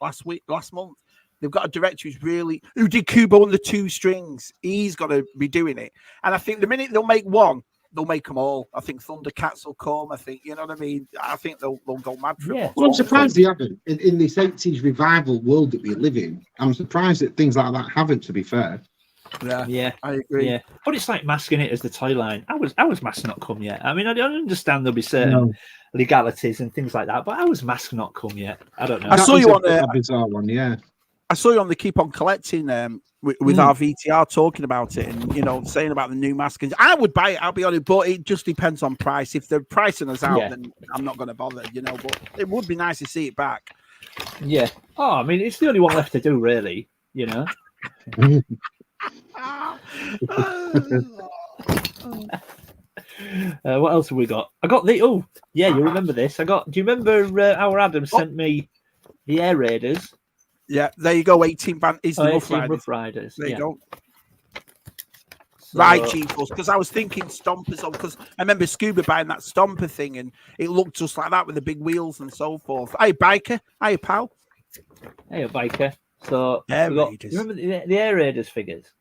month. They've got a director who did Kubo and the Two Strings. He's got to be doing it. And I think the minute they'll make one, they'll make them all. I think Thundercats will come. I think, you know what I mean? I think they'll go mad for it. Well, I'm surprised they haven't. In this 80s revival world that we live in, I'm surprised that things like that haven't, to be fair. Yeah, I agree. Yeah, but it's like masking it as the toy line. Ours mask not come yet. I mean, I don't understand there'll be certain legalities and things like that, but ours mask not come yet. I don't know. I saw you on a bizarre one, yeah. I saw you on the Keep On Collecting with our VTR talking about it, and you know, saying about the new mask. I would buy it, I'll be honest, but it just depends on price. If they're pricing us out, then I'm not going to bother, you know. But it would be nice to see it back. Yeah. Oh, I mean, it's the only one left to do, really. You know. What else have we got? I got you remember this? Do you remember our Adam sent me the Air Raiders? Yeah, there you go. 18 band is the Rough Riders. There you go. So, right, Chiefos, because I was thinking Stompers on, because I remember Scuba buying that Stomper thing, and it looked just like that with the big wheels and so forth. Hey, biker. Hey, pal. Hey, biker. So Air Raiders. You remember the Air Raiders figures?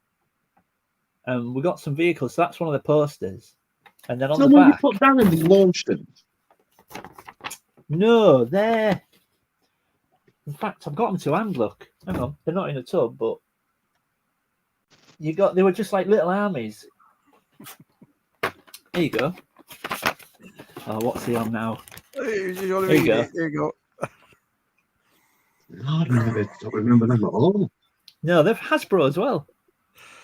We got some vehicles. So that's one of the posters. And then on the back, you put down and they launched them. No, they're. In fact, I've got them to hand. Look, hang on, they're not in a tub, but they were just like little armies. There you go. Oh, what's he on now? There you go. There you go. I don't remember them at all. No, they're Hasbro as well.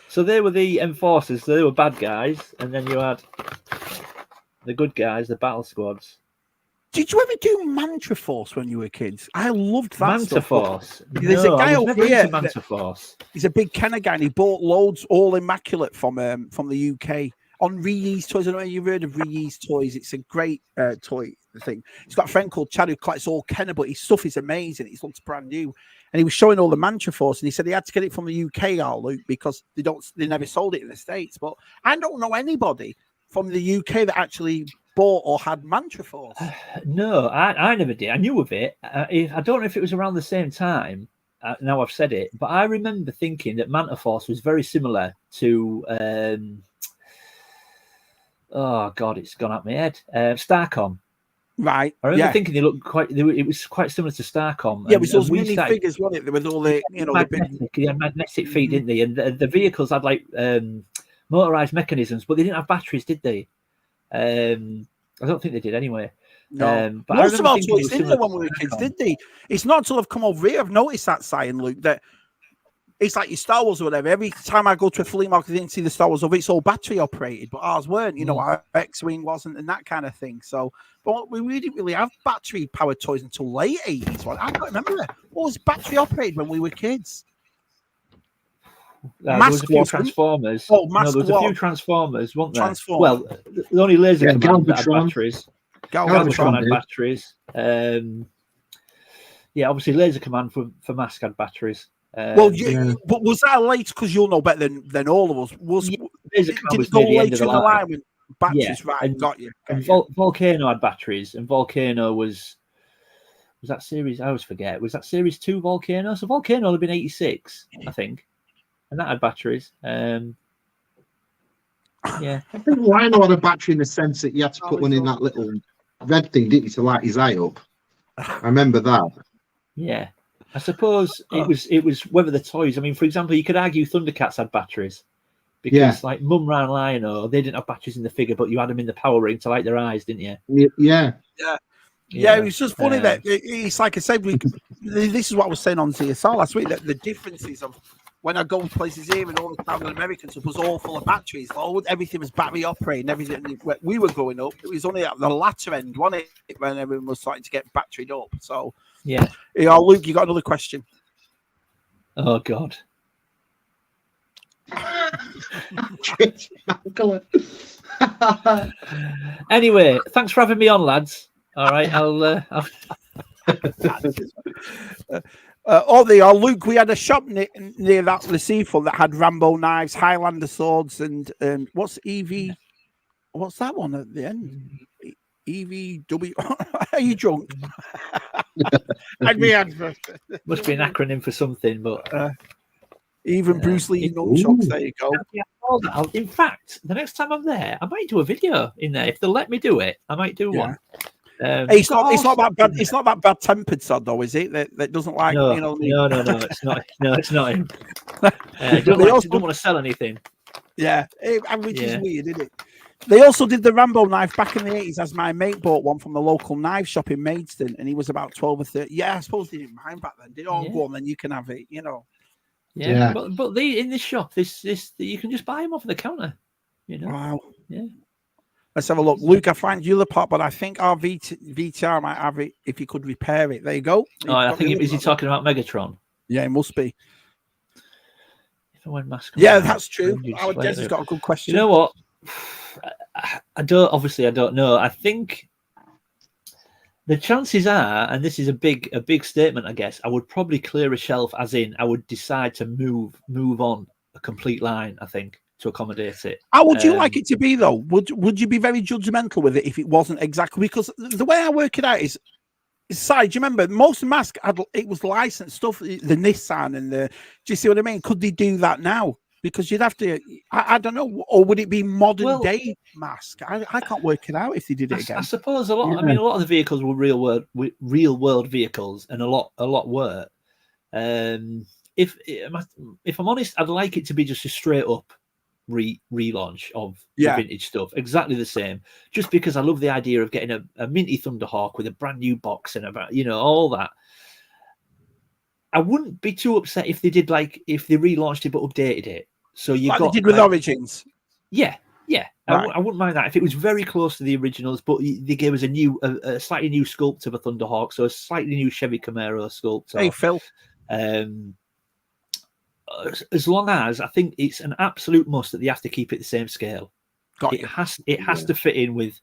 So they were the enforcers. So they were bad guys, and then you had the good guys, the battle squads. Did you ever do Mantra Force when you were kids? I loved that Manta stuff. Force. There's a guy over here. Manta Force. He's a big Kenner guy, and he bought loads, all immaculate, from the UK on Ree's Toys. I don't know if you've heard of Ree's Toys. It's a great toy thing. He's got a friend called Chad who collects all Kenner, but his stuff is amazing. It looks brand new, and he was showing all the Mantra Force, and he said he had to get it from the UK, Luke, because they never sold it in the States. But I don't know anybody from the UK that actually bought or had Mantra Force. No, I never did. I knew of it. I don't know if it was around the same time. Now I've said it, but I remember thinking that Manta Force was very similar to oh god, it's gone out my head. Starcom. Right. I remember thinking it was quite similar to Starcom. Yeah, it was those mini figures, wasn't it? There was all the magnetic feet, didn't they? And the vehicles had like motorized mechanisms, but they didn't have batteries, did they? I don't think they did anyway. No, but most of our toys didn't know when we were kids, did they? It's not until I've come over here I've noticed that, Sion, Luke, that it's like your Star Wars or whatever. Every time I go to a flea market, I didn't see the Star Wars of it's all battery operated, but ours weren't. You know, our X-wing wasn't, and that kind of thing. So, but we didn't really have battery powered toys until late 80s. I don't remember what was battery operated when we were kids. There was a few Transformers. Oh, no, there was a few Transformers, weren't there? Well, the only Laser Command that had batteries. Galvatron had batteries. Obviously Laser Command for Mask had batteries. But was that late? Because you'll know better than all of us. Laser Did it go later in the line with batteries? Right, and, got you. And Volcano had batteries, and Volcano was that series? I always forget. Was that series 2 Volcano? So Volcano had been 86, I think. And that had batteries. I think Rhino had a battery in the sense that you had to put one in that little red thing, didn't you, to light his eye up? I remember that. Yeah. I suppose it was whether the toys. I mean, for example, you could argue Thundercats had batteries. Because like Mumra and Lion, they didn't have batteries in the figure, but you had them in the power ring to light their eyes, didn't you? Yeah. Yeah, it was just funny that it's like I said, this is what I was saying on ZSR last week, that the differences of when I go places here and all the time in America stuff was all full of batteries. Everything was battery operated. Everything when we were growing up, it was only at the latter end, wasn't it, when everyone was starting to get batteried up. So yeah. Luke, you got another question? Oh God. Anyway, thanks for having me on, lads. All right, I'll Luke, we had a shop near that Recife that had Rambo knives, Highlander swords, and what's EV? What's that one at the end? EVW. Are you drunk? Must be an acronym for something, but even Bruce Lee nunchucks. There you go. In fact, the next time I'm there, I might do a video in there if they'll let me do it. I might do one. It's not that bad. It's not that bad tempered sod though, is it? That doesn't like no, you know. No, it's not. No, it's not him. Don't want to sell anything. Yeah, which is weird, isn't it? They also did the Rambo knife back in the 80s, as my mate bought one from the local knife shop in Maidstone, and he was about 12 or 13. Yeah, I suppose they didn't mind back then. Did all go on, then you can have it, you know. Yeah. But they in this shop, this you can just buy them off the counter. You know. Wow. Yeah. Let's have a look. Luke, I find you the part, but I think our VTR might have it if you could repair it. There you go. Oh, I think is he talking about Megatron? Yeah, it must be. If I went mask. Yeah, that's true. Our Des has got a good question. You know what? I don't know. I think the chances are, and this is a big statement, I guess, I would probably clear a shelf, as in I would decide to move on a complete line, I think, to accommodate it. How would you like it to be though? Would you be very judgmental with it if it wasn't exactly? Because the way I work it out is do you remember most masks it was licensed stuff, the Nissan and the, do you see what I mean? Could they do that now? Because you'd have to, I don't know, or would it be modern day mask? I can't work it out if they did it again. I suppose a lot. I mean, a lot of the vehicles were real world vehicles, and a lot were. If I'm honest, I'd like it to be just a straight up relaunch of the vintage stuff, exactly the same. Just because I love the idea of getting a minty Thunderhawk with a brand new box and about all that. I wouldn't be too upset if they did if they relaunched it but updated it. So you got they did with Origins. Yeah. Right. I wouldn't mind that if it was very close to the originals, but they gave us a slightly new sculpt of a Thunderhawk, so a slightly new Chevy Camaro sculpt. Hey Phil. As long as I think it's an absolute must that they have to keep it the same scale. It has to fit in with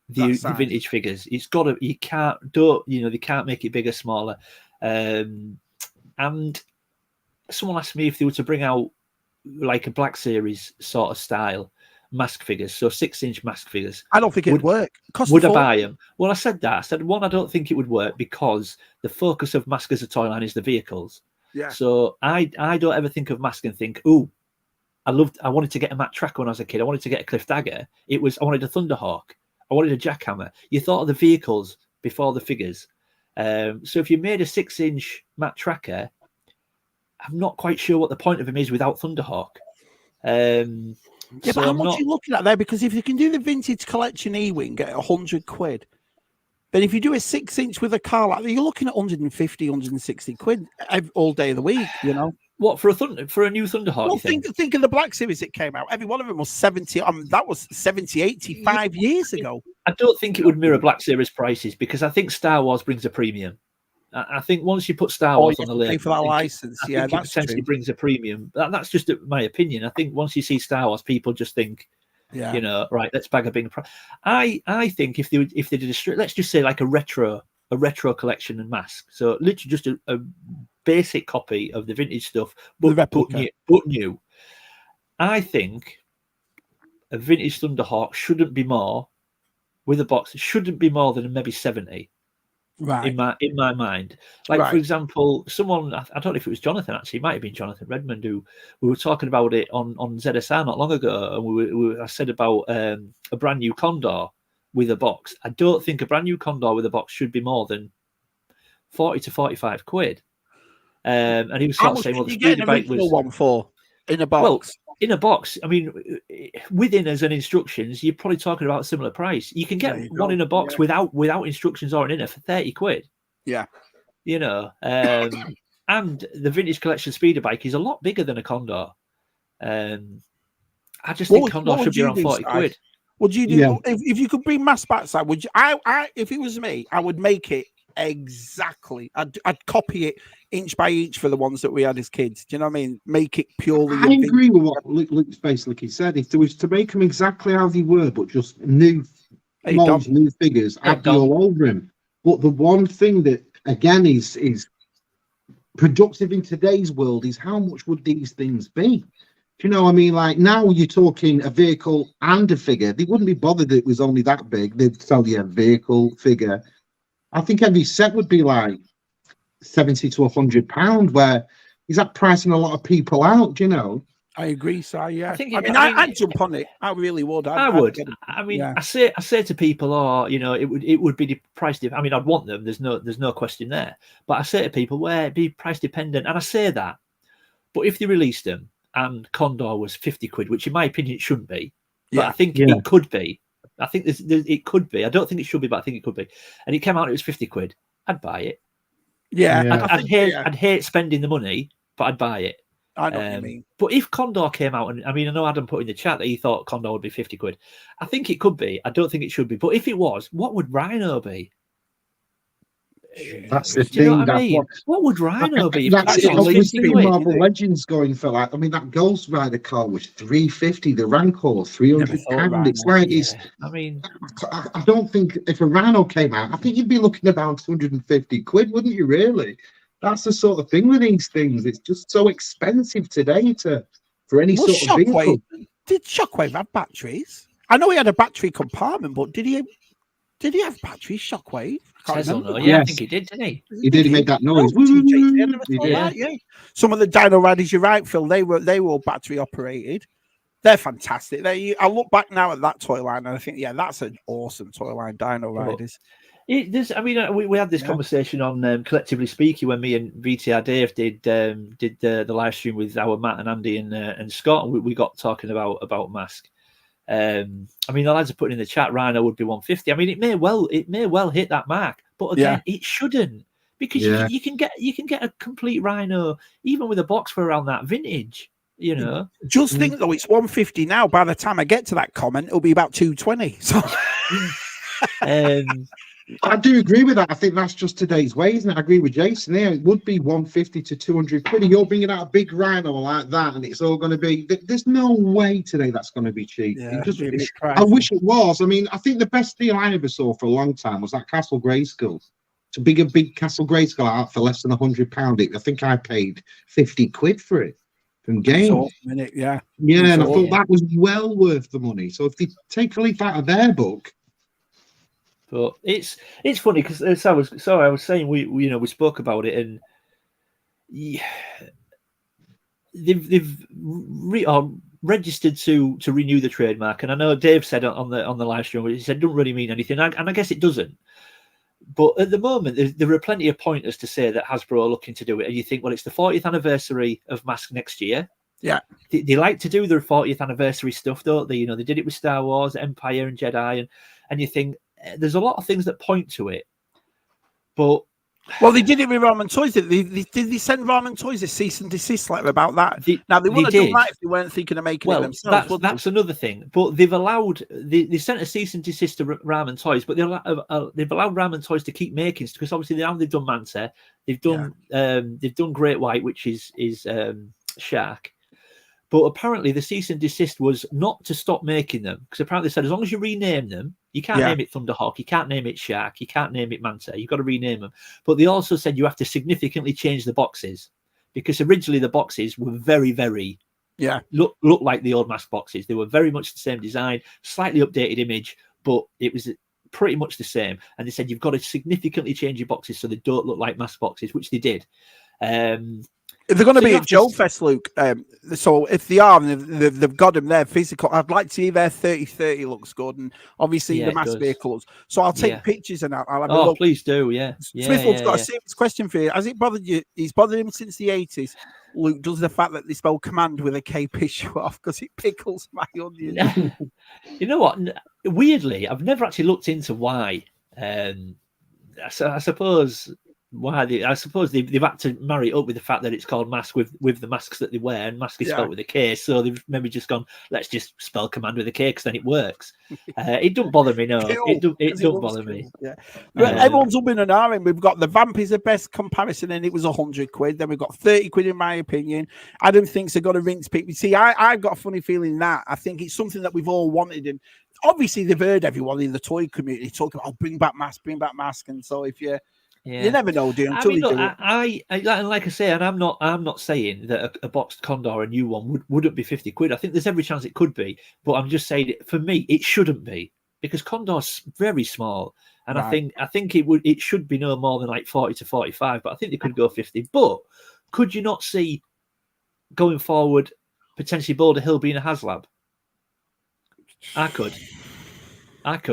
the vintage figures. It's got to. You can't they can't make it bigger, smaller. And someone asked me if they were to bring out like a Black Series sort of style mask figures, so 6-inch mask figures. I don't think it'd work. Would I buy them? Well, I said that. I said, one, I don't think it would work because the focus of Mask as a toy line is the vehicles. Yeah. So I don't ever think of Mask and think, ooh, I wanted to get a Matt Tracker when I was a kid. I wanted to get a Cliff Dagger. I wanted a Thunderhawk. I wanted a Jackhammer. You thought of the vehicles before the figures. So if you made a 6-inch Matt Tracker, I'm not quite sure what the point of him is without Thunderhawk. But how much are you looking at there? Because if you can do the vintage collection E-Wing at £100, then if you do a 6-inch with a car like that, you're looking at 150, 160 quid all day of the week, What, for a new Thunderhawk? Well, think of the Black Series that came out. Every one of them was 70. That was 70, 85 years ago. I don't think it would mirror Black Series prices because I think Star Wars brings a premium. I think once you put Star Wars on the list, for that license, I think it potentially brings a premium. That's just my opinion. I think once you see Star Wars, people just think, right, let's bag a big price. I think if they did let's just say like a retro collection and mask, so literally just a basic copy of the vintage stuff, but new. I think a vintage Thunderhawk shouldn't be more with a box. It shouldn't be more than maybe 70. Right. In my mind, for example, someone, I don't know if it was Jonathan, actually, it might have been Jonathan Redmond, who we were talking about it on ZSR not long ago, and I said about a brand new Condor with a box. I don't think a brand new Condor with a box should be more than 40 to 45 quid. And he was sort of saying, well, the Speedy Bike was one for in a box. Well, in a box, I mean, within as an instructions, you're probably talking about a similar price. You can get one in a box without instructions or an inner for 30 quid. Yeah. And the vintage collection speeder bike is a lot bigger than a Condor. I just think Condor should be around 40 quid. Would you do Yeah. if you could bring mass backside? Would you? I if it was me, I would make it exactly. I'd copy it inch by inch for the ones that we had as kids. Do you know what I mean? Make it purely. I agree with what Luke's basically said. If there was to make them exactly how they were, but just new molds, new figures, I'd be all over him. But the one thing that again is productive in today's world is how much would these things be? Do you know what I mean? Like now you're talking a vehicle and a figure. They wouldn't be bothered that it was only that big. They'd sell you a vehicle, figure. I think every set would be like 70 to £100, where is that pricing a lot of people out, do you know? I agree, Si. Yeah, I mean, I'd jump on it. I really would. I would. I mean, I say to people, oh, you know, it would be price. I mean, I'd want them. There's no question there. But I say to people, well, it'd be price dependent, and I say that. But if they released them and Condor was 50 quid, which in my opinion it shouldn't be, but I think it could be. I think it could be. I don't think it should be, but I think it could be. And it came out and it was 50 quid. I'd buy it. Yeah, I'd hate spending the money, but I'd buy it. I know what you mean. But if Condor came out, and I mean, I know Adam put in the chat that he thought Condor would be 50 quid. I think it could be. I don't think it should be. But if it was, what would Rhino be? That's the Do you know thing. what I mean? What would Rhino be? That's it. I was 50 seeing quid? Marvel Legends going for like, I mean, that Ghost Rider car was 350, the Rancor 300 pound. It's like it's. I mean, I don't think if a Rhino came out, I think you'd be looking about 250 quid, wouldn't you? Really? That's the sort of thing with these things. It's just so expensive today for any sort of vehicle. Did Shockwave have batteries? I know he had a battery compartment, but did he have batteries? Shockwave? I think he did, didn't he? He did. He made that noise. Yeah. Some of the Dino Riders, you're right, Phil. They were all battery operated. They're fantastic. I look back now at that toy line and I think, that's an awesome toy line, Dino Riders. We had this conversation on Collectively Speaking when me and VTR Dave did the live stream with our Matt and Andy and Scott. We got talking about Mask. I mean, the lads are putting in the chat, Rhino would be 150. I mean, it may well hit that mark, but again, it shouldn't, because you can get a complete Rhino even with a box for around that vintage. You know, just think though, it's 150 now. By the time I get to that comment, it'll be about 220. So. I do agree with that. I think that's just today's way, isn't it? I agree with Jason there. It would be 150 to 200 quid. You're bringing out a big Rhino like that, and it's all going to be. There's no way today that's going to be cheap. I wish it was. I mean, I think the best deal I ever saw for a long time was that Castle Grayskull. To big a big Castle Grayskull out for less than £100. I think I paid 50 quid for it from Game. And I thought that was well worth the money. So if they take a leaf out of their book. But it's funny because I was saying we spoke about it, and they've registered to renew the trademark, and I know Dave said on the live stream, he said it doesn't really mean anything, and I guess it doesn't. But at the moment, there are plenty of pointers to say that Hasbro are looking to do it, and you think, well, it's the 40th anniversary of Mask next year. Yeah, they like to do their 40th anniversary stuff, don't they? You know, they did it with Star Wars, Empire, and Jedi, and you think. There's a lot of things that point to it, but they did it with Ramen Toys. Did they send Ramen Toys a cease and desist letter about that? They wouldn't have done that if they weren't thinking of making it themselves. That's another thing. But they've allowed they sent a cease and desist to Ramen Toys, but they've allowed Ramen Toys to keep making, because obviously they've done Manta, they've done Great White, which is Shark. But apparently the cease and desist was not to stop making them, because apparently they said as long as you rename them, you can't name it Thunderhawk, you can't name it Shark, you can't name it Manta, you've got to rename them. But they also said you have to significantly change the boxes, because originally the boxes were very, very look like the old Mask boxes. They were very much the same design, slightly updated image, but it was pretty much the same. And they said you've got to significantly change your boxes so they don't look like Mask boxes, which they did. If they're going to be at Joe Fest, Luke, so if they are, and they've got them there physical, I'd like to see their 3030 looks good, and obviously the Mask vehicles. So I'll take pictures and I'll have a look. Please do, Smithwood's got a serious question for you. Has it bothered you? He's bothered him since the 80s. Luke, does the fact that they spell command with a K piss you off because it pickles my onion? You know what? Weirdly, I've never actually looked into why. I suppose why I suppose they've had to marry it up with the fact that it's called Mask with the masks that they wear, and Mask is spelled with a K. So they've maybe just gone, let's just spell command with a K because then it works. It don't bother me, no. It don't bother me. Yeah. Everyone's up in an hour, and we've got the Vamp is the best comparison, and it was £100. Then we've got 30 quid in my opinion. Adam thinks they've got a rinse pick. See, I've got a funny feeling that I think it's something that we've all wanted, and obviously they've heard everyone in the toy community talking about, bring back Mask, and so if you never know, do you? Until you do it. I like I say, and I'm not saying that a boxed Condor, a new one, wouldn't be 50 quid. I think there's every chance it could be, but I'm just saying, for me, it shouldn't be, because Condor's very small, and Right. I think it should be no more than like 40 to 45, but I think they could go 50. But could you not see going forward potentially Boulder Hill being a HasLab? I could. That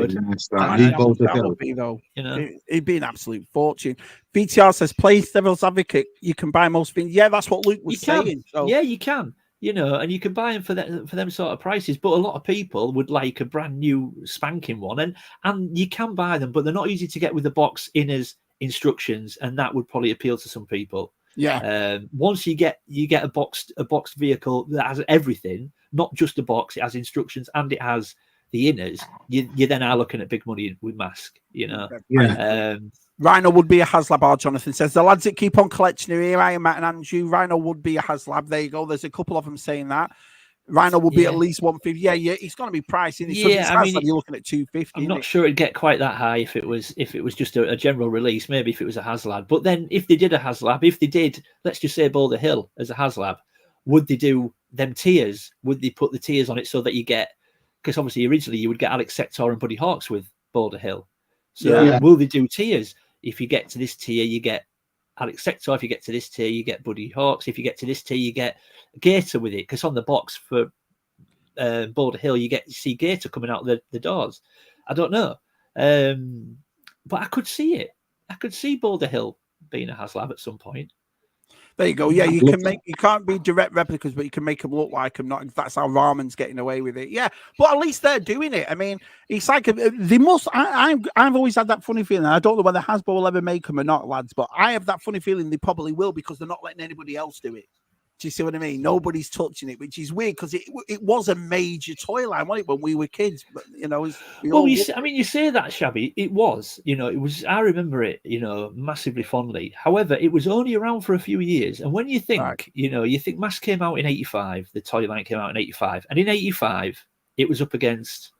would be, though. You know, it'd be an absolute fortune. VTR says, play devil's advocate. You can buy most things. Yeah, that's what Luke was saying. So. Yeah, you can. You know, and you can buy them for them sort of prices. But a lot of people would like a brand new spanking one, and you can buy them, but they're not easy to get with the box in as instructions, and that would probably appeal to some people. Yeah. Once you get a boxed vehicle that has everything, not just a box, it has instructions and it has the inners, you then are looking at big money with Mask, you know. Yeah. Rhino would be a HasLab. Jonathan says the lads that keep on collecting here, Iron Matt and Andrew. Rhino would be a HasLab. There you go. There's a couple of them saying that. Rhino will be at least 150. Yeah, it's going to be pricing. I mean, you're looking at 250. I'm not sure it'd get quite that high if it was just a general release. Maybe if it was a HasLab. But then if they did a HasLab, if they did, let's just say Boulder Hill as a HasLab, would they do them tiers? Would they put the tiers on it so that you get? Because obviously originally you would get Alex Sector and Buddy Hawks with Boulder Hill. So will they do tiers? If you get to this tier, you get Alex Sector. If you get to this tier, you get Buddy Hawks. If you get to this tier, you get Gator with it. Because on the box for Boulder Hill, you see Gator coming out the doors. I don't know. But I could see it. I could see Boulder Hill being a HasLab at some point. There you go. Yeah, you can't be direct replicas, but you can make them look like them. Not that's how Ramon's getting away with it. Yeah, but at least they're doing it. I mean, it's like they must. I've always had that funny feeling. I don't know whether Hasbro will ever make them or not, lads, but I have that funny feeling they probably will because they're not letting anybody else do it. Do you see what I mean? Nobody's touching it, which is weird because it was a major toy line, wasn't it, when we were kids? But you know, you say that, Shabby. It was, you know, it was. I remember it, you know, massively fondly. However, it was only around for a few years, and when you think, you know, you think Mask came out in '85, the toy line came out in '85, and in '85 it was up against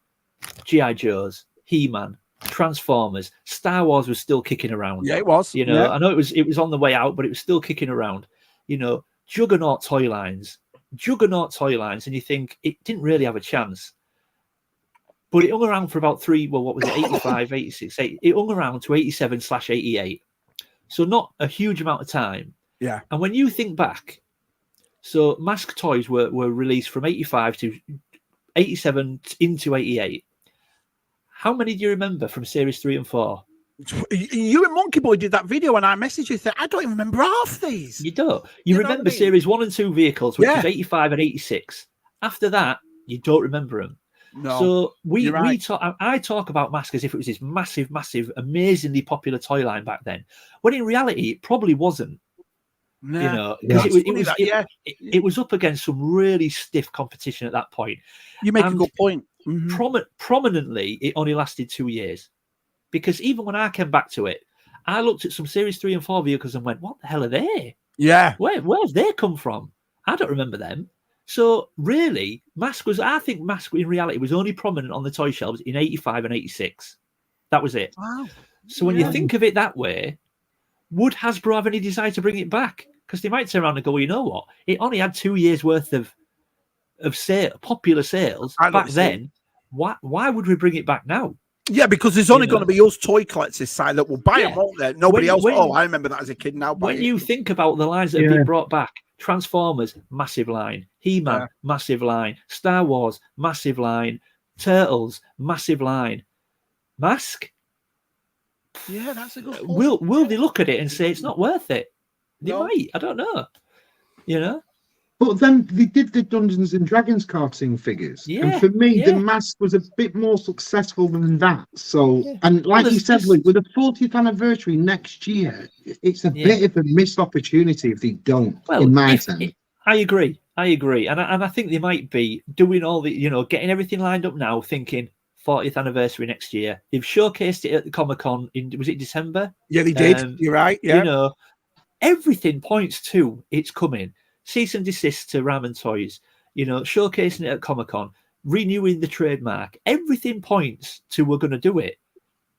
G.I. Joes, He-Man, Transformers, Star Wars was still kicking around. Yeah, it was. You know, I know it was on the way out, but it was still kicking around. You know. Juggernaut toy lines, and you think it didn't really have a chance. But it hung around for about 85, 86, it hung around to 87/88. So not a huge amount of time. Yeah. And when you think back, so Mask toys were released from 85 to 87 into 88. How many do you remember from series 3 and 4? You and Monkey Boy did that video, and I messaged you. Said I don't even remember half these. You don't. You remember series 1 and 2 vehicles, which was 85 and 86. After that, you don't remember them. No. So I talk about Mask as if it was this massive, amazingly popular toy line back then. When in reality, it probably wasn't. Nah. You know, because it was up against some really stiff competition at that point. You make a good point. Mm-hmm. Prominently, it only lasted 2 years. Because even when I came back to it, I looked at some Series 3 and 4 vehicles and went, what the hell are they? Yeah. Where have they come from? I don't remember them. So really, I think Mask in reality was only prominent on the toy shelves in 85 and 86. That was it. Wow. So when you think of it that way, would Hasbro have any desire to bring it back? Because they might turn around and go, well, you know what? It only had 2 years worth of popular sales back then. Why would we bring it back now? Yeah, because there's only going to be us toy collectors side that will buy them, won't there? Nobody else. I remember that as a kid. Now, when you think about the lines that have been brought back, Transformers, massive line. He-Man, massive line. Star Wars, massive line. Turtles, massive line. Mask. Yeah, that's a good point. Will they look at it and say it's not worth it? They might. I don't know. You know. But then they did the Dungeons and Dragons cartoon figures, and Yeah, for me, the yeah. mask was a bit more successful than that. So, Yeah. and like Well, you said, there's- Luke, with the 40th anniversary next year, it's a Yeah. bit of a missed opportunity if they don't. Well, in my time, I agree, and I think they might be doing all the, getting everything lined up now, thinking 40th anniversary next year. They've showcased it at the Comic-Con was it December? Yeah, they did. You're right. Yeah. Everything points to it's coming. Cease and desist to Ramen Toys. Showcasing it at Comic-Con, renewing the trademark. Everything points to we're going to do it.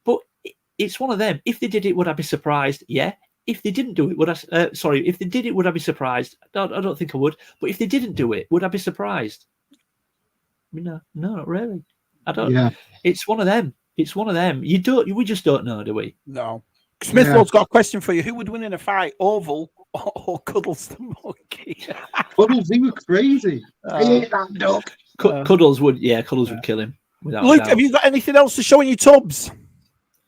But it's one of them. If they did it, would I be surprised? Yeah. If they didn't do it, would I? If they did it, would I be surprised? I don't think I would. But if they didn't do it, would I be surprised? No, not really. I don't. yeah. It's one of them. It's one of them. We just don't know, do we? No. Smithfield's got a question for you. Who would win in a fight, Oval or Cuddles the monkey? Cuddles, he was crazy. I hate that dog. Cuddles would, Cuddles would kill him. Without Luke, doubt. have you got anything else to show in your tubs?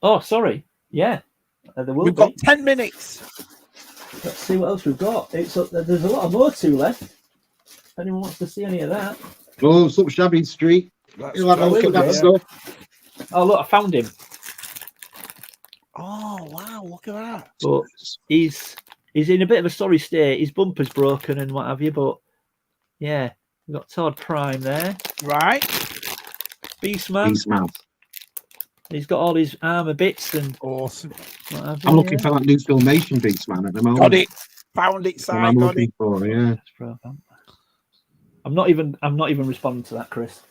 Oh, sorry. Yeah, We've got 10 minutes. Let's see what else we've got. There's a lot of Motu left. If anyone wants to see any of that. Oh, it's up Shabby Street. You'll have a look at that stuff. Oh, look, I found him. Oh, wow, look at that. But he's in a bit of a sorry state. His bumper's broken and what have you. But yeah, we've got Todd Prime there. Right. Beastman. Beastman. He's got all his armor bits and Awesome. what have you. I'm looking for that new Filmation Beastman at the moment. Got it. Found it, That's Si. what I'm Got looking it. for, yeah. I'm not even responding to that, Chris.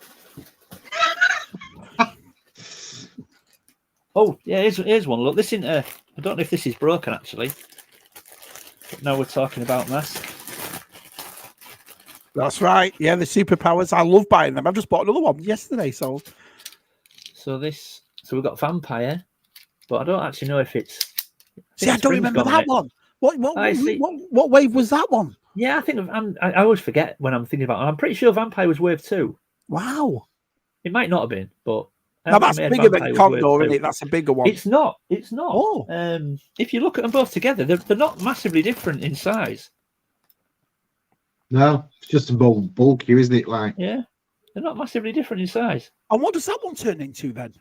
Oh, yeah, here's one. Look, this isn't I don't know if this is broken actually. But now we're talking about mask. That's right. Yeah, the superpowers. I love buying them. I just bought another one yesterday. So we've got Vampire, but I don't actually know if it's. see, I don't remember that one. What wave was that one? Yeah, I think I always forget when I'm thinking about it. I'm pretty sure Vampire was wave 2. Wow. It might not have been, but Now that's bigger than Condor, isn't it? That's a bigger one. It's not. It's not. Oh. If you look at them both together, they're not massively different in size. No, it's just a bulkier, isn't it? Like, Yeah, they're not massively different in size. And what does that one turn into then?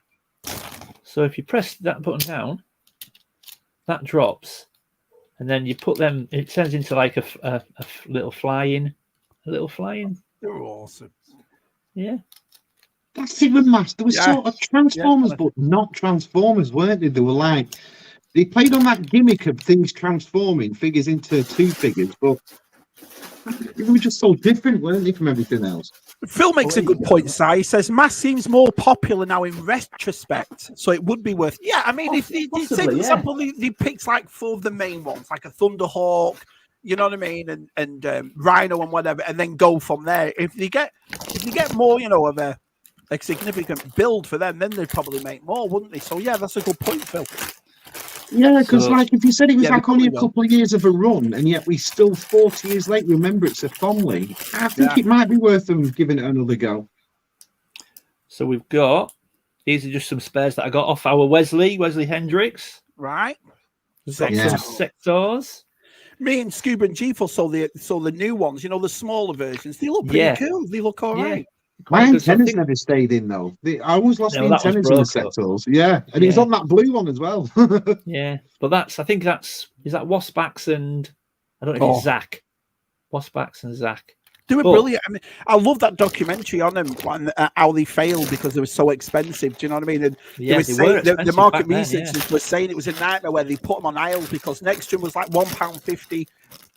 So if you press that button down, that drops, and then you put them. It turns into like a little flying. They're awesome. Yeah. that's even masked. There was Yeah. sort of Transformers, but not Transformers, weren't they? They were like, they played on that gimmick of things transforming figures into two figures, but they were just so different, weren't they, from everything else? Phil makes a good point, Si. He says mass seems more popular now in retrospect, so it would be worth. Yeah, I mean, if they say, for example, they picked like 4 of the main ones, like a Thunderhawk, you know what I mean, and Rhino and whatever, and then go from there. If you get more, of a significant build for them, then they'd probably make more, wouldn't they? So yeah, that's a good point, Phil. Yeah, because like if you said it was Yeah, like only a they couple of years of a run, and yet we still 40 years later remember it's a Thomley, I think it might be worth them giving it another go. So we've got, these are just some spares that I got off our Wesley Hendricks. Right. Some sectors. Me and Scuba and G saw the new ones, the smaller versions. They look pretty cool. They look all right. My antennas never stayed in though. I always lost the antennas in the sectors. Yeah, and it was on that blue one as well. Yeah, but is that Waspax and I don't know if it's Zach. Waspax and Zach. They were brilliant. I mean, I love that documentary on them, how they failed because they were so expensive. Do you know what I mean? And the market researchers were saying it was a nightmare where they put them on aisles because next to them was like £1.50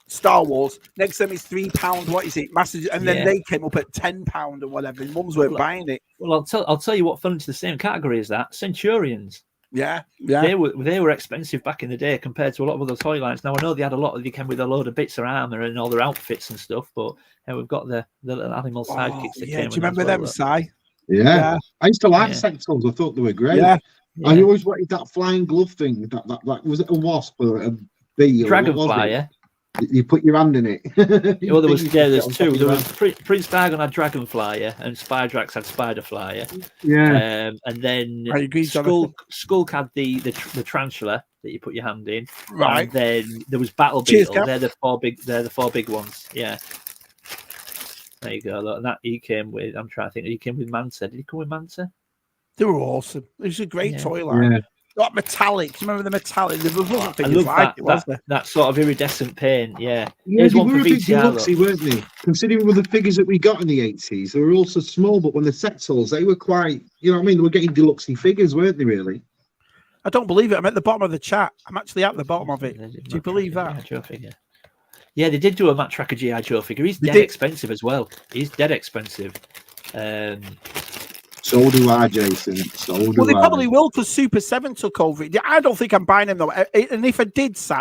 Star Wars. Next to them is £3. What is it? Massive, and then they came up at £10 or whatever. And mums weren't buying it. Well, I'll tell you what fell into the same category as that. Centurions. Yeah. They were expensive back in the day compared to a lot of other toy lines. Now I know they had a lot of they came with a load of bits of armor and all their outfits and stuff, but we've got the little animal sidekicks that came. Do you remember them, Si? Yeah. I used to like sectors. I thought they were great. Yeah. I always wanted that flying glove thing. That was it a wasp or a bee? Dragonfly, yeah. You put your hand in it. Well, there's two. There was Prince Dargon had Dragonflyer and Spidrax had Spiderflyer. Yeah. And then Skulk had the Tarantula that you put your hand in. Right. And then there was Battle Beetle. They're the four big ones. Yeah. There you go. Look, and that he came with. I'm trying to think. He came with Manta. Did he come with Manta? They were awesome. It was a great Yeah. toy line. Yeah. Got metallic. Do you remember the metallic? There wasn't I figures love like that. it, was there? That sort of iridescent paint. Yeah. Yeah, Here's they one were for a bit VTR. deluxe-y, weren't they? Considering with the figures that we got in the 80s, they were also small, but when the set tools, they were quite, you know what I mean? They were getting deluxe-y figures, weren't they, really? I don't believe it. I'm at the bottom of the chat. I'm actually at the bottom of it. Do you believe that? Joe figure. Yeah, they did do a Matt Tracker G.I. Joe figure. He's They dead did. expensive as well. He's dead expensive. So do I, Jason. So do Well, they I. probably will because Super 7 took over it. I don't think I'm buying them, though. And if I did, Si,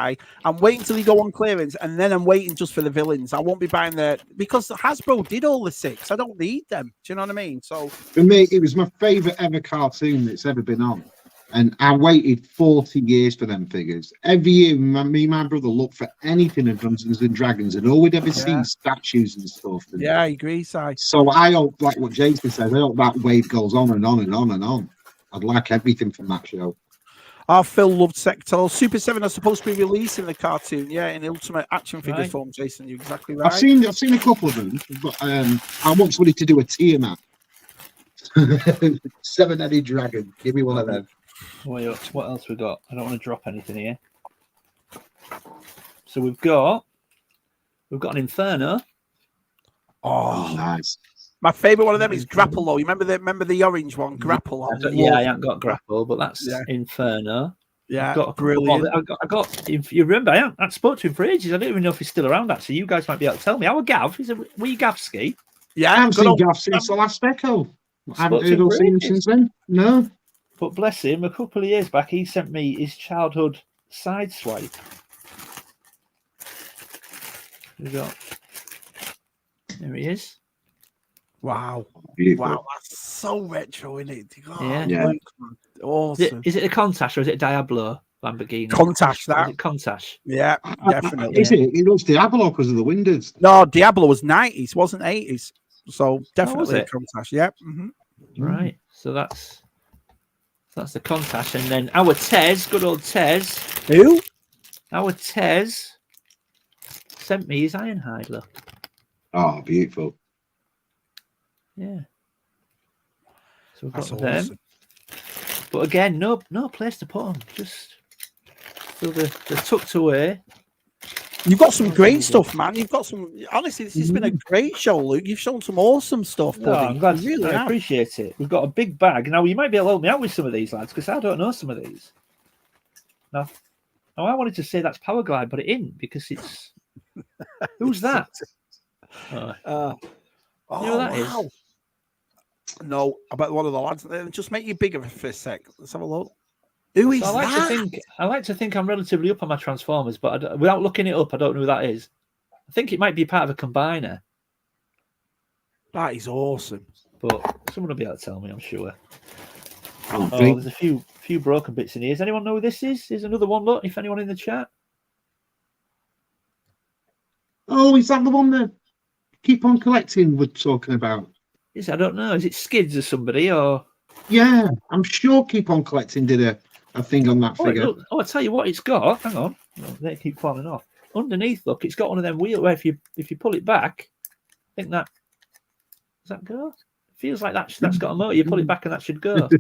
I'm waiting till they go on clearance and then I'm waiting just for the villains. I won't be buying because Hasbro did all the 6. I don't need them. Do you know what I mean? So For me, it was my favourite ever cartoon that's ever been on. And I waited 40 years for them figures. Every year, me and my brother looked for anything of Dungeons and Dragons, and all we'd ever see statues and stuff. And yeah, I agree, Si. so I hope, like what Jason says, I hope that wave goes on and on and on and on. I'd like everything from that show. Our Phil loved Sector. Super 7 are supposed to be releasing the cartoon, in ultimate action figure Right. form, Jason. You're exactly right. I've seen a couple of them, but I want somebody to do a Tiamat. 7-headed dragon. Give me one of them. What else we got? I don't want to drop anything here. So we've got an Inferno. Oh, Oh, nice. my favorite one of them is Grapple. Though you remember the orange one, Grapple. I haven't got Grapple, but that's Inferno. Yeah, I've got a couple brilliant. more. I got. If you remember, I haven't spoke to him for ages. I don't even know if he's still around. Actually, you guys might be able to tell me. Our Gav, is a wee Gavski. I Yeah, haven't good seen old- Gav since the last Specco. I haven't Spoke to heard him or for seen him ages. since then. No. But bless him, a couple of years back, he sent me his childhood side swipe. We got. There he is. Wow, Beautiful. wow, that's so retro, isn't it? Oh, Yeah. Yeah. Luke, man. Awesome. Is it a Countach or is it a Diablo Lamborghini? Countach, that. Is it Countach? Yeah, definitely. Is it? It looks Diablo because of the windows. No, Diablo was 90s, wasn't 80s. So definitely it? Countach. Yeah. Mhm. Right. So that's the Countach, and then our Tez, good old Tez. Who? Our Tez sent me his Ironhide. Look. Oh, beautiful. Yeah. So we've That's got them. awesome. But again, no place to put them. Just so they're tucked away. You've got some great stuff, man. You've got some. Honestly, this has been a great show, Luke. You've shown some awesome stuff, No, buddy. I'm glad. You really I have. appreciate it. We've got a big bag. Now, you might be able to help me out with some of these, lads, because I don't know some of these. Now, I wanted to say that's Powerglide, but it isn't because it's. Who's that? Oh, Oh, you know who that is? wow. No, I bet one of the lads. Just make you bigger for a sec. Let's have a look. Who is so that? I like to think I'm relatively up on my Transformers, but without looking it up, I don't know who that is. I think it might be part of a combiner, That is awesome. but someone will be able to tell me, I'm sure. I don't Oh, think. there's a few broken bits in here. Does anyone know who this is? Here's another one. Look, if anyone in the chat. Oh, is that the one that Keep On Collecting we're talking about? I don't know. Is it Skids or somebody or? Yeah, I'm sure Keep On Collecting did a thing on that Oh, figure. look, I tell you what, it's got. Hang on, they keep falling off. Underneath, look, it's got one of them wheels where if you pull it back, I think that does that go? It feels like that's got a motor. You pull it back and that should go. Do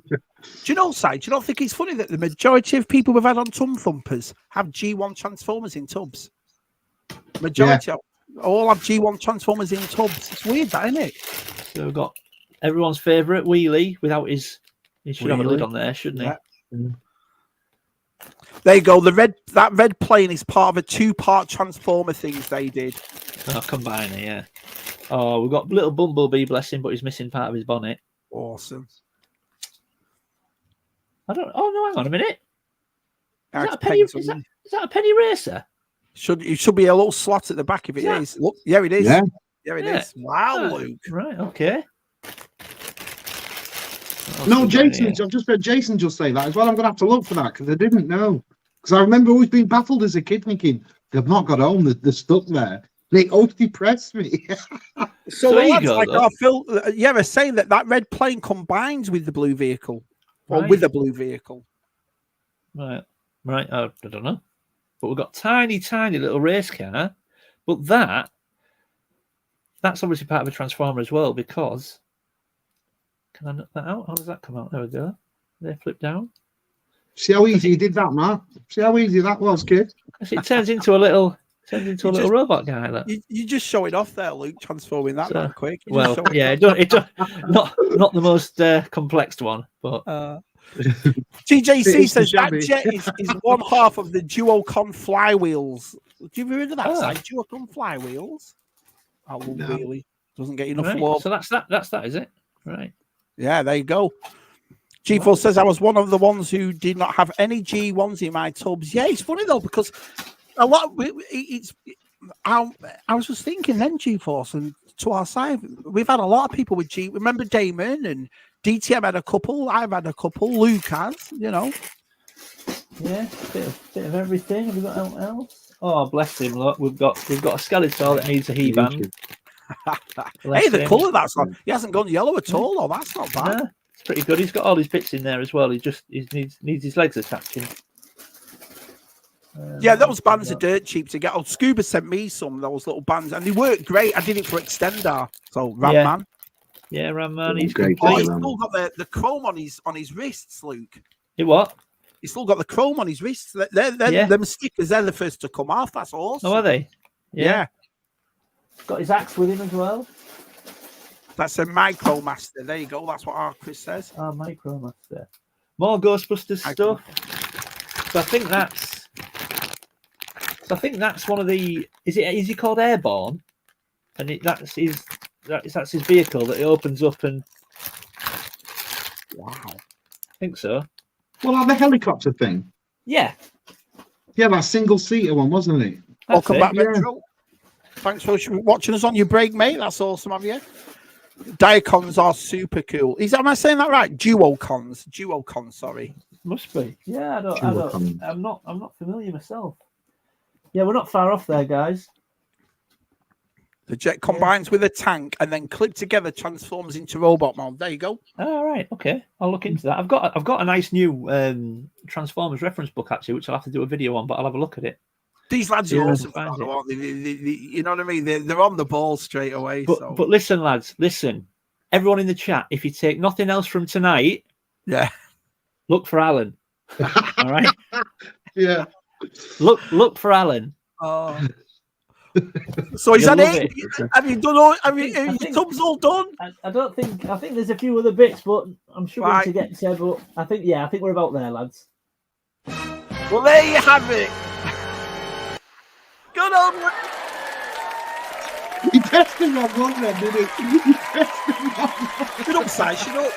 you know, Si? Do you not think it's funny that the majority of people we've had on Thumpers have G1 Transformers in tubs? Majority all have G1 Transformers in tubs. It's weird, that, isn't it? So we've got everyone's favourite Wheelie without his. He should have a lid Wheelie. on there, shouldn't he? Yeah. There you go. That red plane is part of a 2-part Transformer things they did. Oh, combiner, yeah. Oh, we've got little Bumblebee, bless him, but he's missing part of his bonnet. Awesome. I don't. Oh no, hang on a minute. Is That's that a penny? pencil. Is that a penny racer? It should be a little slot at the back if it is. Look, yeah, it is. Yeah. Yeah, it Yeah. is. Wow, Oh, Luke. Right. Okay. No, Jason, I've just heard Jason just say that as well. I'm going to have to look for that because I didn't know. Because I remember always being baffled as a kid thinking, they've not got home, they're stuck there. They always depressed me. So there you lads, go, like though. our Phil, they're saying that red plane combines with the blue vehicle, or Right. with the blue vehicle. Right. I don't know. But we've got tiny little race car. But that that's obviously part of a transformer as well, because can I knock that out? How does that come out? There we go. They flip down. See how easy you did that, Matt? See how easy that was, kid? It turns into a little robot guy. Look. You just show it off there, Luke, transforming that man quick. Well, yeah, it don't, not the most complex one, but TJC says that jet is one half of the Duocon flywheels. Do you remember that side? Duocon flywheels? I love really doesn't get enough love. So that's that, is it? Right. Yeah, there you go. G4 says I was one of the ones who did not have any G1s in my tubs. Yeah, it's funny though, because a lot I was just thinking then, G-Force, and to our side, we've had a lot of people with G. Remember Damon and DTM had a couple. I've had a couple. Luke has, you know. Yeah, bit of everything. Have we got anything else? Oh, bless him! Look, we've got a Skeletor that needs a he-band. Hey, the colour that's on. He hasn't gone yellow at all. Though that's not bad. No, it's pretty good. He's got all his bits in there as well. He needs his legs attaching. Yeah, those bands are dirt cheap to get. Oh, Scuba sent me some of those little bands, and they work great. I did it for Extender. So Ram Man. Yeah, Ram Man. He's great. Oh, he's still got the chrome on his wrists, Luke. He what? He's still got the chrome on his wrists. They're them stickers. They're the first to come off. That's awesome. Oh, are they? Yeah. Got his axe with him as well. That's a Micro Master. There you go. That's what our Chris says. Oh, Micro Master. More Ghostbusters stuff. So I think that's one of the. Is he called Airborne? And that's his vehicle that he opens up and. Wow. I think so. Well, like the helicopter thing. Yeah. Yeah, that single-seater one, wasn't it? Welcome back, Metro. Thanks for watching us on your break, mate. That's awesome of you. Diacons are super cool. Am I saying that right? Duocons, sorry. Must be. Yeah, I'm not familiar myself. Yeah, we're not far off there, guys. The jet combines with a tank and then clipped together transforms into robot mode. There you go. All right, okay. I'll look into that. I've got a nice new Transformers reference book actually, which I'll have to do a video on, but I'll have a look at it. These lads are awesome. You know what I mean? They're on the ball straight away. But listen, lads, listen. Everyone in the chat, if you take nothing else from tonight, look for Alan. All right. Yeah. Look for Alan. Oh. So is that it? Have you done all? Your tubs all done? I don't think. I think there's a few other bits, but I'm struggling to get to. But I think we're about there, lads. Well, there you have it. Good on. You pressed the wrong one then, didn't you? You pressed the wrong one. Good upside, shut up.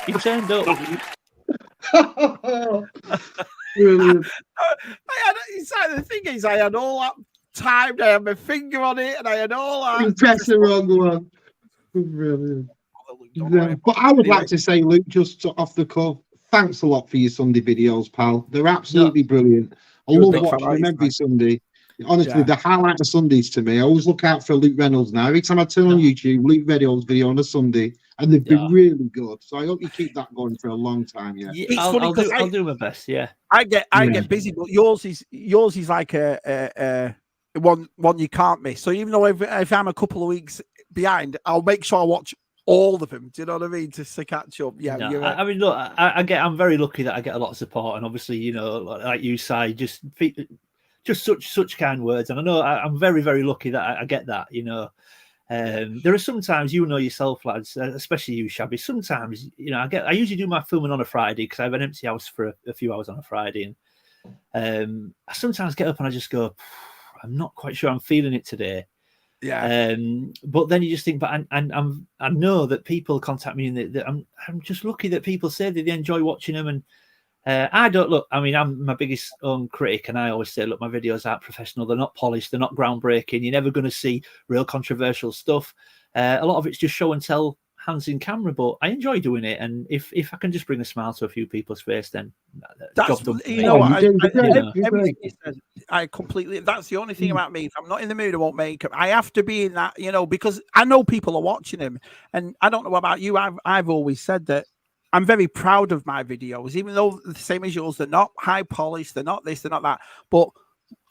You turned up. Brilliant. The thing is, I had all that time. I had my finger on it, and I had all that. You pressed the wrong one. Brilliant. Yeah. But I would like to say, Luke, just off the cuff, thanks a lot for your Sunday videos, pal. They're absolutely brilliant. I love watching them every Sunday. Honestly, the highlight of Sundays to me. I always look out for Luke Reynolds now. Every time I turn on YouTube, Luke Reynolds video on a Sunday, and they've been really good. So I hope you keep that going for a long time. Yeah, I'll do my best. Yeah, I get busy, but yours is like a one you can't miss. So even though if I'm a couple of weeks behind, I'll make sure I watch all of them. Do you know what I mean? Just to catch up. Yeah, I mean, look, I'm very lucky that I get a lot of support, and obviously, you know, like you say, just such kind words, and I know I'm very, very lucky that I get that. You know, there are sometimes, you know yourself, lads, especially you, Shabby. Sometimes, you know, I usually do my filming on a Friday because I have an empty house for a few hours on a Friday, and I sometimes get up and I just go, I'm not quite sure I'm feeling it today. Yeah. But then you just think, but I know that people contact me, and that I'm just lucky that people say that they enjoy watching them. And I don't look. I mean, I'm my biggest own critic, and I always say, look, my videos aren't professional. They're not polished. They're not groundbreaking. You're never going to see real controversial stuff. A lot of it's just show and tell, hands in camera. But I enjoy doing it, and if I can just bring a smile to a few people's face, then that's job done. You know what? I completely. That's the only thing about me. If I'm not in the mood, I won't make it. I have to be in that, you know, because I know people are watching him, and I don't know about you. I've always said that I'm very proud of my videos, even though the same as yours, they're not high polished, they're not this, they're not that. But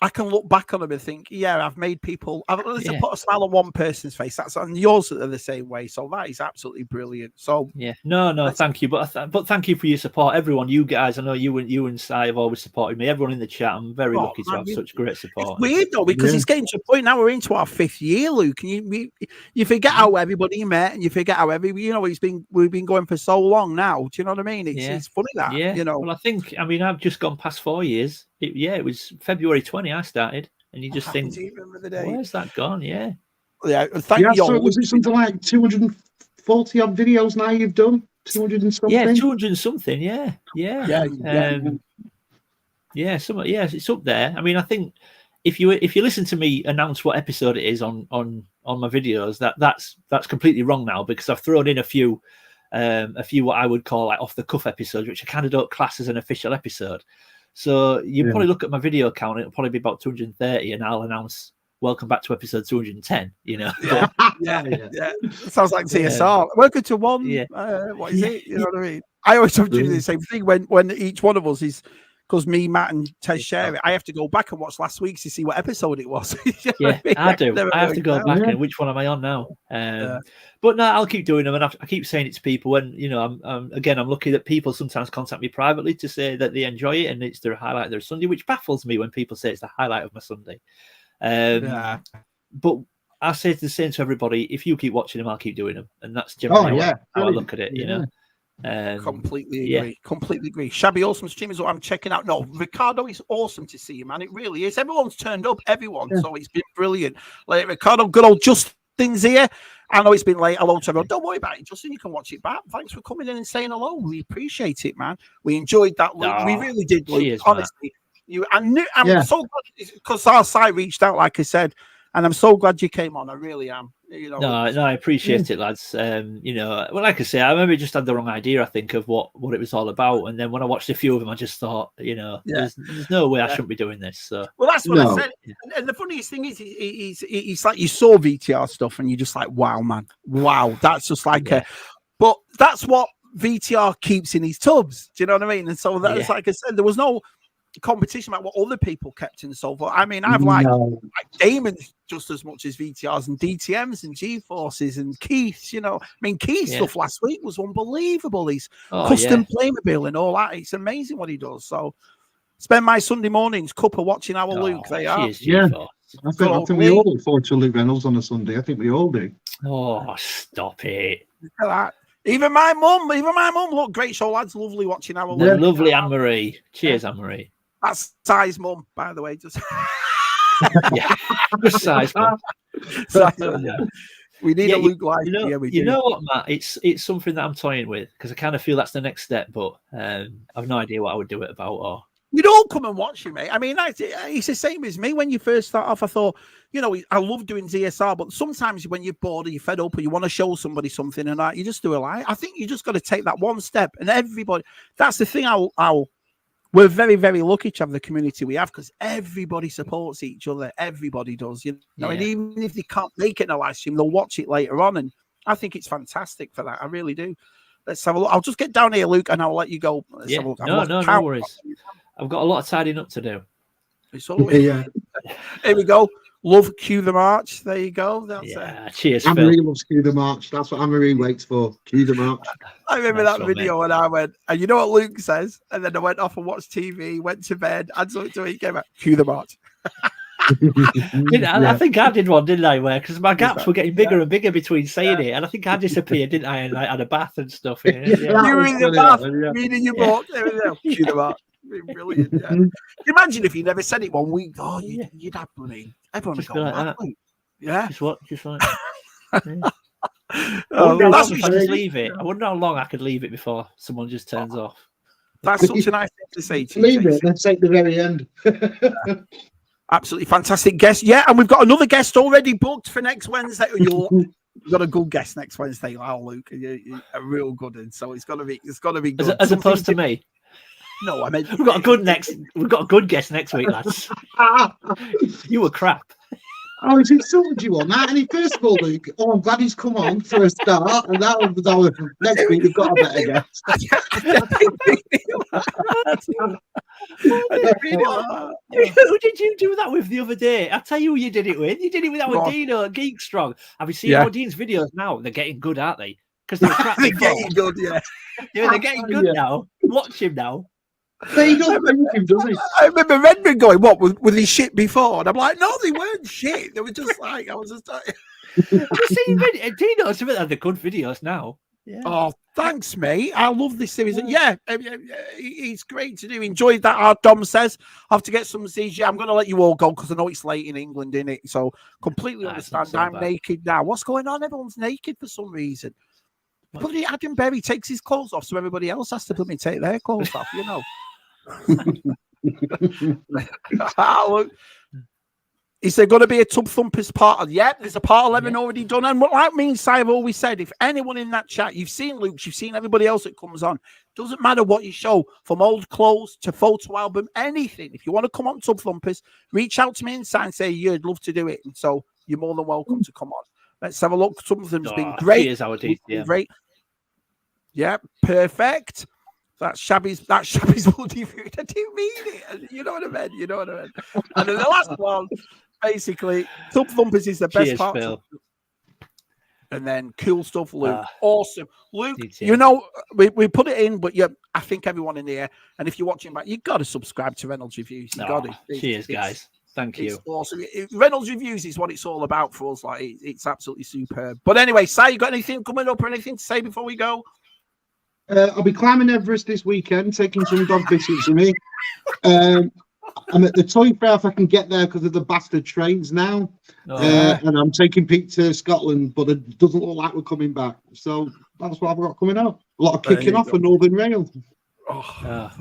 I can look back on them and think, yeah, I've made people. I've at least Yeah. put a smile on one person's face. That's and yours are the same way. So that is absolutely brilliant. So Yeah, no, thank you, but thank you for your support, everyone. You guys, I know you and Si have always supported me. Everyone in the chat, I'm very lucky to have such great support. It's weird though because it's getting to a point now. We're into our 5th year, Luke, and you forget how everybody you met, and you forget how we've been going for so long now. Do you know what I mean? It's funny that Well, I mean, I've just gone past 4 years. It was February 20 I started, and you just think, where's that gone? Yeah. Thank you. Was it something like 240 odd videos now you've done? 200 and something? Yeah, 200 and something. Yeah. It's up there. I mean, I think if you listen to me announce what episode it is on my videos, that's completely wrong now, because I've thrown in a few what I would call like off the cuff episodes, which I kind of don't class as an official episode. So you probably look at my video count, it'll probably be about 230, and I'll announce welcome back to episode 210. You know, yeah. Sounds like TSR. Welcome to one. Yeah. What is it? You know what I mean? I always have to do the same thing when each one of us is. Because me, Matt, and Tez share it, I have to go back and watch last week's to see what episode it was. I do. I have to go back and which one am I on now? But no, I'll keep doing them, and I keep saying it to people. And I'm lucky that people sometimes contact me privately to say that they enjoy it and it's their highlight of their Sunday, which baffles me when people say it's the highlight of my Sunday. But I say the same to everybody: if you keep watching them, I'll keep doing them, and that's generally how I look at it. You know. Completely agree. Shabby, awesome stream is what I'm checking out. No, Ricardo, it's awesome to see you, man. It really is. Everyone's turned up, so it's been brilliant. Like Ricardo, good old Justin's here. I know it's been late. Hello to everyone. Don't worry about it, Justin. You can watch it back. Thanks for coming in and saying hello. We appreciate it, man. We enjoyed that. We really did. Luke. Honestly, I'm so glad because our site reached out, like I said, and I'm so glad you came on. I really am. No, I appreciate it, lads. Well, like I say, I maybe just had the wrong idea, I think, of what it was all about. And then when I watched a few of them, I just thought, there's no way I shouldn't be doing this. So well, that's what I said. And the funniest thing is, it's like you saw VTR stuff and you're just like, wow, man, wow, that's just like but that's what VTR keeps in his tubs. Do you know what I mean? And so that's like I said, there was no competition about what other people kept and so forth. I mean, I've like Damon just as much as VTRs and DTMs and G-Forces and Keith's, I mean, Keith's stuff last week was unbelievable. He's custom Playmobil and all that. It's amazing what he does. So spend my Sunday mornings cuppa watching our Luke. They are. I think we all look forward to Luke Reynolds on a Sunday. I think we all do. Oh, stop it. Look at that. Even my mum, look, great show, lads. Lovely watching our Luke. Lovely Anne-Marie. Cheers, Anne-Marie. That's Si's mum, by the way. Just just Si's mum. We need a Luke live. You know what, Matt? It's something that I'm toying with because I kind of feel that's the next step, but I've no idea what I would do it about. Or you'd all come and watch you, mate. I mean, it's the same as me. When you first start off, I thought, I love doing ZSR, but sometimes when you're bored or you're fed up or you want to show somebody something and that, you just do a live. I think you just got to take that one step, and everybody. That's the thing. We're very, very lucky to have the community we have because everybody supports each other. Everybody does, and even if they can't make it in a live stream, they'll watch it later on. And I think it's fantastic for that. I really do. Let's have a look. I'll just get down here, Luke, and I'll let you go. No worries. I've got a lot of tidying up to do. Here we go. Love Cue the March. There you go. Cheers, Anne-Marie Phil. loves Cue the March. That's what Anne-Marie waits for. Cue the March. I remember that video and I went, and you know what Luke says? And then I went off and watched TV, went to bed, and something to eat, came out, Cue the March. I think I did one, didn't I? Where because my gaps were getting bigger and bigger between saying it, and I think I disappeared, didn't I? And I had a bath and stuff. You were in the bath, reading your book. There we go. Cue the March. Brilliant. Yeah. Imagine if you never said it 1 week. Oh, you'd have me. Everyone would go like that. Yeah. Just like. I just leave it. I wonder how long I could leave it before someone just turns off. That's such a nice thing to say to you. Leave it. Let's take the very end. Absolutely fantastic guest. Yeah, and we've got another guest already booked for next Wednesday. You've got a good guest next Wednesday, Luke. You're a real good one. So it's got to be good. As opposed to me. No, I mean we've got a good guest next week, lads. You were crap. I was insulted you on that. And first of all, Luke, I'm glad he's come on for a start. And that was our next week. We've got a better guest. Who did you do that with the other day? I tell you who you did it with. You did it with our Dino at Geek Strong. Have you seen our Dean's videos now? They're getting good, aren't they? Because they're crap. They're getting good, yeah. They're getting good now. Watch him now. He doesn't think him, does he? I remember Redmond going, "What was he shit before?" And I'm like, "No, they weren't shit. They were just like I was just." I've seen Dino's they're good videos now. Yeah. Oh, thanks, mate. I love this series. Yeah, it's great to do. Enjoyed that. Our Dom says I have to get some CG. I'm going to let you all go because I know it's late in England, isn't it? So completely understand. So I'm bad. naked now. What's going on? Everyone's naked for some reason. Bloody Adam Berry takes his clothes off, so everybody else has to bloody take their clothes off. You know. Look. Is there going to be a Tub Thumpers part? Yeah, there's a part 11 already done. And like me and Si have always said, if anyone in that chat, you've seen Luke, you've seen everybody else that comes on, doesn't matter what you show, from old clothes to photo album, anything. If you want to come on Tub Thumpers, reach out to me inside and say you'd love to do it. And so you're more than welcome to come on. Let's have a look. Some of them's been great. Cheers, our DTM. Great. Yeah, perfect. That's Shabby's bloody food. I do mean it. You know what I mean? You know what I mean? And then the last one, basically, Tub Thumpers is the best part. Phil. And then cool stuff, Luke. Awesome. Luke, DTM. you know, we put it in, but I think everyone in here, and if you're watching back, you've got to subscribe to Reynolds Reviews. You got to. Cheers, guys. Thank you. It's awesome. Reynolds Reviews is what it's all about for us. Like, it's absolutely superb. But anyway, Si, you got anything coming up or anything to say before we go? I'll be climbing Everest this weekend, taking some dog biscuits with me. I'm at the toy fair if I can get there because of the bastard trains now. And I'm taking Pete to Scotland, but it doesn't look like we're coming back. So that's what I've got coming up. A lot of kicking off for Northern Rail.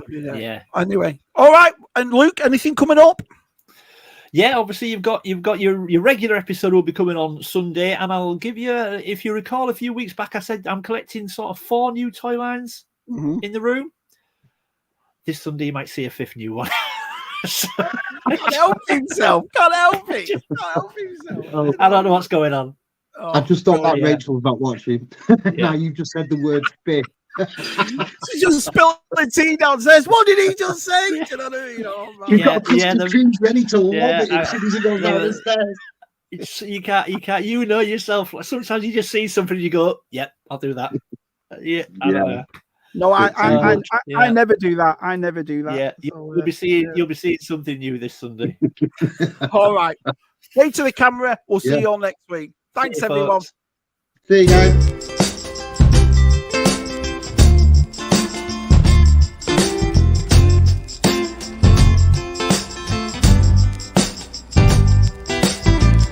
Yeah. Anyway. All right. And Luke, anything coming up? Yeah, obviously you've got your regular episode will be coming on Sunday, and I'll give you, if you recall, a few weeks back I said I'm collecting sort of 4 new toy lines in the room. This Sunday you might see a 5th new one. Can't help himself. Can't help it. Can't help himself. I don't know what's going on. I just thought that Rachel's not watching. Now you've just said the word "fifth." She just spilled the tea downstairs. What did he just say? You know what I mean? You've got Christian Creams ready to love it as soon as he goes down the stairs. You can't. You know yourself. Sometimes you just see something and you go, "Yep, I'll do that." I don't know. No, I never do that. I never do that. Yeah, you'll be seeing something new this Sunday. All right. Wait to the camera. We'll see you all next week. Thanks, everyone. See you guys.